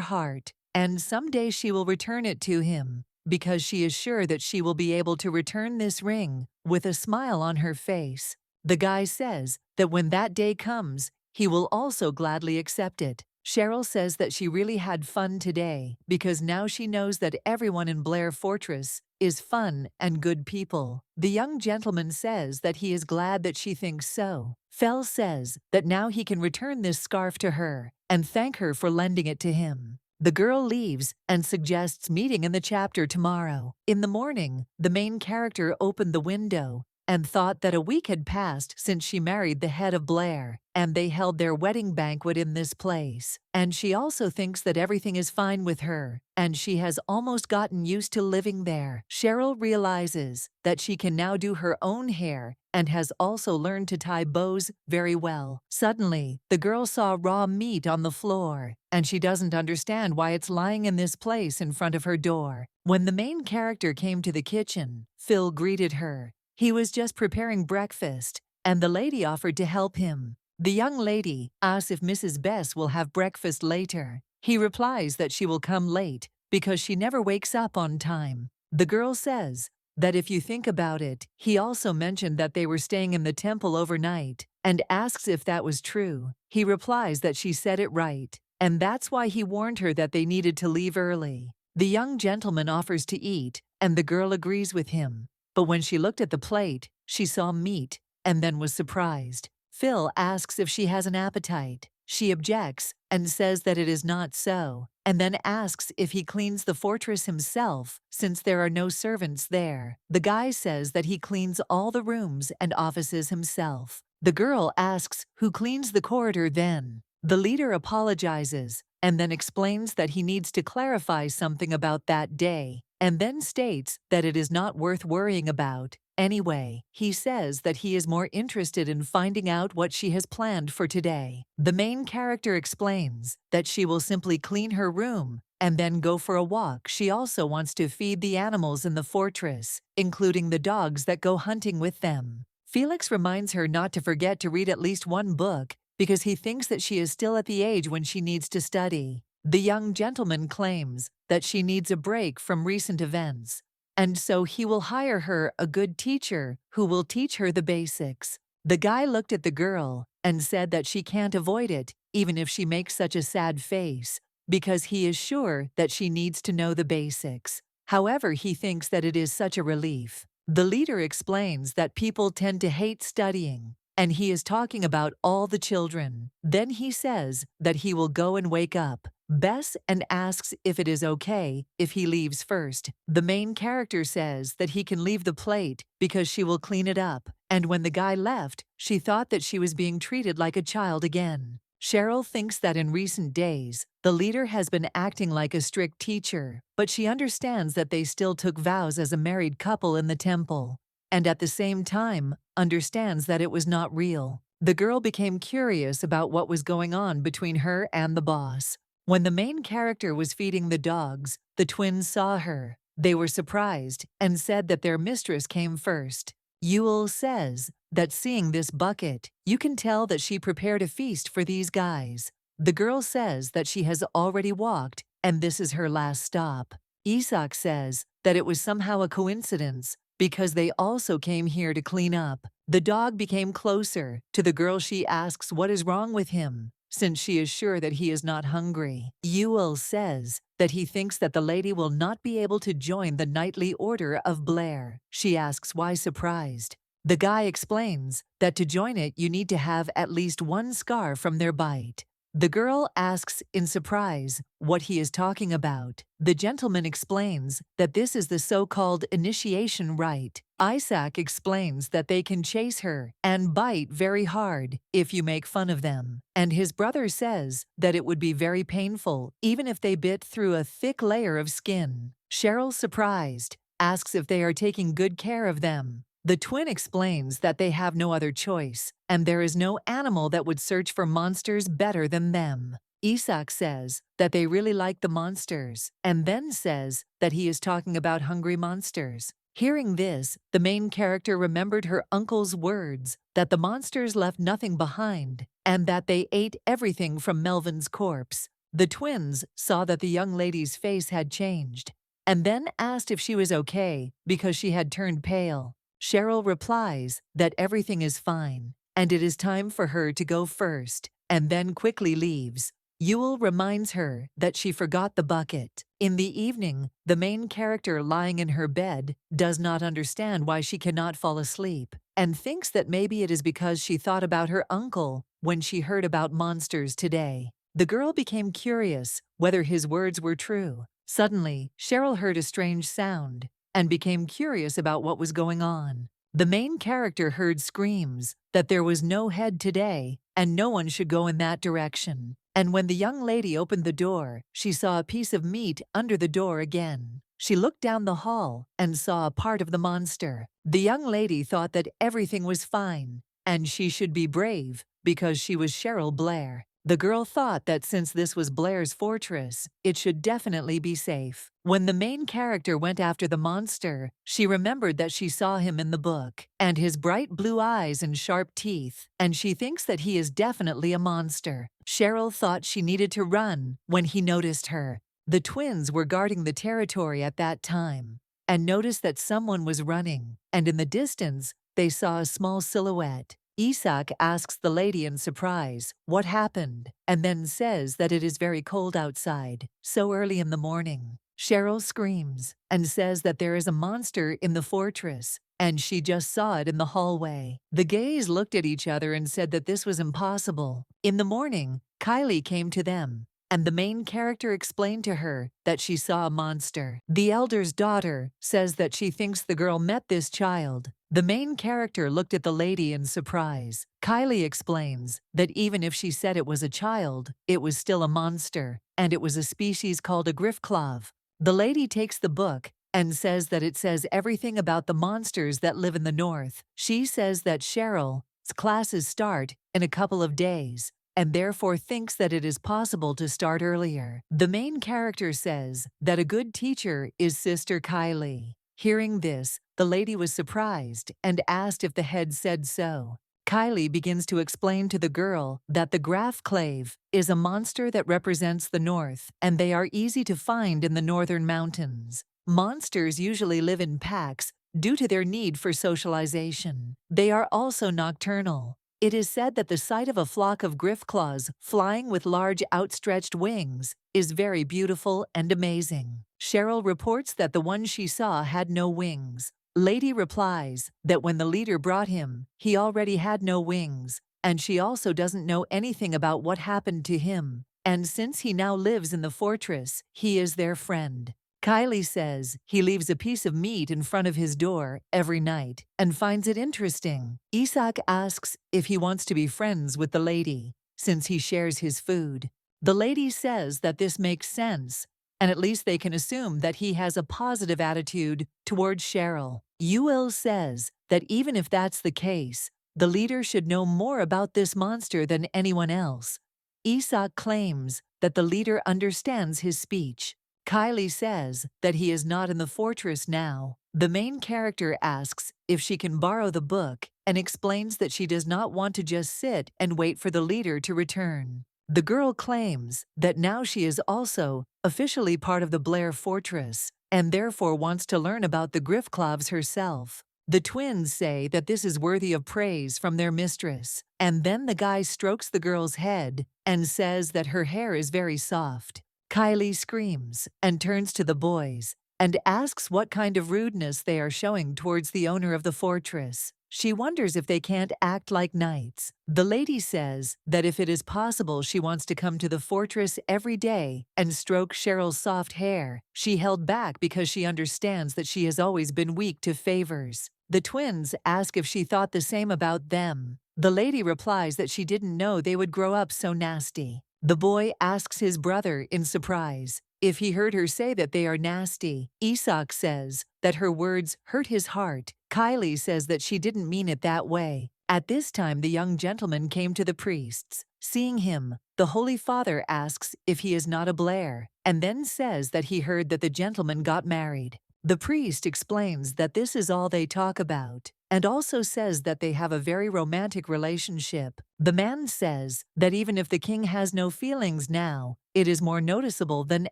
heart, and someday she will return it to him, because she is sure that she will be able to return this ring with a smile on her face. The guy says that when that day comes, he will also gladly accept it. Cheryl says that she really had fun today because now she knows that everyone in Blair Fortress is fun and good people. The young gentleman says that he is glad that she thinks so. Fel says that now he can return this scarf to her and thank her for lending it to him. The girl leaves and suggests meeting in the chapter tomorrow. In the morning, the main character opened the window and thought that a week had passed since she married the head of Blair, and they held their wedding banquet in this place. And she also thinks that everything is fine with her, and she has almost gotten used to living there. Cheryl realizes that she can now do her own hair and has also learned to tie bows very well. Suddenly, the girl saw raw meat on the floor, and she doesn't understand why it's lying in this place in front of her door. When the main character came to the kitchen, Phil greeted her. He was just preparing breakfast, and the lady offered to help him. The young lady asks if Mrs. Bess will have breakfast later. He replies that she will come late because she never wakes up on time. The girl says that if you think about it, he also mentioned that they were staying in the temple overnight and asks if that was true. He replies that she said it right, and that's why he warned her that they needed to leave early. The young gentleman offers to eat, and the girl agrees with him. But when she looked at the plate, she saw meat and then was surprised. Phil asks if she has an appetite. She objects and says that it is not so, and then asks if he cleans the fortress himself since there are no servants there. The guy says that he cleans all the rooms and offices himself. The girl asks who cleans the corridor then. The leader apologizes and then explains that he needs to clarify something about that day, and then states that it is not worth worrying about. Anyway, he says that he is more interested in finding out what she has planned for today. The main character explains that she will simply clean her room and then go for a walk. She also wants to feed the animals in the fortress, including the dogs that go hunting with them. Felix reminds her not to forget to read at least one book because he thinks that she is still at the age when she needs to study. The young gentleman claims that she needs a break from recent events, and so he will hire her a good teacher who will teach her the basics. The guy looked at the girl and said that she can't avoid it, even if she makes such a sad face, because he is sure that she needs to know the basics. However, he thinks that it is such a relief. The leader explains that people tend to hate studying, and he is talking about all the children. Then he says that he will go and wake up Bess and asks if it is okay if he leaves first. The main character says that he can leave the plate because she will clean it up, and when the guy left, she thought that she was being treated like a child again. Cheryl thinks that in recent days, the leader has been acting like a strict teacher, but she understands that they still took vows as a married couple in the temple, and at the same time, understands that it was not real. The girl became curious about what was going on between her and the boss. When the main character was feeding the dogs, the twins saw her. They were surprised and said that their mistress came first. Yule says that seeing this bucket, you can tell that she prepared a feast for these guys. The girl says that she has already walked and this is her last stop. Isak says that it was somehow a coincidence because they also came here to clean up. The dog became closer to the girl. She asks what is wrong with him, since she is sure that he is not hungry. Ewell says that he thinks that the lady will not be able to join the knightly order of Blair. She asks why, surprised. The guy explains that to join it you need to have at least one scar from their bite. The girl asks in surprise what he is talking about. The gentleman explains that this is the so-called initiation rite. Isaac explains that they can chase her and bite very hard if you make fun of them. And his brother says that it would be very painful even if they bit through a thick layer of skin. Cheryl, surprised, asks if they are taking good care of them. The twin explains that they have no other choice, and there is no animal that would search for monsters better than them. Isaac says that they really like the monsters, and then says that he is talking about hungry monsters. Hearing this, the main character remembered her uncle's words that the monsters left nothing behind, and that they ate everything from Melvin's corpse. The twins saw that the young lady's face had changed, and then asked if she was okay because she had turned pale. Cheryl replies that everything is fine, and it is time for her to go first, and then quickly leaves. Ewell reminds her that she forgot the bucket. In the evening, the main character, lying in her bed, does not understand why she cannot fall asleep, and thinks that maybe it is because she thought about her uncle when she heard about monsters today. The girl became curious whether his words were true. Suddenly, Cheryl heard a strange sound and became curious about what was going on. The main character heard screams that there was no head today and no one should go in that direction. And when the young lady opened the door, she saw a piece of meat under the door again. She looked down the hall and saw a part of the monster. The young lady thought that everything was fine and she should be brave because she was Cheryl Blair. The girl thought that since this was Blair's fortress, it should definitely be safe. When the main character went after the monster, she remembered that she saw him in the book, and his bright blue eyes and sharp teeth, and she thinks that he is definitely a monster. Cheryl thought she needed to run when he noticed her. The twins were guarding the territory at that time, and noticed that someone was running, and in the distance, they saw a small silhouette. Isaac asks the lady in surprise what happened, and then says that it is very cold outside, so early in the morning. Cheryl screams and says that there is a monster in the fortress, and she just saw it in the hallway. The gays looked at each other and said that this was impossible. In the morning, Kylie came to them, and the main character explained to her that she saw a monster. The elder's daughter says that she thinks the girl met this child. The main character looked at the lady in surprise. Kylie explains that even if she said it was a child, it was still a monster, and it was a species called a griff-clave. The lady takes the book and says that it says everything about the monsters that live in the north. She says that Cheryl's classes start in a couple of days, and therefore thinks that it is possible to start earlier. The main character says that a good teacher is Sister Kylie. Hearing this, the lady was surprised and asked if the head said so. Kylie begins to explain to the girl that the griff-clave is a monster that represents the north, and they are easy to find in the northern mountains. Monsters usually live in packs due to their need for socialization. They are also nocturnal. It is said that the sight of a flock of griff-claves flying with large outstretched wings is very beautiful and amazing. Cheryl reports that the one she saw had no wings. Lady replies that when the leader brought him, he already had no wings, and she also doesn't know anything about what happened to him. And since he now lives in the fortress, he is their friend. Kylie says he leaves a piece of meat in front of his door every night and finds it interesting. Isaac asks if he wants to be friends with the lady, since he shares his food. The lady says that this makes sense, and at least they can assume that he has a positive attitude towards Cheryl. Ewell says that even if that's the case, the leader should know more about this monster than anyone else. Isaac claims that the leader understands his speech. Kylie says that he is not in the fortress now. The main character asks if she can borrow the book and explains that she does not want to just sit and wait for the leader to return. The girl claims that now she is also officially part of the Blair fortress and therefore wants to learn about the griff-claves herself. The twins say that this is worthy of praise from their mistress, and then the guy strokes the girl's head and says that her hair is very soft. Kylie screams and turns to the boys and asks what kind of rudeness they are showing towards the owner of the fortress. She wonders if they can't act like knights. The lady says that if it is possible, she wants to come to the fortress every day and stroke Cheryl's soft hair. She held back because she understands that she has always been weak to favors. The twins ask if she thought the same about them. The lady replies that she didn't know they would grow up so nasty. The boy asks his brother in surprise if he heard her say that they are nasty. Isak says that her words hurt his heart. Kylie says that she didn't mean it that way. At this time, the young gentleman came to the priests. Seeing him, the Holy Father asks if he is not a Blair, and then says that he heard that the gentleman got married. The priest explains that this is all they talk about, and also says that they have a very romantic relationship. The man says that even if the king has no feelings now, it is more noticeable than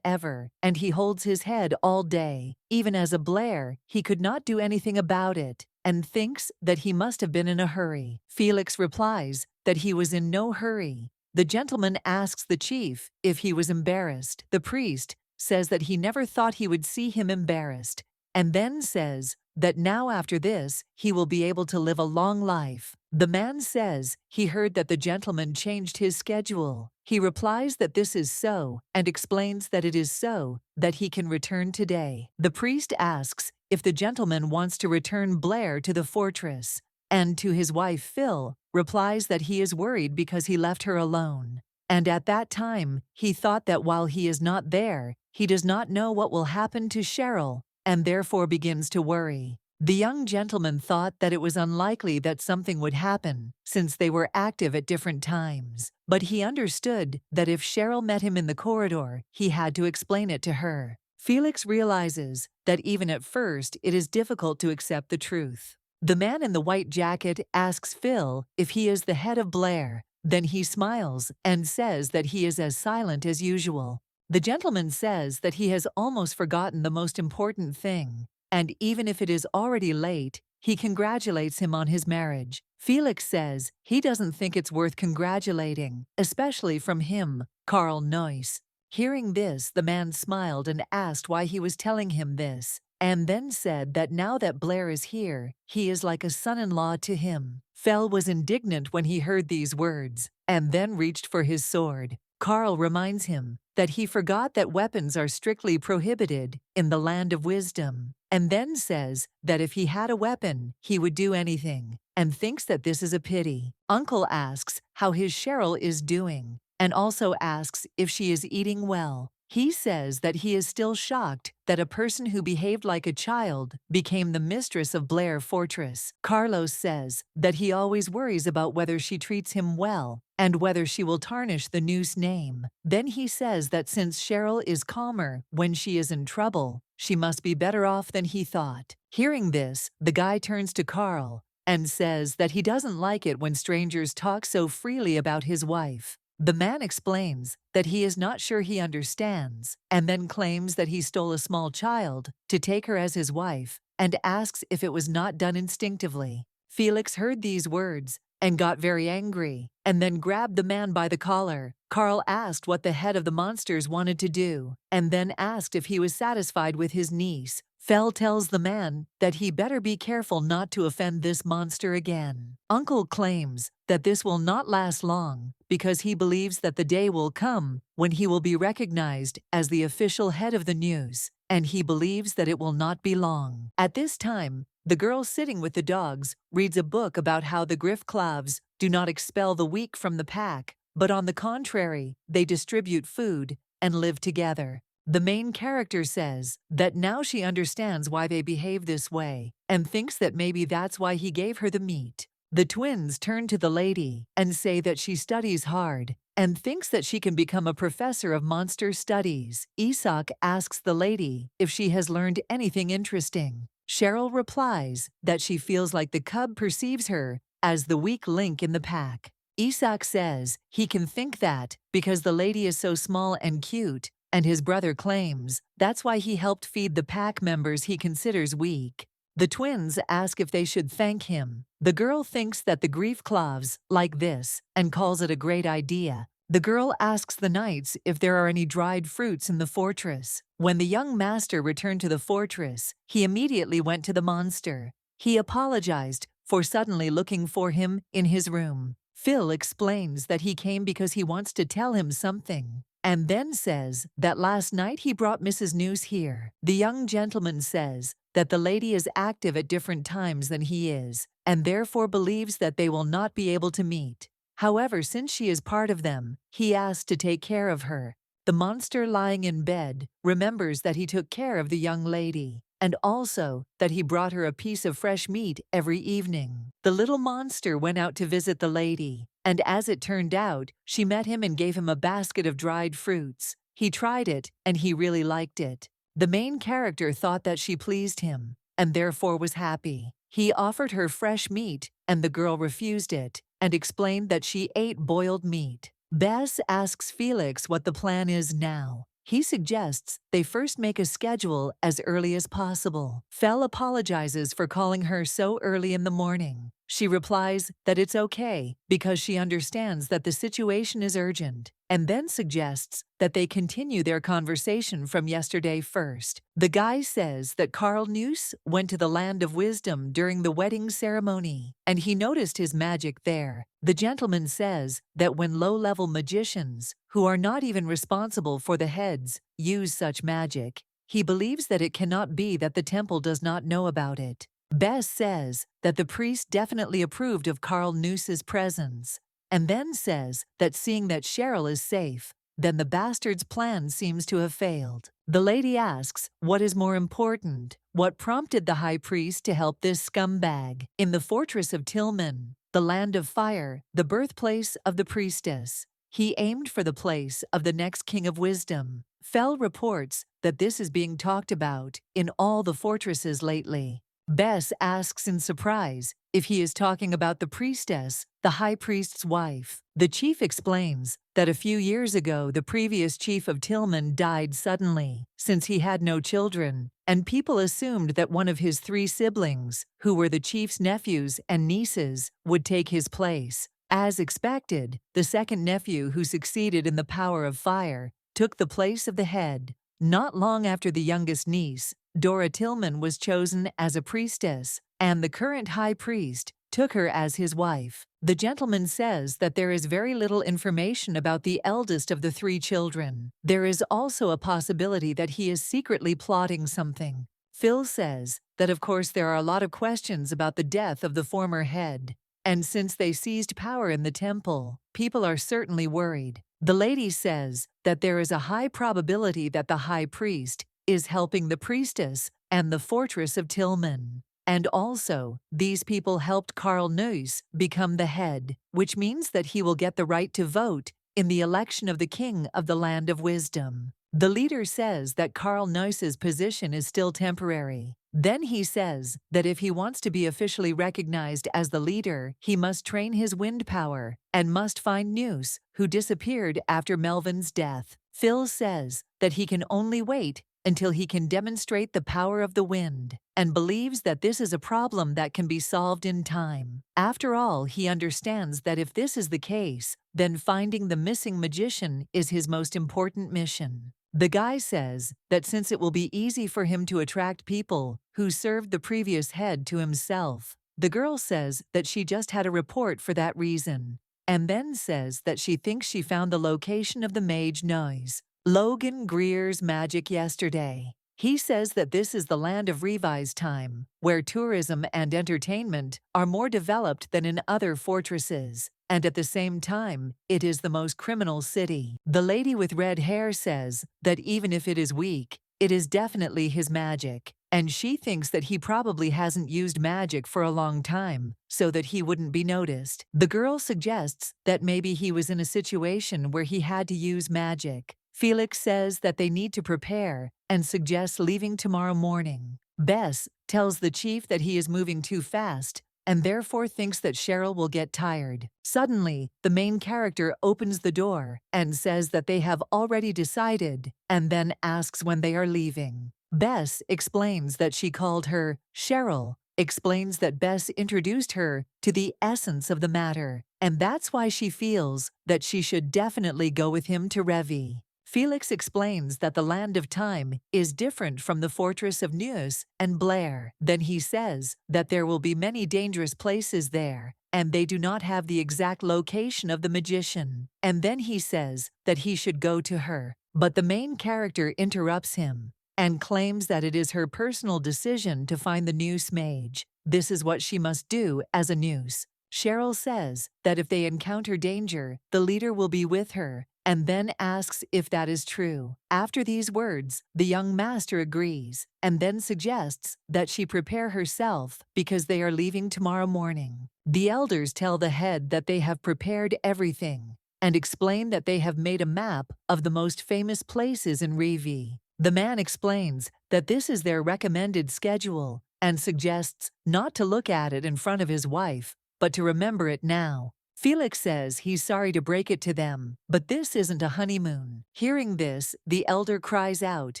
ever, and he holds his head all day. Even as a Blair, he could not do anything about it, and thinks that he must have been in a hurry. Felix replies that he was in no hurry. The gentleman asks the chief if he was embarrassed. The priest says that he never thought he would see him embarrassed, and then says that now after this, he will be able to live a long life. The man says he heard that the gentleman changed his schedule. He replies that this is so, and explains that it is so, that he can return today. The priest asks if the gentleman wants to return Blair to the fortress, and to his wife Phil, replies that he is worried because he left her alone. And at that time, he thought that while he is not there, he does not know what will happen to Cheryl, and therefore begins to worry. The young gentleman thought that it was unlikely that something would happen, since they were active at different times. But he understood that if Cheryl met him in the corridor, he had to explain it to her. Felix realizes that even at first, it is difficult to accept the truth. The man in the white jacket asks Phil if he is the head of Blair. Then he smiles and says that he is as silent as usual. The gentleman says that he has almost forgotten the most important thing, and even if it is already late, he congratulates him on his marriage. Felix says he doesn't think it's worth congratulating, especially from him, Noose. Hearing this, the man smiled and asked why he was telling him this, and then said that now that Blair is here, he is like a son-in-law to him. Fel was indignant when he heard these words, and then reached for his sword. Carl reminds him that he forgot that weapons are strictly prohibited in the land of wisdom, and then says that if he had a weapon, he would do anything, and thinks that this is a pity. Uncle asks how his Cheryl is doing, and also asks if she is eating well. He says that he is still shocked that a person who behaved like a child became the mistress of Blair Fortress. Carlos says that he always worries about whether she treats him well and whether she will tarnish the Noose name. Then he says that since Cheryl is calmer when she is in trouble, she must be better off than he thought. Hearing this, the guy turns to Carl and says that he doesn't like it when strangers talk so freely about his wife. The man explains that he is not sure he understands, and then claims that he stole a small child to take her as his wife, and asks if it was not done instinctively. Felix heard these words and got very angry, and then grabbed the man by the collar. Carl asked what the head of the monsters wanted to do, and then asked if he was satisfied with his niece. Fel tells the man that he better be careful not to offend this monster again. Uncle claims that this will not last long because he believes that the day will come when he will be recognized as the official head of the Noose, and he believes that it will not be long. At this time, the girl sitting with the dogs reads a book about how the griff-claves do not expel the weak from the pack, but on the contrary, they distribute food and live together. The main character says that now she understands why they behave this way and thinks that maybe that's why he gave her the meat. The twins turn to the lady and say that she studies hard and thinks that she can become a professor of monster studies. Isak asks the lady if she has learned anything interesting. Cheryl replies that she feels like the cub perceives her as the weak link in the pack. Isak says he can think that because the lady is so small and cute, and his brother claims that's why he helped feed the pack members he considers weak. The twins ask if they should thank him. The girl thinks that the griff-claves like this and calls it a great idea. The girl asks the knights if there are any dried fruits in the fortress. When the young master returned to the fortress, he immediately went to the monster. He apologized for suddenly looking for him in his room. Phil explains that he came because he wants to tell him something, and then says that last night he brought Mrs. Noose here. The young gentleman says that the lady is active at different times than he is, and therefore believes that they will not be able to meet. However, since she is part of them, he asks to take care of her. The monster lying in bed remembers that he took care of the young lady, and also that he brought her a piece of fresh meat every evening. The little monster went out to visit the lady, and as it turned out, she met him and gave him a basket of dried fruits. He tried it, and he really liked it. The main character thought that she pleased him, and therefore was happy. He offered her fresh meat, and the girl refused it, and explained that she ate boiled meat. Bess asks Felix what the plan is now. He suggests they first make a schedule as early as possible. Fel apologizes for calling her so early in the morning. She replies that it's okay because she understands that the situation is urgent, and then suggests that they continue their conversation from yesterday first. The guy says that Noose went to the Land of Wisdom during the wedding ceremony, and he noticed his magic there. The gentleman says that when low-level magicians, who are not even responsible for the heads, use such magic, he believes that it cannot be that the temple does not know about it. Bess says that the priest definitely approved of Noose's presence, and then says that seeing that Cheryl is safe, then the bastard's plan seems to have failed. The lady asks what is more important, what prompted the high priest to help this scumbag. In the fortress of Tillman, the land of fire, the birthplace of the priestess, he aimed for the place of the next king of wisdom. Fel reports that this is being talked about in all the fortresses lately. Bess asks in surprise if he is talking about the priestess, the high priest's wife. The chief explains that a few years ago the previous chief of Tillman died suddenly, since he had no children, and people assumed that one of his 3 siblings, who were the chief's nephews and nieces, would take his place. As expected, the second nephew who succeeded in the power of fire took the place of the head. Not long after the youngest niece, Dora Tillman, was chosen as a priestess, and the current high priest took her as his wife. The gentleman says that there is very little information about the eldest of the 3 children. There is also a possibility that he is secretly plotting something. Phil says that of course there are a lot of questions about the death of the former head, and since they seized power in the temple, people are certainly worried. The lady says that there is a high probability that the high priest is helping the priestess and the fortress of Tillman. And also, these people helped Noose become the head, which means that he will get the right to vote in the election of the king of the Land of Wisdom. The leader says that Noose's position is still temporary. Then he says that if he wants to be officially recognized as the leader, he must train his wind power and must find Noose, who disappeared after Melvin's death. Phil says that he can only wait until he can demonstrate the power of the wind, and believes that this is a problem that can be solved in time. After all, he understands that if this is the case, then finding the missing magician is his most important mission. The guy says that since it will be easy for him to attract people who served the previous head to himself, the girl says that she just had a report for that reason, and then says that she thinks she found the location of the Mage noise. Logan Greer's magic yesterday. He says that this is the land of Revy's time, where tourism and entertainment are more developed than in other fortresses, and at the same time, it is the most criminal city. The lady with red hair says that even if it is weak, it is definitely his magic, and she thinks that he probably hasn't used magic for a long time, so that he wouldn't be noticed. The girl suggests that maybe he was in a situation where he had to use magic. Felix says that they need to prepare and suggests leaving tomorrow morning. Bess tells the chief that he is moving too fast and therefore thinks that Cheryl will get tired. Suddenly, the main character opens the door and says that they have already decided, and then asks when they are leaving. Bess explains that she called her Cheryl, explains that Bess introduced her to the essence of the matter, and that's why she feels that she should definitely go with him to Revy. Felix explains that the land of time is different from the fortress of Noose and Blair. Then he says that there will be many dangerous places there, and they do not have the exact location of the magician. And then he says that he should go to her. But the main character interrupts him and claims that it is her personal decision to find the Noose Mage. This is what she must do as a Noose. Cheryl says that if they encounter danger, the leader will be with her, and then asks if that is true. After these words, the young master agrees, and then suggests that she prepare herself because they are leaving tomorrow morning. The elders tell the head that they have prepared everything, and explain that they have made a map of the most famous places in Revy. The man explains that this is their recommended schedule, and suggests not to look at it in front of his wife, but to remember it now. Felix says he's sorry to break it to them, but this isn't a honeymoon. Hearing this, the elder cries out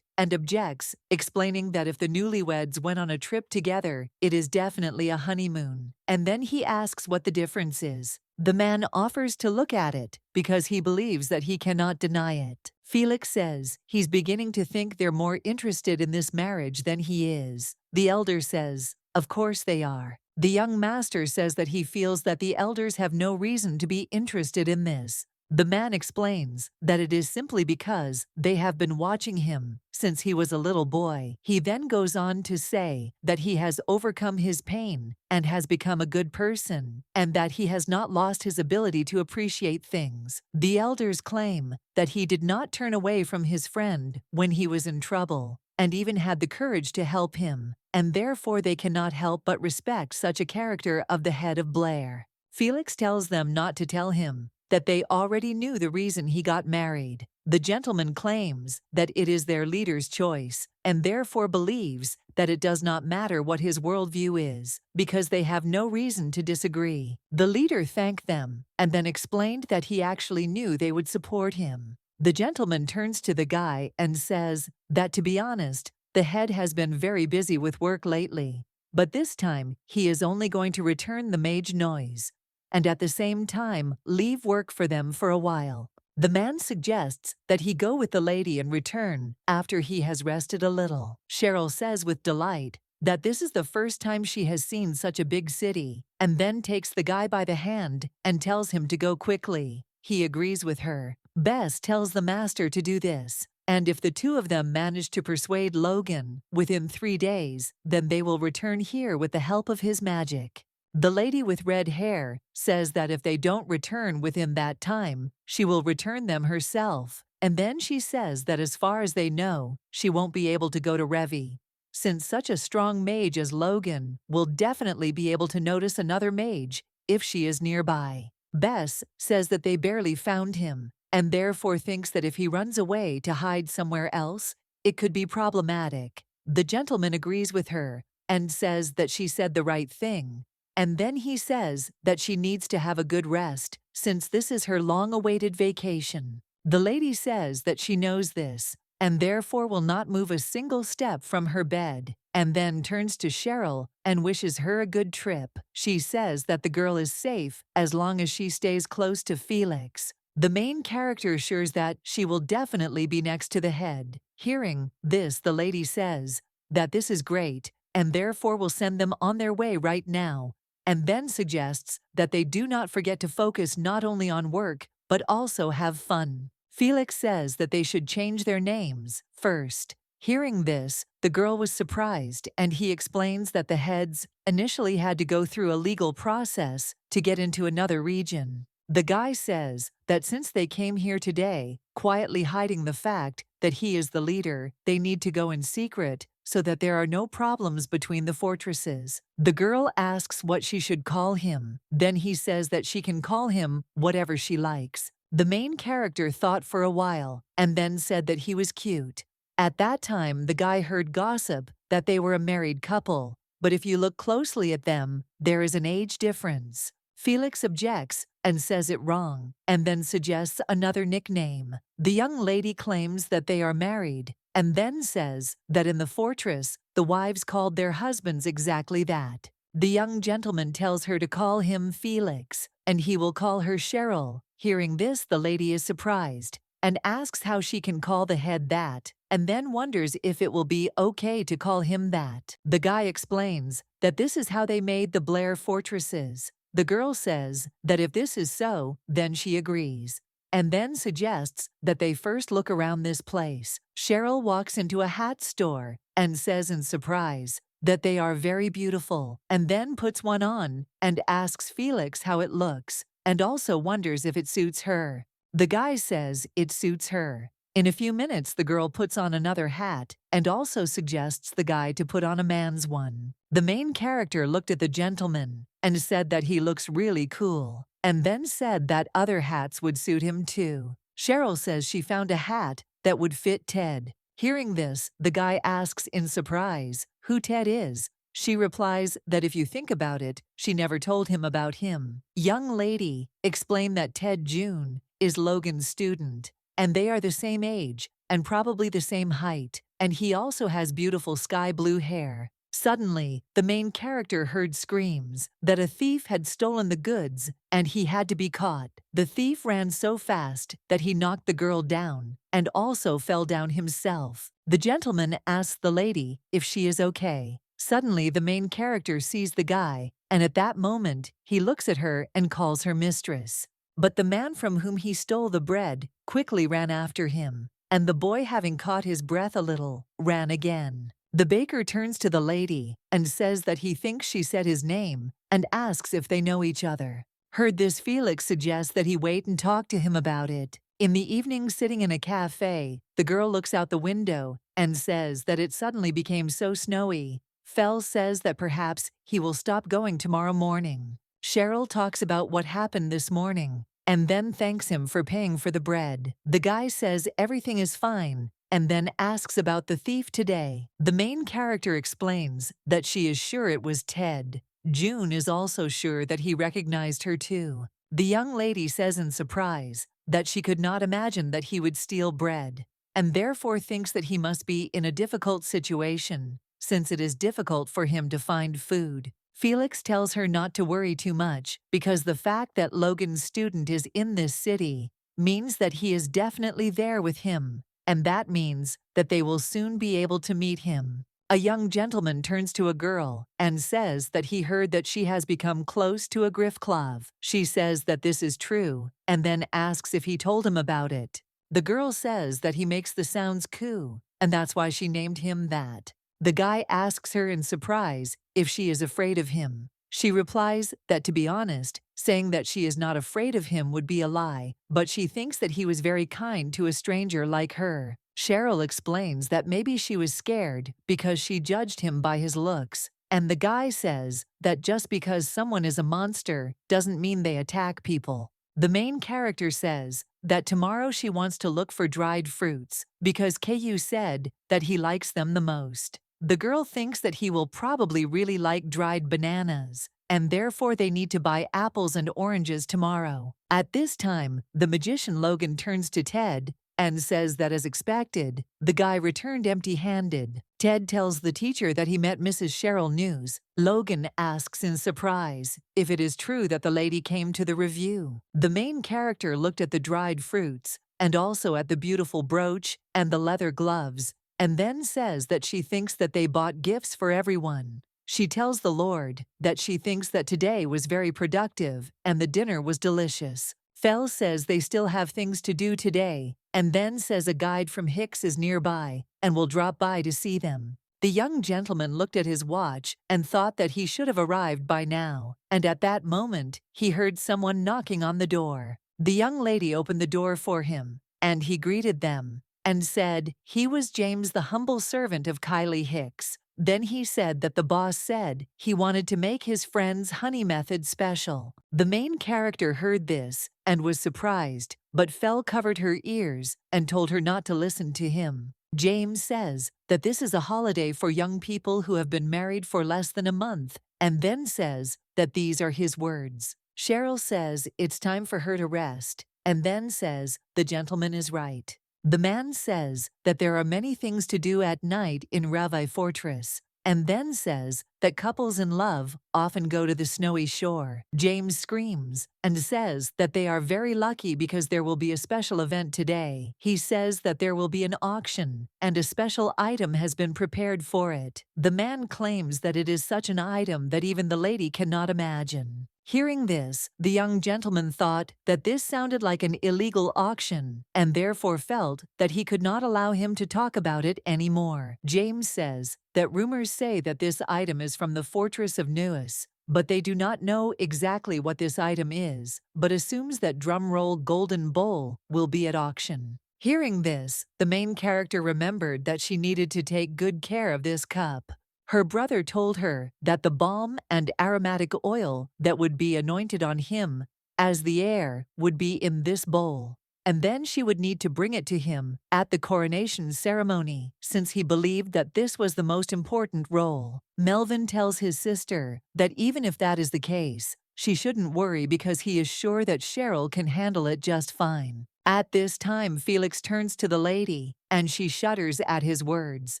and objects, explaining that if the newlyweds went on a trip together, it is definitely a honeymoon. And then he asks what the difference is. The man offers to look at it because he believes that he cannot deny it. Felix says he's beginning to think they're more interested in this marriage than he is. The elder says, of course they are. The young master says that he feels that the elders have no reason to be interested in this. The man explains that it is simply because they have been watching him since he was a little boy. He then goes on to say that he has overcome his pain and has become a good person, and that he has not lost his ability to appreciate things. The elders claim that he did not turn away from his friend when he was in trouble, and even had the courage to help him, and therefore they cannot help but respect such a character of the head of Blair. Felix tells them not to tell him that they already knew the reason he got married. The gentleman claims that it is their leader's choice, and therefore believes that it does not matter what his worldview is, because they have no reason to disagree. The leader thanked them, and then explained that he actually knew they would support him. The gentleman turns to the guy and says that, to be honest, the head has been very busy with work lately, but this time he is only going to return the mage noise, and at the same time leave work for them for a while. The man suggests that he go with the lady and return after he has rested a little. Cheryl says with delight that this is the first time she has seen such a big city, and then takes the guy by the hand and tells him to go quickly. He agrees with her. Bess tells the master to do this, and if the two of them manage to persuade Logan within 3 days, then they will return here with the help of his magic. The lady with red hair says that if they don't return within that time, she will return them herself, and then she says that as far as they know, she won't be able to go to Revy, since such a strong mage as Logan will definitely be able to notice another mage if she is nearby. Bess says that they barely found him, and therefore thinks that if he runs away to hide somewhere else, it could be problematic. The gentleman agrees with her and says that she said the right thing, and then he says that she needs to have a good rest since this is her long-awaited vacation. The lady says that she knows this and therefore will not move a single step from her bed, and then turns to Cheryl and wishes her a good trip. She says that the girl is safe as long as she stays close to Felix. The main character assures that she will definitely be next to the head. Hearing this, the lady says that this is great and therefore will send them on their way right now, and then suggests that they do not forget to focus not only on work, but also have fun. Felix says that they should change their names first. Hearing this, the girl was surprised, and he explains that the heads initially had to go through a legal process to get into another region. The guy says that since they came here today, quietly hiding the fact that he is the leader, they need to go in secret so that there are no problems between the fortresses. The girl asks what she should call him. Then he says that she can call him whatever she likes. The main character thought for a while and then said that he was cute. At that time, the guy heard gossip that they were a married couple, but if you look closely at them, there is an age difference. Felix objects and says it wrong, and then suggests another nickname. The young lady claims that they are married, and then says that in the fortress, the wives called their husbands exactly that. The young gentleman tells her to call him Felix, and he will call her Cheryl. Hearing this, the lady is surprised and asks how she can call the head that, and then wonders if it will be okay to call him that. The guy explains that this is how they made the Blair fortresses. The girl says that if this is so, then she agrees, and then suggests that they first look around this place. Cheryl walks into a hat store and says in surprise that they are very beautiful, and then puts one on and asks Felix how it looks, and also wonders if it suits her. The guy says it suits her. In a few minutes, the girl puts on another hat and also suggests the guy to put on a man's one. The main character looked at the gentleman and said that he looks really cool, and then said that other hats would suit him too. Cheryl says she found a hat that would fit Ted. Hearing this, the guy asks in surprise who Ted is. She replies that if you think about it, she never told him about him. Young lady explained that Ted June is Logan's student, and they are the same age and probably the same height, and he also has beautiful sky blue hair. Suddenly, the main character heard screams that a thief had stolen the goods and he had to be caught. The thief ran so fast that he knocked the girl down and also fell down himself. The gentleman asks the lady if she is okay. Suddenly, the main character sees the guy, and at that moment, he looks at her and calls her mistress. But the man from whom he stole the bread quickly ran after him, and the boy, having caught his breath a little, ran again. The baker turns to the lady and says that he thinks she said his name and asks if they know each other. Heard this, Felix suggests that he wait and talk to him about it. In the evening, sitting in a cafe, the girl looks out the window and says that it suddenly became so snowy. Fel says that perhaps he will stop going tomorrow morning. Cheryl talks about what happened this morning and then thanks him for paying for the bread. The guy says everything is fine and then asks about the thief today. The main character explains that she is sure it was Ted. June is also sure that he recognized her too. The young lady says in surprise that she could not imagine that he would steal bread, and therefore thinks that he must be in a difficult situation, since it is difficult for him to find food. Felix tells her not to worry too much because the fact that Logan's student is in this city means that he is definitely there with him, and that means that they will soon be able to meet him. A young gentleman turns to a girl and says that he heard that she has become close to a griff-clave. She says that this is true and then asks if he told him about it. The girl says that he makes the sounds coo, and that's why she named him that. The guy asks her in surprise if she is afraid of him. She replies that, to be honest, saying that she is not afraid of him would be a lie, but she thinks that he was very kind to a stranger like her. Cheryl explains that maybe she was scared because she judged him by his looks, and the guy says that just because someone is a monster doesn't mean they attack people. The main character says that tomorrow she wants to look for dried fruits because KU said that he likes them the most. The girl thinks that he will probably really like dried bananas, and therefore they need to buy apples and oranges tomorrow. At this time, the magician Logan turns to Ted and says that, as expected, the guy returned empty-handed. Ted tells the teacher that he met Mrs. Cheryl Noose. Logan asks in surprise if it is true that the lady came to the review. The main character looked at the dried fruits and also at the beautiful brooch and the leather gloves, and then says that she thinks that they bought gifts for everyone. She tells the Lord that she thinks that today was very productive and the dinner was delicious. Fel says they still have things to do today, and then says a guide from Hicks is nearby and will drop by to see them. The young gentleman looked at his watch and thought that he should have arrived by now, and at that moment, he heard someone knocking on the door. The young lady opened the door for him, and he greeted them and said he was James, the humble servant of Kylie Hicks. Then he said that the boss said he wanted to make his friend's honey method special. The main character heard this and was surprised, but Fel covered her ears and told her not to listen to him. James says that this is a holiday for young people who have been married for less than a month, and then says that these are his words. Cheryl says it's time for her to rest, and then says the gentleman is right. The man says that there are many things to do at night in Revy Fortress, and then says that couples in love often go to the snowy shore. James screams and says that they are very lucky because there will be a special event today. He says that there will be an auction and a special item has been prepared for it. The man claims that it is such an item that even the lady cannot imagine. Hearing this, the young gentleman thought that this sounded like an illegal auction and therefore felt that he could not allow him to talk about it anymore. James says that rumors say that this item is from the fortress of Noose, but they do not know exactly what this item is, but assumes that drumroll golden bowl will be at auction. Hearing this, the main character remembered that she needed to take good care of this cup. Her brother told her that the balm and aromatic oil that would be anointed on him as the heir would be in this bowl, and then she would need to bring it to him at the coronation ceremony, since he believed that this was the most important role. Melvin tells his sister that even if that is the case, she shouldn't worry because he is sure that Cheryl can handle it just fine. At this time, Felix turns to the lady, and she shudders at his words.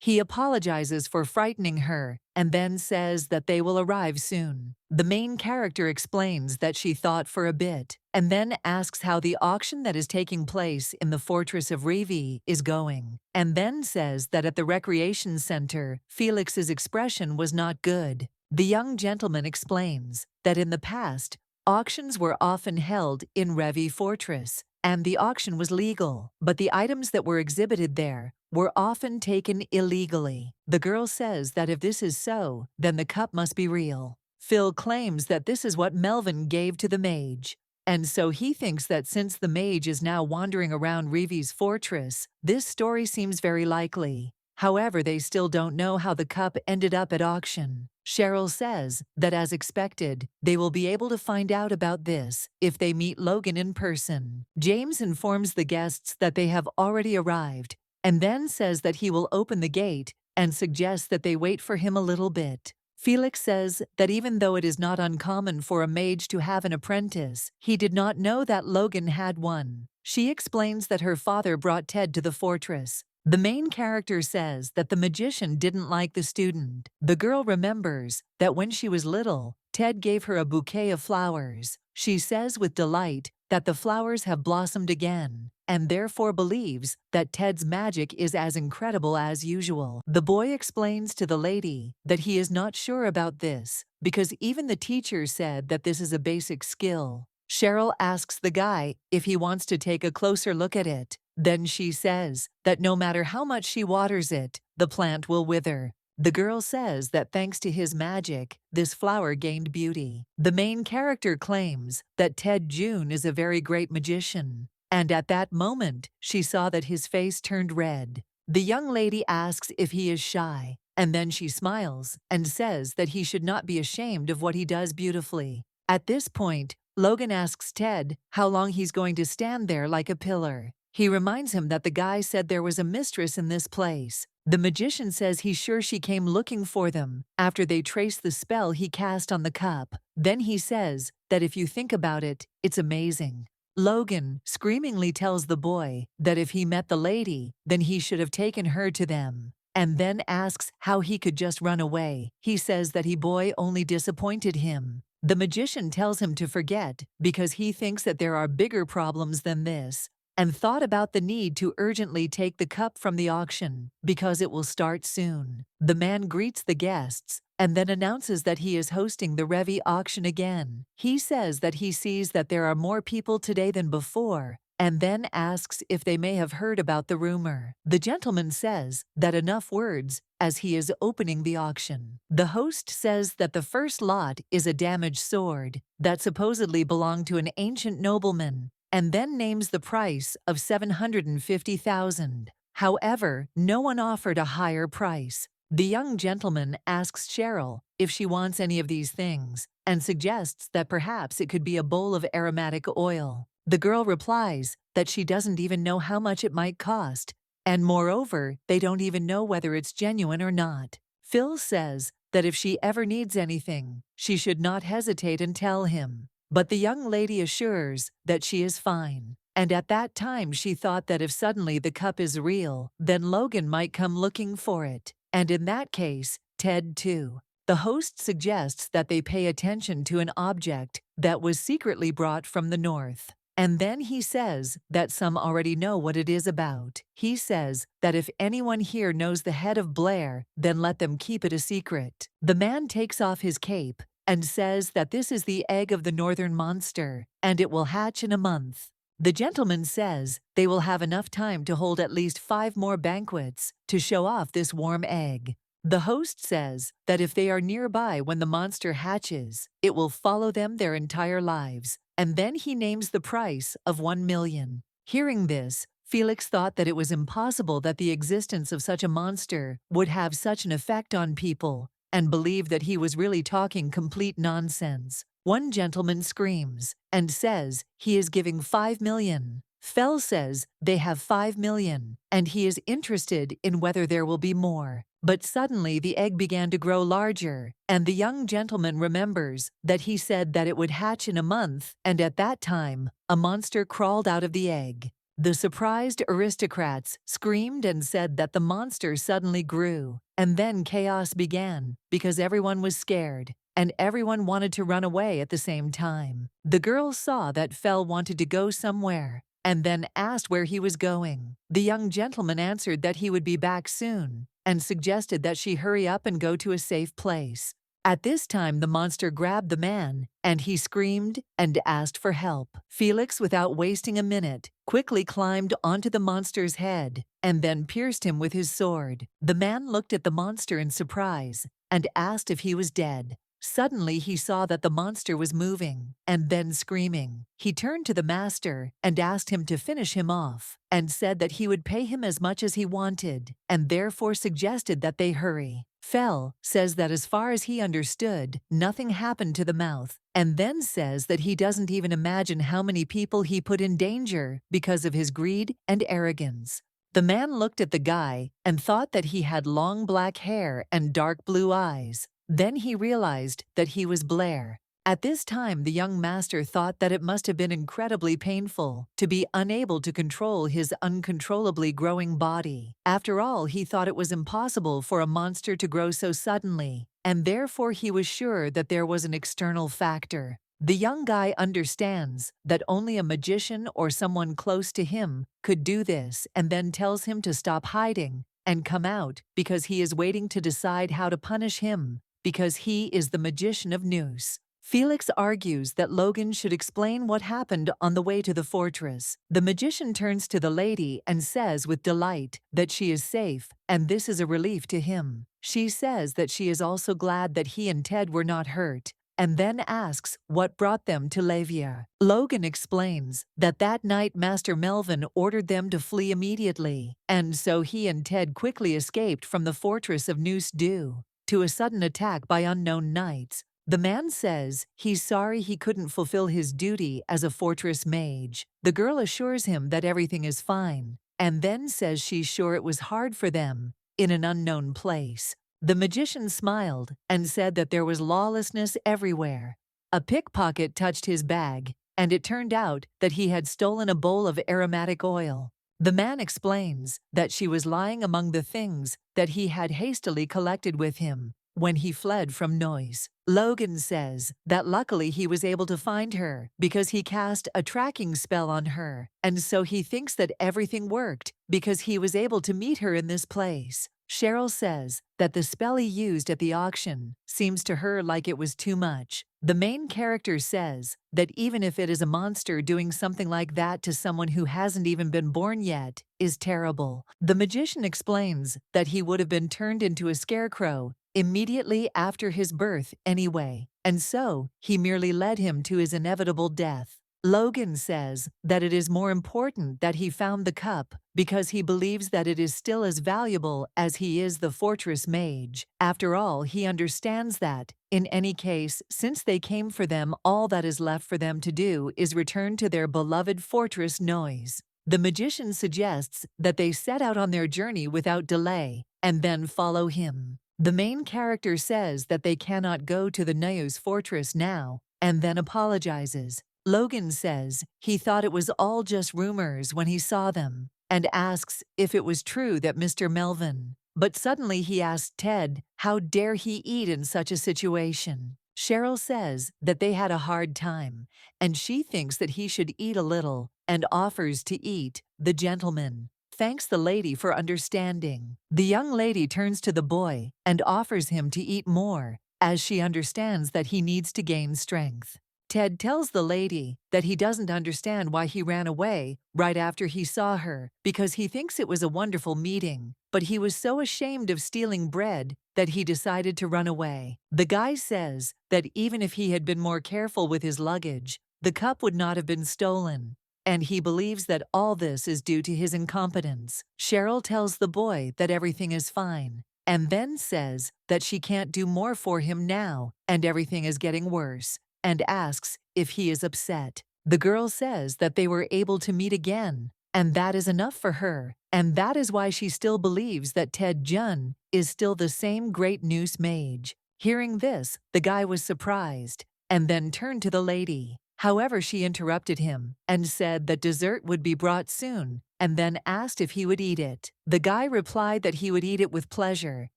He apologizes for frightening her and then says that they will arrive soon. The main character explains that she thought for a bit and then asks how the auction that is taking place in the fortress of Revy is going, and then says that at the recreation center, Felix's expression was not good. The young gentleman explains that in the past, auctions were often held in Revy Fortress, and the auction was legal, but the items that were exhibited there were often taken illegally. The girl says that if this is so, then the cup must be real. Phil claims that this is what Melvin gave to the Mage, and so he thinks that since the Mage is now wandering around Revy's fortress, this story seems very likely. However, they still don't know how the cup ended up at auction. Cheryl says that as expected, they will be able to find out about this if they meet Logan in person. James informs the guests that they have already arrived, and then says that he will open the gate and suggests that they wait for him a little bit. Felix says that even though it is not uncommon for a mage to have an apprentice, he did not know that Logan had one. She explains that her father brought Ted to the fortress. The main character says that the magician didn't like the student. The girl remembers that when she was little, Ted gave her a bouquet of flowers. She says with delight that the flowers have blossomed again, and therefore believes that Ted's magic is as incredible as usual. The boy explains to the lady that he is not sure about this, because even the teacher said that this is a basic skill. Cheryl asks the guy if he wants to take a closer look at it. Then she says that no matter how much she waters it, the plant will wither. The girl says that thanks to his magic, this flower gained beauty. The main character claims that Ted June is a very great magician, and at that moment, she saw that his face turned red. The young lady asks if he is shy, and then she smiles and says that he should not be ashamed of what he does beautifully. At this point, Logan asks Ted how long he's going to stand there like a pillar. He reminds him that the guy said there was a mistress in this place. The magician says he's sure she came looking for them after they traced the spell he cast on the cup. Then he says that if you think about it, it's amazing. Logan screamingly tells the boy that if he met the lady, then he should have taken her to them, and then asks how he could just run away. He says that boy only disappointed him. The magician tells him to forget because he thinks that there are bigger problems than this, and thought about the need to urgently take the cup from the auction because it will start soon. The man greets the guests and then announces that he is hosting the Revy auction again. He says that he sees that there are more people today than before, and then asks if they may have heard about the rumor. The gentleman says that enough words as he is opening the auction. The host says that the first lot is a damaged sword that supposedly belonged to an ancient nobleman, and then names the price of $750,000. However, no one offered a higher price. The young gentleman asks Cheryl if she wants any of these things, and suggests that perhaps it could be a bowl of aromatic oil. The girl replies that she doesn't even know how much it might cost, And moreover, they don't even know whether it's genuine or not. Phil says that if she ever needs anything, she should not hesitate and tell him. But the young lady assures that she is fine. And at that time she thought that if suddenly the cup is real, then Logan might come looking for it. And in that case, Ted too. The host suggests that they pay attention to an object that was secretly brought from the north. And then he says that some already know what it is about. He says that if anyone here knows the head of Blair, then let them keep it a secret. The man takes off his cape and says that this is the egg of the northern monster, and it will hatch in a month. The gentleman says they will have enough time to hold at least 5 more banquets to show off this warm egg. The host says that if they are nearby when the monster hatches, it will follow them their entire lives, and then he names the price of 1 million. Hearing this, Felix thought that it was impossible that the existence of such a monster would have such an effect on people, and believed that he was really talking complete nonsense. One gentleman screams and says he is giving 5 million. Fel says they have 5 million, and he is interested in whether there will be more. But suddenly the egg began to grow larger, and the young gentleman remembers that he said that it would hatch in a month, and at that time, a monster crawled out of the egg. The surprised aristocrats screamed and said that the monster suddenly grew, and then chaos began because everyone was scared, and everyone wanted to run away at the same time. The girl saw that Fel wanted to go somewhere, and then asked where he was going. The young gentleman answered that he would be back soon, and suggested that she hurry up and go to a safe place. At this time the monster grabbed the man, and he screamed and asked for help. Felix, without wasting a minute, quickly climbed onto the monster's head, and then pierced him with his sword. The man looked at the monster in surprise, and asked if he was dead. Suddenly he saw that the monster was moving, and then screaming. He turned to the master and asked him to finish him off, and said that he would pay him as much as he wanted, and therefore suggested that they hurry. Fel says that as far as he understood, nothing happened to the mouth, and then says that he doesn't even imagine how many people he put in danger because of his greed and arrogance. The man looked at the guy and thought that he had long black hair and dark blue eyes. Then he realized that he was Blair. At this time, the young master thought that it must have been incredibly painful to be unable to control his uncontrollably growing body. After all, he thought it was impossible for a monster to grow so suddenly, and therefore he was sure that there was an external factor. The young guy understands that only a magician or someone close to him could do this, and then tells him to stop hiding and come out because he is waiting to decide how to punish him, because he is the magician of Noose. Felix argues that Logan should explain what happened on the way to the fortress. The magician turns to the lady and says with delight that she is safe, and this is a relief to him. She says that she is also glad that he and Ted were not hurt, and then asks what brought them to Levia. Logan explains that that night Master Melvin ordered them to flee immediately, and so he and Ted quickly escaped from the fortress of Noose due to a sudden attack by unknown knights. The man says he's sorry he couldn't fulfill his duty as a fortress mage. The girl assures him that everything is fine, and then says she's sure it was hard for them in an unknown place. The magician smiled and said that there was lawlessness everywhere. A pickpocket touched his bag, and it turned out that he had stolen a bowl of aromatic oil. The man explains that she was lying among the things that he had hastily collected with him when he fled from Noise. Logan says that luckily he was able to find her because he cast a tracking spell on her, and so he thinks that everything worked because he was able to meet her in this place. Cheryl says that the spell he used at the auction seems to her like it was too much. The main character says that even if it is a monster, doing something like that to someone who hasn't even been born yet is terrible. The magician explains that he would have been turned into a scarecrow immediately after his birth anyway, and so he merely led him to his inevitable death. Logan says that it is more important that he found the cup because he believes that it is still as valuable as he is the fortress mage. After all, he understands that, in any case, since they came for them, all that is left for them to do is return to their beloved fortress Noise. The magician suggests that they set out on their journey without delay and then follow him. The main character says that they cannot go to the Noose fortress now and then apologizes. Logan says he thought it was all just rumors when he saw them and asks if it was true that Mr. Melvin. But suddenly he asks Ted, how dare he eat in such a situation? Cheryl says that they had a hard time, and she thinks that he should eat a little and offers to eat. The gentleman thanks the lady for understanding. The young lady turns to the boy and offers him to eat more, as she understands that he needs to gain strength. Ted tells the lady that he doesn't understand why he ran away right after he saw her, because he thinks it was a wonderful meeting, but he was so ashamed of stealing bread that he decided to run away. The guy says that even if he had been more careful with his luggage, the cup would not have been stolen, and he believes that all this is due to his incompetence. Cheryl tells the boy that everything is fine, and then says that she can't do more for him now and everything is getting worse, and asks if he is upset. The girl says that they were able to meet again, and that is enough for her, and that is why she still believes that Ted Jun is still the same great Noose mage. Hearing this, the guy was surprised, and then turned to the lady. However, she interrupted him and said that dessert would be brought soon, and then asked if he would eat it. The guy replied that he would eat it with pleasure.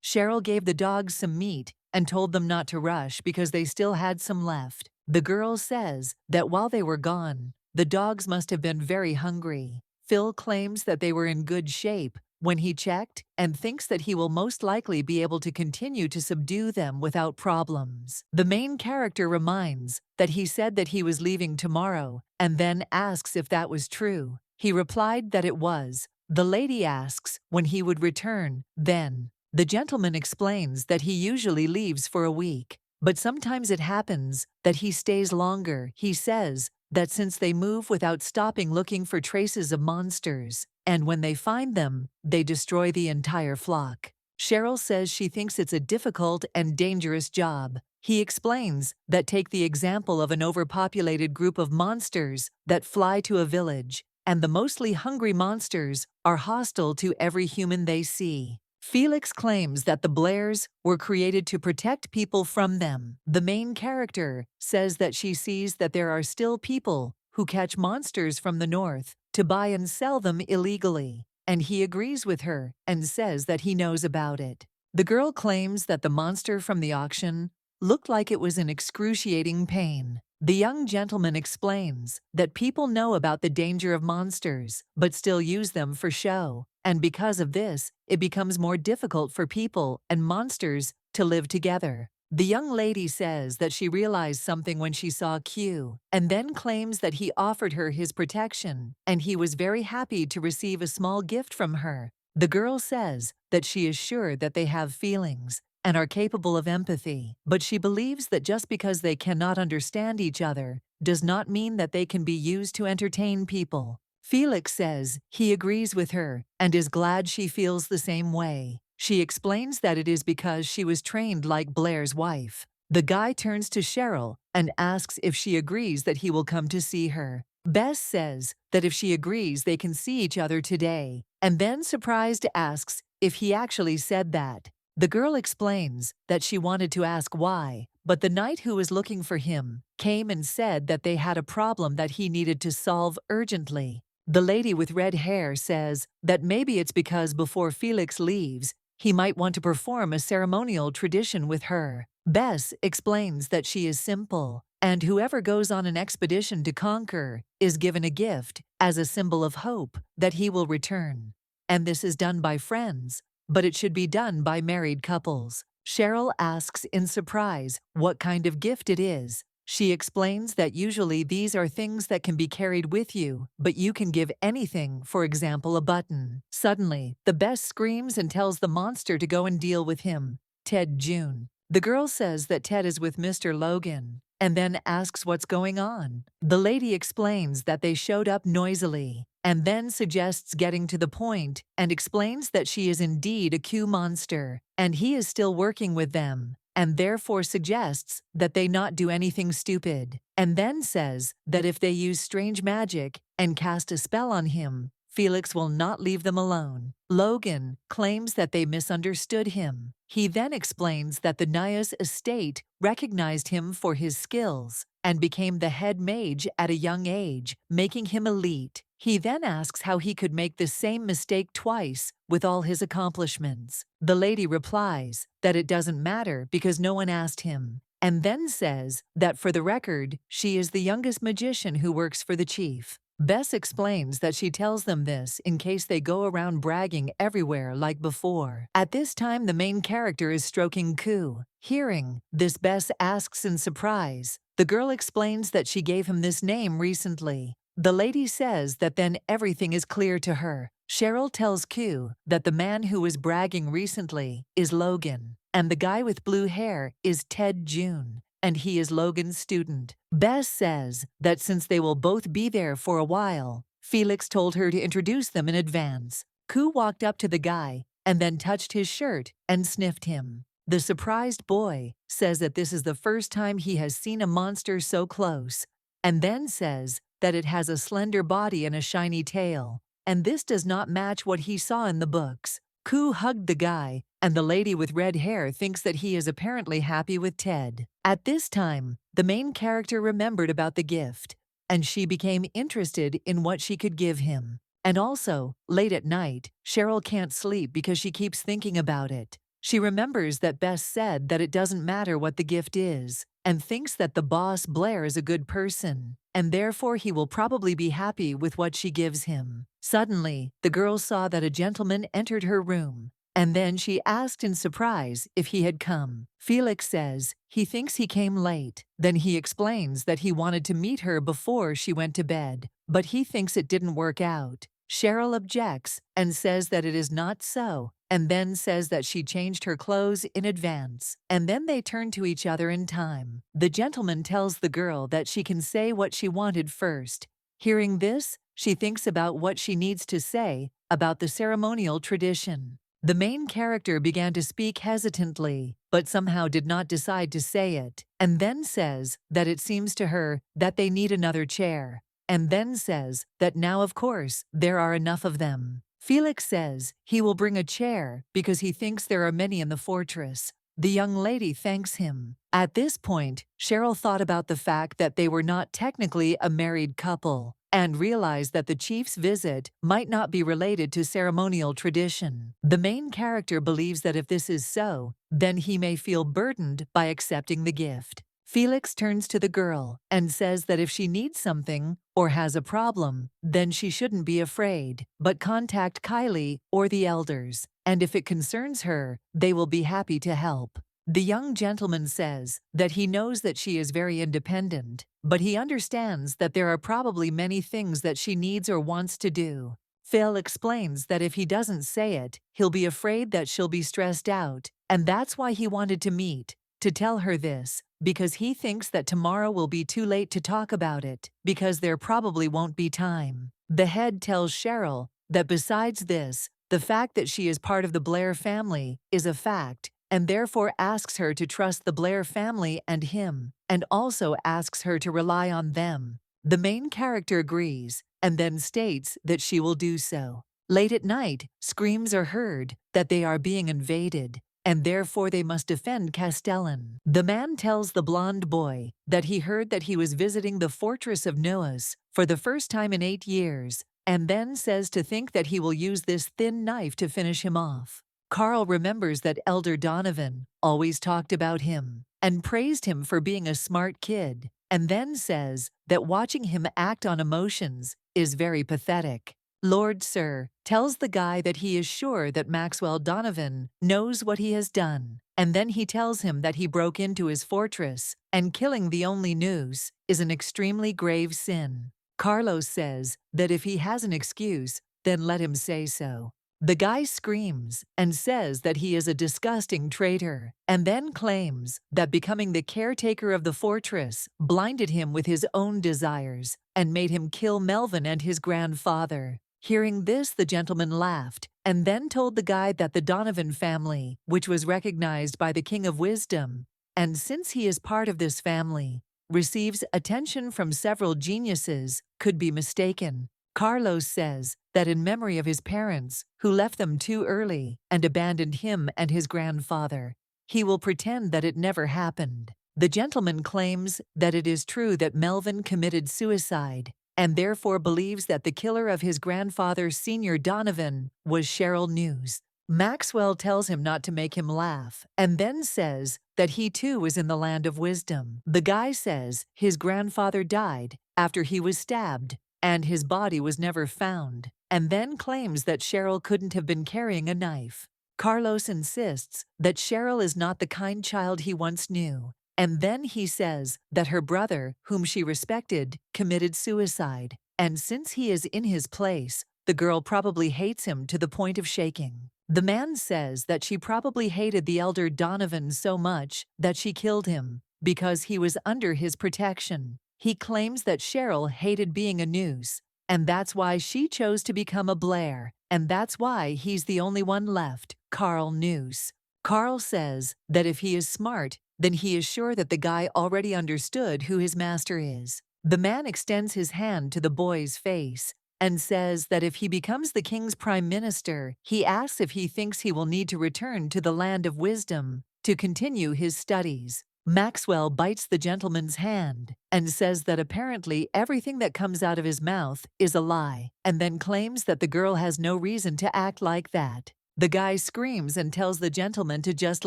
Cheryl gave the dogs some meat and told them not to rush because they still had some left. The girl says that while they were gone, the dogs must have been very hungry. Phil claims that they were in good shape when he checked and thinks that he will most likely be able to continue to subdue them without problems. The main character reminds that he said that he was leaving tomorrow and then asks if that was true. He replied that it was. The lady asks when he would return. Then the gentleman explains that he usually leaves for a week, but sometimes it happens that he stays longer. He says that since they move without stopping looking for traces of monsters, and when they find them, they destroy the entire flock. Cheryl says she thinks it's a difficult and dangerous job. He explains that take the example of an overpopulated group of monsters that fly to a village, and the mostly hungry monsters are hostile to every human they see. Felix claims that the Blairs were created to protect people from them. The main character says that she sees that there are still people who catch monsters from the north to buy and sell them illegally, and he agrees with her and says that he knows about it. The girl claims that the monster from the auction looked like it was in excruciating pain. The young gentleman explains that people know about the danger of monsters, but still use them for show, and because of this, it becomes more difficult for people and monsters to live together. The young lady says that she realized something when she saw Q, and then claims that he offered her his protection, and he was very happy to receive a small gift from her. The girl says that she is sure that they have feelings and are capable of empathy, but she believes that just because they cannot understand each other does not mean that they can be used to entertain people. Felix says he agrees with her and is glad she feels the same way. She explains that it is because she was trained like Blair's wife. The guy turns to Cheryl and asks if she agrees that he will come to see her. Bess says that if she agrees they can see each other today, and then surprised asks if he actually said that. The girl explains that she wanted to ask why, but the knight who was looking for him came and said that they had a problem that he needed to solve urgently. The lady with red hair says that maybe it's because before Felix leaves, he might want to perform a ceremonial tradition with her. Bess explains that she is simple, and whoever goes on an expedition to conquer is given a gift as a symbol of hope that he will return. And this is done by friends, but it should be done by married couples. Cheryl asks in surprise what kind of gift it is. She explains that usually these are things that can be carried with you, but you can give anything, for example, a button. Suddenly, the Bess screams and tells the monster to go and deal with him, Ted June. The girl says that Ted is with Mr. Logan, and then asks what's going on. The lady explains that they showed up noisily, and then suggests getting to the point and explains that she is indeed a Q monster, and he is still working with them, and therefore suggests that they not do anything stupid, and then says that if they use strange magic and cast a spell on him, Felix will not leave them alone. Logan claims that they misunderstood him. He then explains that the Noose estate recognized him for his skills and became the head mage at a young age, making him elite. He then asks how he could make the same mistake twice with all his accomplishments. The lady replies that it doesn't matter because no one asked him, and then says that for the record, she is the youngest magician who works for the chief. Bess explains that she tells them this in case they go around bragging everywhere like before. At this time, the main character is stroking Ku. Hearing this, Bess asks in surprise. The girl explains that she gave him this name recently. The lady says that then everything is clear to her. Cheryl tells Ku that the man who was bragging recently is Logan, and the guy with blue hair is Ted June, and he is Logan's student. Bess says that since they will both be there for a while, Felix told her to introduce them in advance. Ku walked up to the guy and then touched his shirt and sniffed him. The surprised boy says that this is the first time he has seen a monster so close, and then says that it has a slender body and a shiny tail, and this does not match what he saw in the books. Ku hugged the guy, and the lady with red hair thinks that he is apparently happy with Ted. At this time, the main character remembered about the gift, and she became interested in what she could give him. And also, late at night, Cheryl can't sleep because she keeps thinking about it. She remembers that Bess said that it doesn't matter what the gift is, and thinks that the boss Blair is a good person, and therefore he will probably be happy with what she gives him. Suddenly, the girl saw that a gentleman entered her room, and then she asked in surprise if he had come. Felix says he thinks he came late. Then he explains that he wanted to meet her before she went to bed, but he thinks it didn't work out. Cheryl objects and says that it is not so, and then says that she changed her clothes in advance, and then they turn to each other in time. The gentleman tells the girl that she can say what she wanted first. Hearing this, she thinks about what she needs to say about the ceremonial tradition. The main character began to speak hesitantly, but somehow did not decide to say it, and then says that it seems to her that they need another chair, and then says that now, of course, there are enough of them. Felix says he will bring a chair because he thinks there are many in the fortress. The young lady thanks him. At this point, Cheryl thought about the fact that they were not technically a married couple, and realized that the chief's visit might not be related to ceremonial tradition. The main character believes that if this is so, then he may feel burdened by accepting the gift. Felix turns to the girl and says that if she needs something or has a problem, then she shouldn't be afraid, but contact Kylie or the elders, and if it concerns her, they will be happy to help. The young gentleman says that he knows that she is very independent, but he understands that there are probably many things that she needs or wants to do. Phil explains that if he doesn't say it, he'll be afraid that she'll be stressed out, and that's why he wanted to meet, to tell her this, because he thinks that tomorrow will be too late to talk about it, because there probably won't be time. The head tells Cheryl that besides this, the fact that she is part of the Blair family is a fact, and therefore asks her to trust the Blair family and him, and also asks her to rely on them. The main character agrees, and then states that she will do so. Late at night, screams are heard that they are being invaded, and therefore they must defend Castellan. The man tells the blonde boy that he heard that he was visiting the fortress of Noose for the first time in 8 years, and then says to think that he will use this thin knife to finish him off. Carl remembers that Elder Donovan always talked about him and praised him for being a smart kid, and then says that watching him act on emotions is very pathetic. Lord Sir tells the guy that he is sure that Maxwell Donovan knows what he has done, and then he tells him that he broke into his fortress, and killing the only Noose is an extremely grave sin. Carlos says that if he has an excuse, then let him say so. The guy screams and says that he is a disgusting traitor, and then claims that becoming the caretaker of the fortress blinded him with his own desires and made him kill Melvin and his grandfather. Hearing this, the gentleman laughed, and then told the guy that the Donovan family, which was recognized by the King of Wisdom, and since he is part of this family, receives attention from several geniuses, could be mistaken. Carlos says that in memory of his parents, who left them too early and abandoned him and his grandfather, he will pretend that it never happened. The gentleman claims that it is true that Melvin committed suicide and therefore believes that the killer of his grandfather's senior Donovan was Cheryl Noose. Maxwell tells him not to make him laugh and then says that he too is in the land of wisdom. The guy says his grandfather died after he was stabbed and his body was never found, and then claims that Cheryl couldn't have been carrying a knife. Carlos insists that Cheryl is not the kind child he once knew, and then he says that her brother, whom she respected, committed suicide, and since he is in his place, the girl probably hates him to the point of shaking. The man says that she probably hated the elder Donovan so much that she killed him because he was under his protection. He claims that Cheryl hated being a Noose, and that's why she chose to become a Blair, and that's why he's the only one left, Carl Noose. Carl says that if he is smart, then he is sure that the guy already understood who his master is. The man extends his hand to the boy's face and says that if he becomes the king's prime minister, he asks if he thinks he will need to return to the land of wisdom to continue his studies. Maxwell bites the gentleman's hand and says that apparently everything that comes out of his mouth is a lie, and then claims that the girl has no reason to act like that. The guy screams and tells the gentleman to just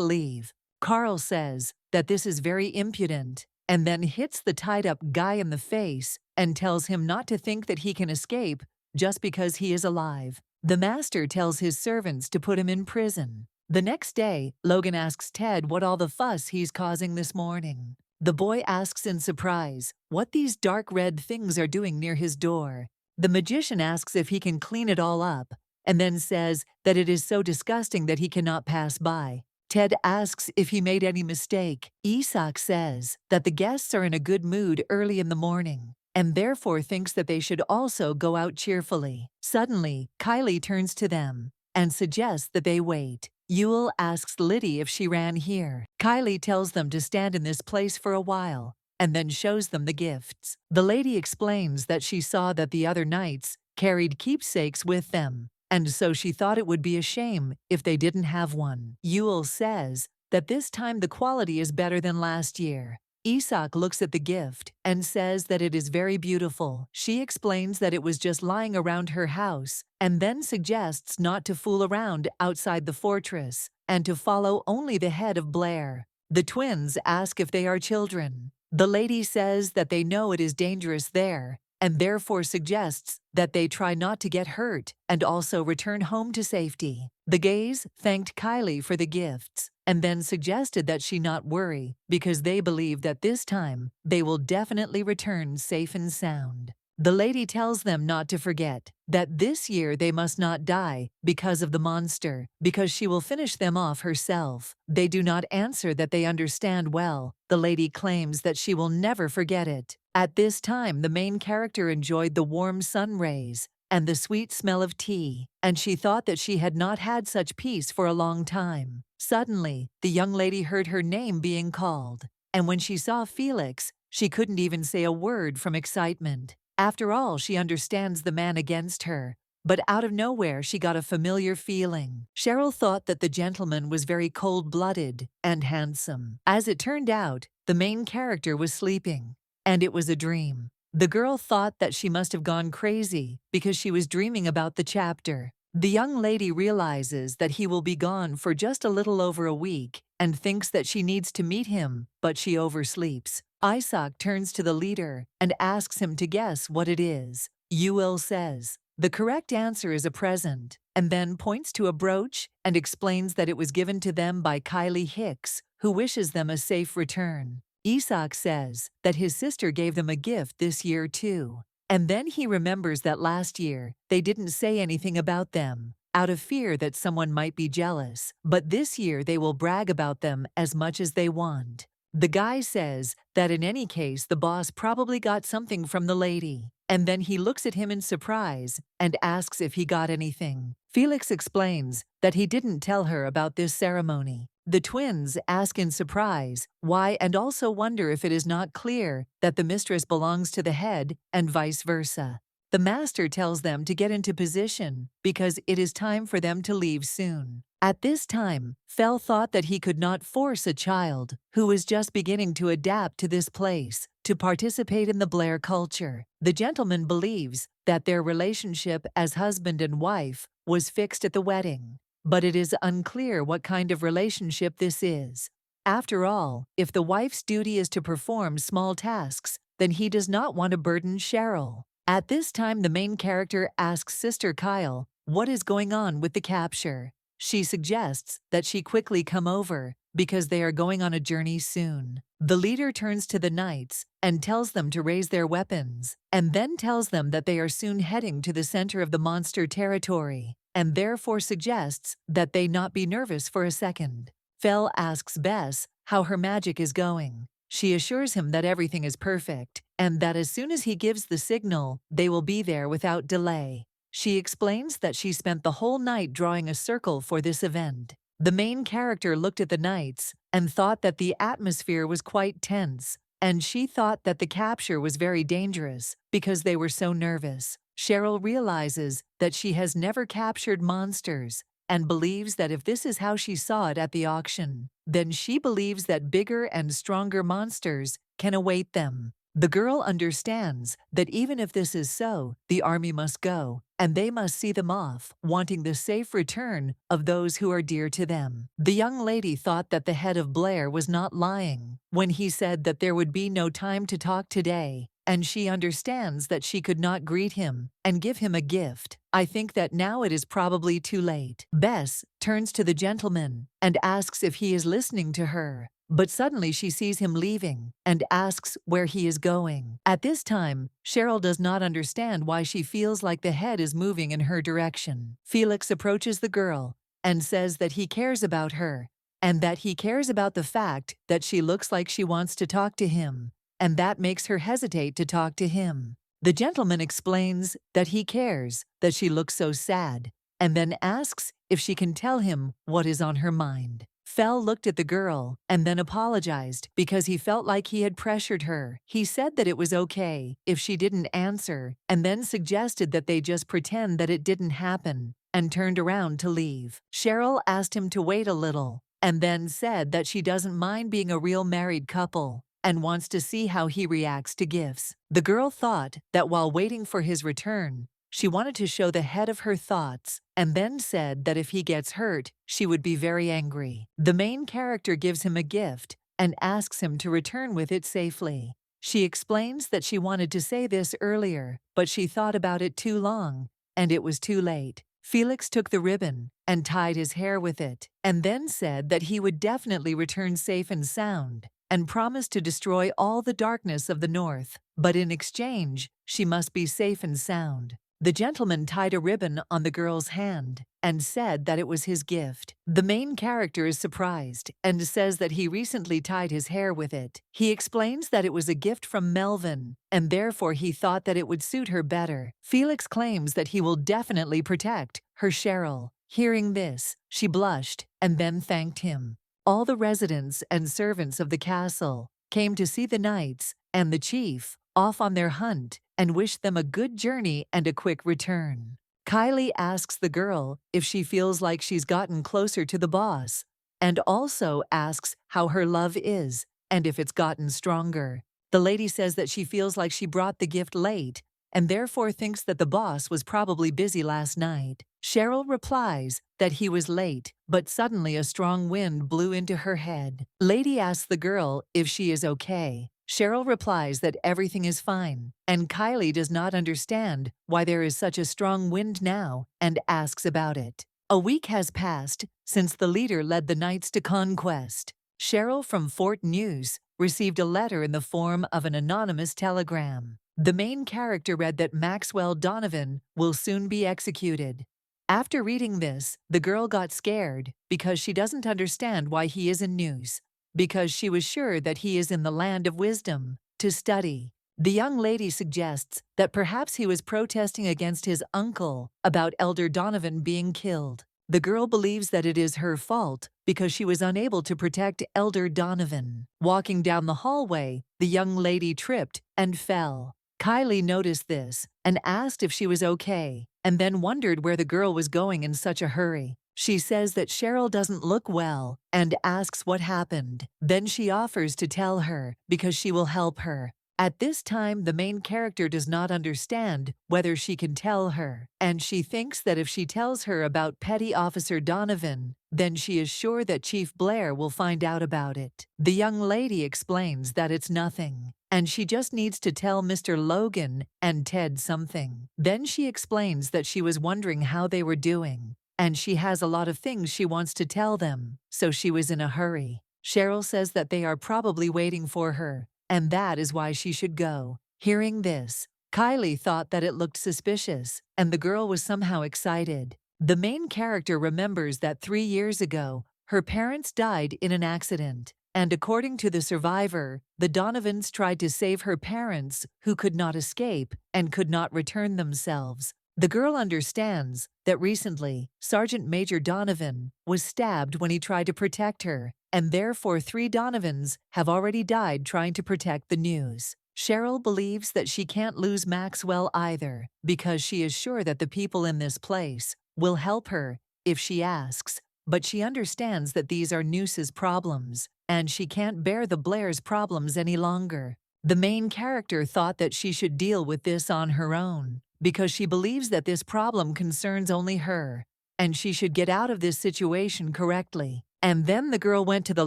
leave. Carl says that this is very impudent, and then hits the tied-up guy in the face and tells him not to think that he can escape just because he is alive. The master tells his servants to put him in prison. The next day, Logan asks Ted what all the fuss he's causing this morning. The boy asks in surprise what these dark red things are doing near his door. The magician asks if he can clean it all up, and then says that it is so disgusting that he cannot pass by. Ted asks if he made any mistake. Isak says that the guests are in a good mood early in the morning, and therefore thinks that they should also go out cheerfully. Suddenly, Kylie turns to them and suggests that they wait. Yule asks Liddy if she ran here. Kylie tells them to stand in this place for a while, and then shows them the gifts. The lady explains that she saw that the other knights carried keepsakes with them, and so she thought it would be a shame if they didn't have one. Yule says that this time the quality is better than last year. Isak looks at the gift and says that it is very beautiful. She explains that it was just lying around her house and then suggests not to fool around outside the fortress and to follow only the head of Blair. The twins ask if they are children. The lady says that they know it is dangerous there and therefore suggests that they try not to get hurt and also return home to safety. The gays thanked Kylie for the gifts and then suggested that she not worry because they believe that this time they will definitely return safe and sound. The lady tells them not to forget that this year they must not die because of the monster, because she will finish them off herself. They do not answer that they understand well. The lady claims that she will never forget it. At this time, the main character enjoyed the warm sun rays and the sweet smell of tea, and she thought that she had not had such peace for a long time. Suddenly, the young lady heard her name being called, and when she saw Felix, she couldn't even say a word from excitement. After all, she understands the man against her, but out of nowhere she got a familiar feeling. Cheryl thought that the gentleman was very cold-blooded and handsome. As it turned out, the main character was sleeping, and it was a dream. The girl thought that she must have gone crazy because she was dreaming about the chapter. The young lady realizes that he will be gone for just a little over a week and thinks that she needs to meet him, but she oversleeps. Isak turns to the leader and asks him to guess what it is. Yule says the correct answer is a present, and then points to a brooch and explains that it was given to them by Kylie Hicks, who wishes them a safe return. Isak says that his sister gave them a gift this year too, and then he remembers that last year they didn't say anything about them, out of fear that someone might be jealous, but this year they will brag about them as much as they want. The guy says that in any case the boss probably got something from the lady, and then he looks at him in surprise and asks if he got anything. Felix explains that he didn't tell her about this ceremony. The twins ask in surprise why and also wonder if it is not clear that the mistress belongs to the head and vice versa. The master tells them to get into position because it is time for them to leave soon. At this time, Fel thought that he could not force a child who was just beginning to adapt to this place to participate in the Blair culture. The gentleman believes that their relationship as husband and wife was fixed at the wedding, but it is unclear what kind of relationship this is. After all, if the wife's duty is to perform small tasks, then he does not want to burden Cheryl. At this time, the main character asks Sister Kyle what is going on with the capture. She suggests that she quickly come over because they are going on a journey soon. The leader turns to the knights and tells them to raise their weapons, and then tells them that they are soon heading to the center of the monster territory, and therefore suggests that they not be nervous for a second. Fel asks Bess how her magic is going. She assures him that everything is perfect, and that as soon as he gives the signal, they will be there without delay. She explains that she spent the whole night drawing a circle for this event. The main character looked at the knights and thought that the atmosphere was quite tense, and she thought that the capture was very dangerous because they were so nervous. Cheryl realizes that she has never captured monsters and believes that if this is how she saw it at the auction, then she believes that bigger and stronger monsters can await them. The girl understands that even if this is so, the army must go, and they must see them off, wanting the safe return of those who are dear to them. The young lady thought that the head of Blair was not lying when he said that there would be no time to talk today, and she understands that she could not greet him and give him a gift. I think that now it is probably too late. Bess turns to the gentleman and asks if he is listening to her. But suddenly she sees him leaving and asks where he is going. At this time, Cheryl does not understand why she feels like the head is moving in her direction. Felix approaches the girl and says that he cares about her and that he cares about the fact that she looks like she wants to talk to him, and that makes her hesitate to talk to him. The gentleman explains that he cares that she looks so sad, and then asks if she can tell him what is on her mind. Fel looked at the girl and then apologized because he felt like he had pressured her. He said that it was okay if she didn't answer, and then suggested that they just pretend that it didn't happen, and turned around to leave. Cheryl asked him to wait a little, and then said that she doesn't mind being a real married couple and wants to see how he reacts to gifts. The girl thought that while waiting for his return, she wanted to show the head of her thoughts, and then said that if he gets hurt, she would be very angry. The main character gives him a gift and asks him to return with it safely. She explains that she wanted to say this earlier, but she thought about it too long, and it was too late. Felix took the ribbon and tied his hair with it, and then said that he would definitely return safe and sound, and promised to destroy all the darkness of the north, but in exchange, she must be safe and sound. The gentleman tied a ribbon on the girl's hand and said that it was his gift. The main character is surprised and says that he recently tied his hair with it. He explains that it was a gift from Melvin, and therefore he thought that it would suit her better. Felix claims that he will definitely protect her Cheryl. Hearing this, she blushed and then thanked him. All the residents and servants of the castle came to see the knights and the chief off on their hunt and wished them a good journey and a quick return. Kylie asks the girl if she feels like she's gotten closer to the boss, and also asks how her love is and if it's gotten stronger. The lady says that she feels like she brought the gift late and therefore thinks that the boss was probably busy last night. Cheryl replies that he was late, but suddenly a strong wind blew into her head. Lady asks the girl if she is okay. Cheryl replies that everything is fine, and Kylie does not understand why there is such a strong wind now and asks about it. A week has passed since the leader led the knights to conquest. Cheryl from Fort Noose received a letter in the form of an anonymous telegram. The main character read that Maxwell Donovan will soon be executed. After reading this, the girl got scared because she doesn't understand why he is in Noose, because she was sure that he is in the land of wisdom to study. The young lady suggests that perhaps he was protesting against his uncle about Elder Donovan being killed. The girl believes that it is her fault because she was unable to protect Elder Donovan. Walking down the hallway, the young lady tripped and fell. Kylie noticed this and asked if she was okay, and then wondered where the girl was going in such a hurry. She says that Cheryl doesn't look well and asks what happened. Then she offers to tell her because she will help her. At this time, the main character does not understand whether she can tell her, and she thinks that if she tells her about Petty Officer Donovan, then she is sure that Chief Blair will find out about it. The young lady explains that it's nothing, and she just needs to tell Mr. Logan and Ted something. Then she explains that she was wondering how they were doing, and she has a lot of things she wants to tell them, so she was in a hurry. Cheryl says that they are probably waiting for her, and that is why she should go. Hearing this, Kylie thought that it looked suspicious, and the girl was somehow excited. The main character remembers that 3 years ago, her parents died in an accident, and according to the survivor, the Donovans tried to save her parents, who could not escape and could not return themselves. The girl understands that recently, Sergeant Major Donovan was stabbed when he tried to protect her, and therefore 3 Donovans have already died trying to protect the Noose. Cheryl believes that she can't lose Maxwell either, because she is sure that the people in this place will help her if she asks, but she understands that these are Noose's problems, and she can't bear the Blair's problems any longer. The main character thought that she should deal with this on her own, because she believes that this problem concerns only her, and she should get out of this situation correctly. And then the girl went to the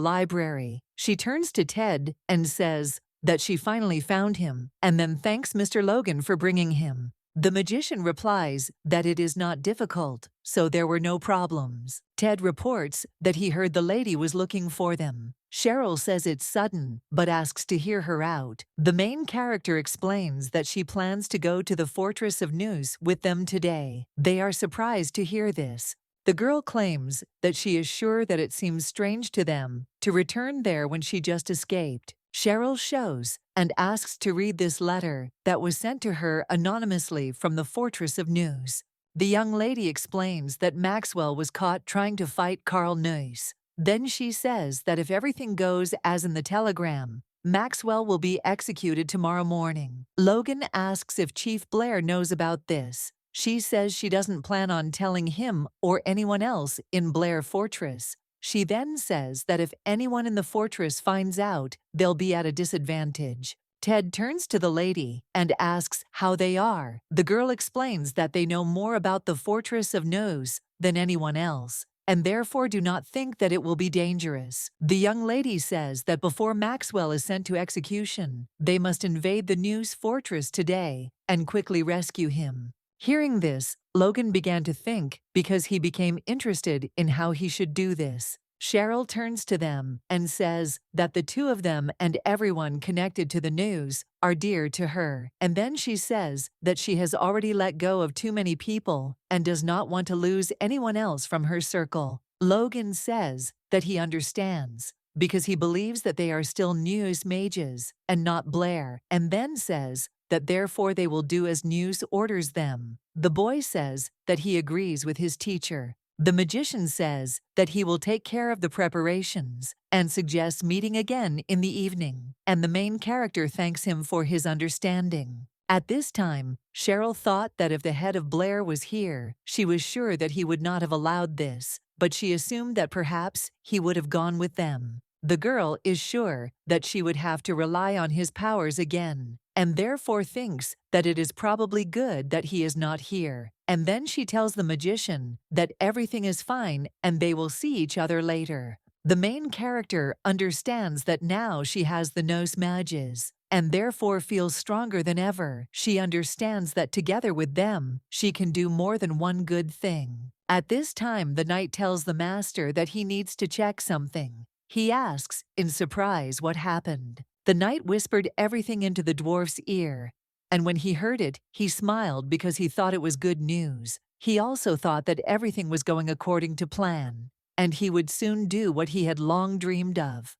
library. She turns to Ted and says that she finally found him, and then thanks Mr. Logan for bringing him. The magician replies that it is not difficult, so there were no problems. Ted reports that he heard the lady was looking for them. Cheryl says it's sudden, but asks to hear her out. The main character explains that she plans to go to the Fortress of Noose with them today. They are surprised to hear this. The girl claims that she is sure that it seems strange to them to return there when she just escaped. Cheryl shows and asks to read this letter that was sent to her anonymously from the Fortress of Noose. The young lady explains that Maxwell was caught trying to fight Carl Noose. Then she says that if everything goes as in the telegram, Maxwell will be executed tomorrow morning. Logan asks if Chief Blair knows about this. She says she doesn't plan on telling him or anyone else in Blair Fortress. She then says that if anyone in the fortress finds out, they'll be at a disadvantage. Ted turns to the lady and asks how they are. The girl explains that they know more about the Fortress of Noose than anyone else, and therefore do not think that it will be dangerous. The young lady says that before Maxwell is sent to execution, they must invade the Noose fortress today and quickly rescue him. Hearing this, Logan began to think because he became interested in how he should do this. Cheryl turns to them and says that the 2 of them and everyone connected to the Noose are dear to her. And then she says that she has already let go of too many people and does not want to lose anyone else from her circle. Logan says that he understands because he believes that they are still Noose mages and not Blair, and then says that therefore they will do as Noose orders them. The boy says that he agrees with his teacher. The magician says that he will take care of the preparations and suggests meeting again in the evening, and the main character thanks him for his understanding. At this time, Cheryl thought that if the head of Blair was here, she was sure that he would not have allowed this, but she assumed that perhaps he would have gone with them. The girl is sure that she would have to rely on his powers again, and therefore thinks that it is probably good that he is not here. And then she tells the magician that everything is fine and they will see each other later. The main character understands that now she has the Noose mages, and therefore feels stronger than ever. She understands that together with them, she can do more than one good thing. At this time, the knight tells the master that he needs to check something. He asks, in surprise, what happened. The knight whispered everything into the dwarf's ear, and when he heard it, he smiled because he thought it was good news. He also thought that everything was going according to plan, and he would soon do what he had long dreamed of.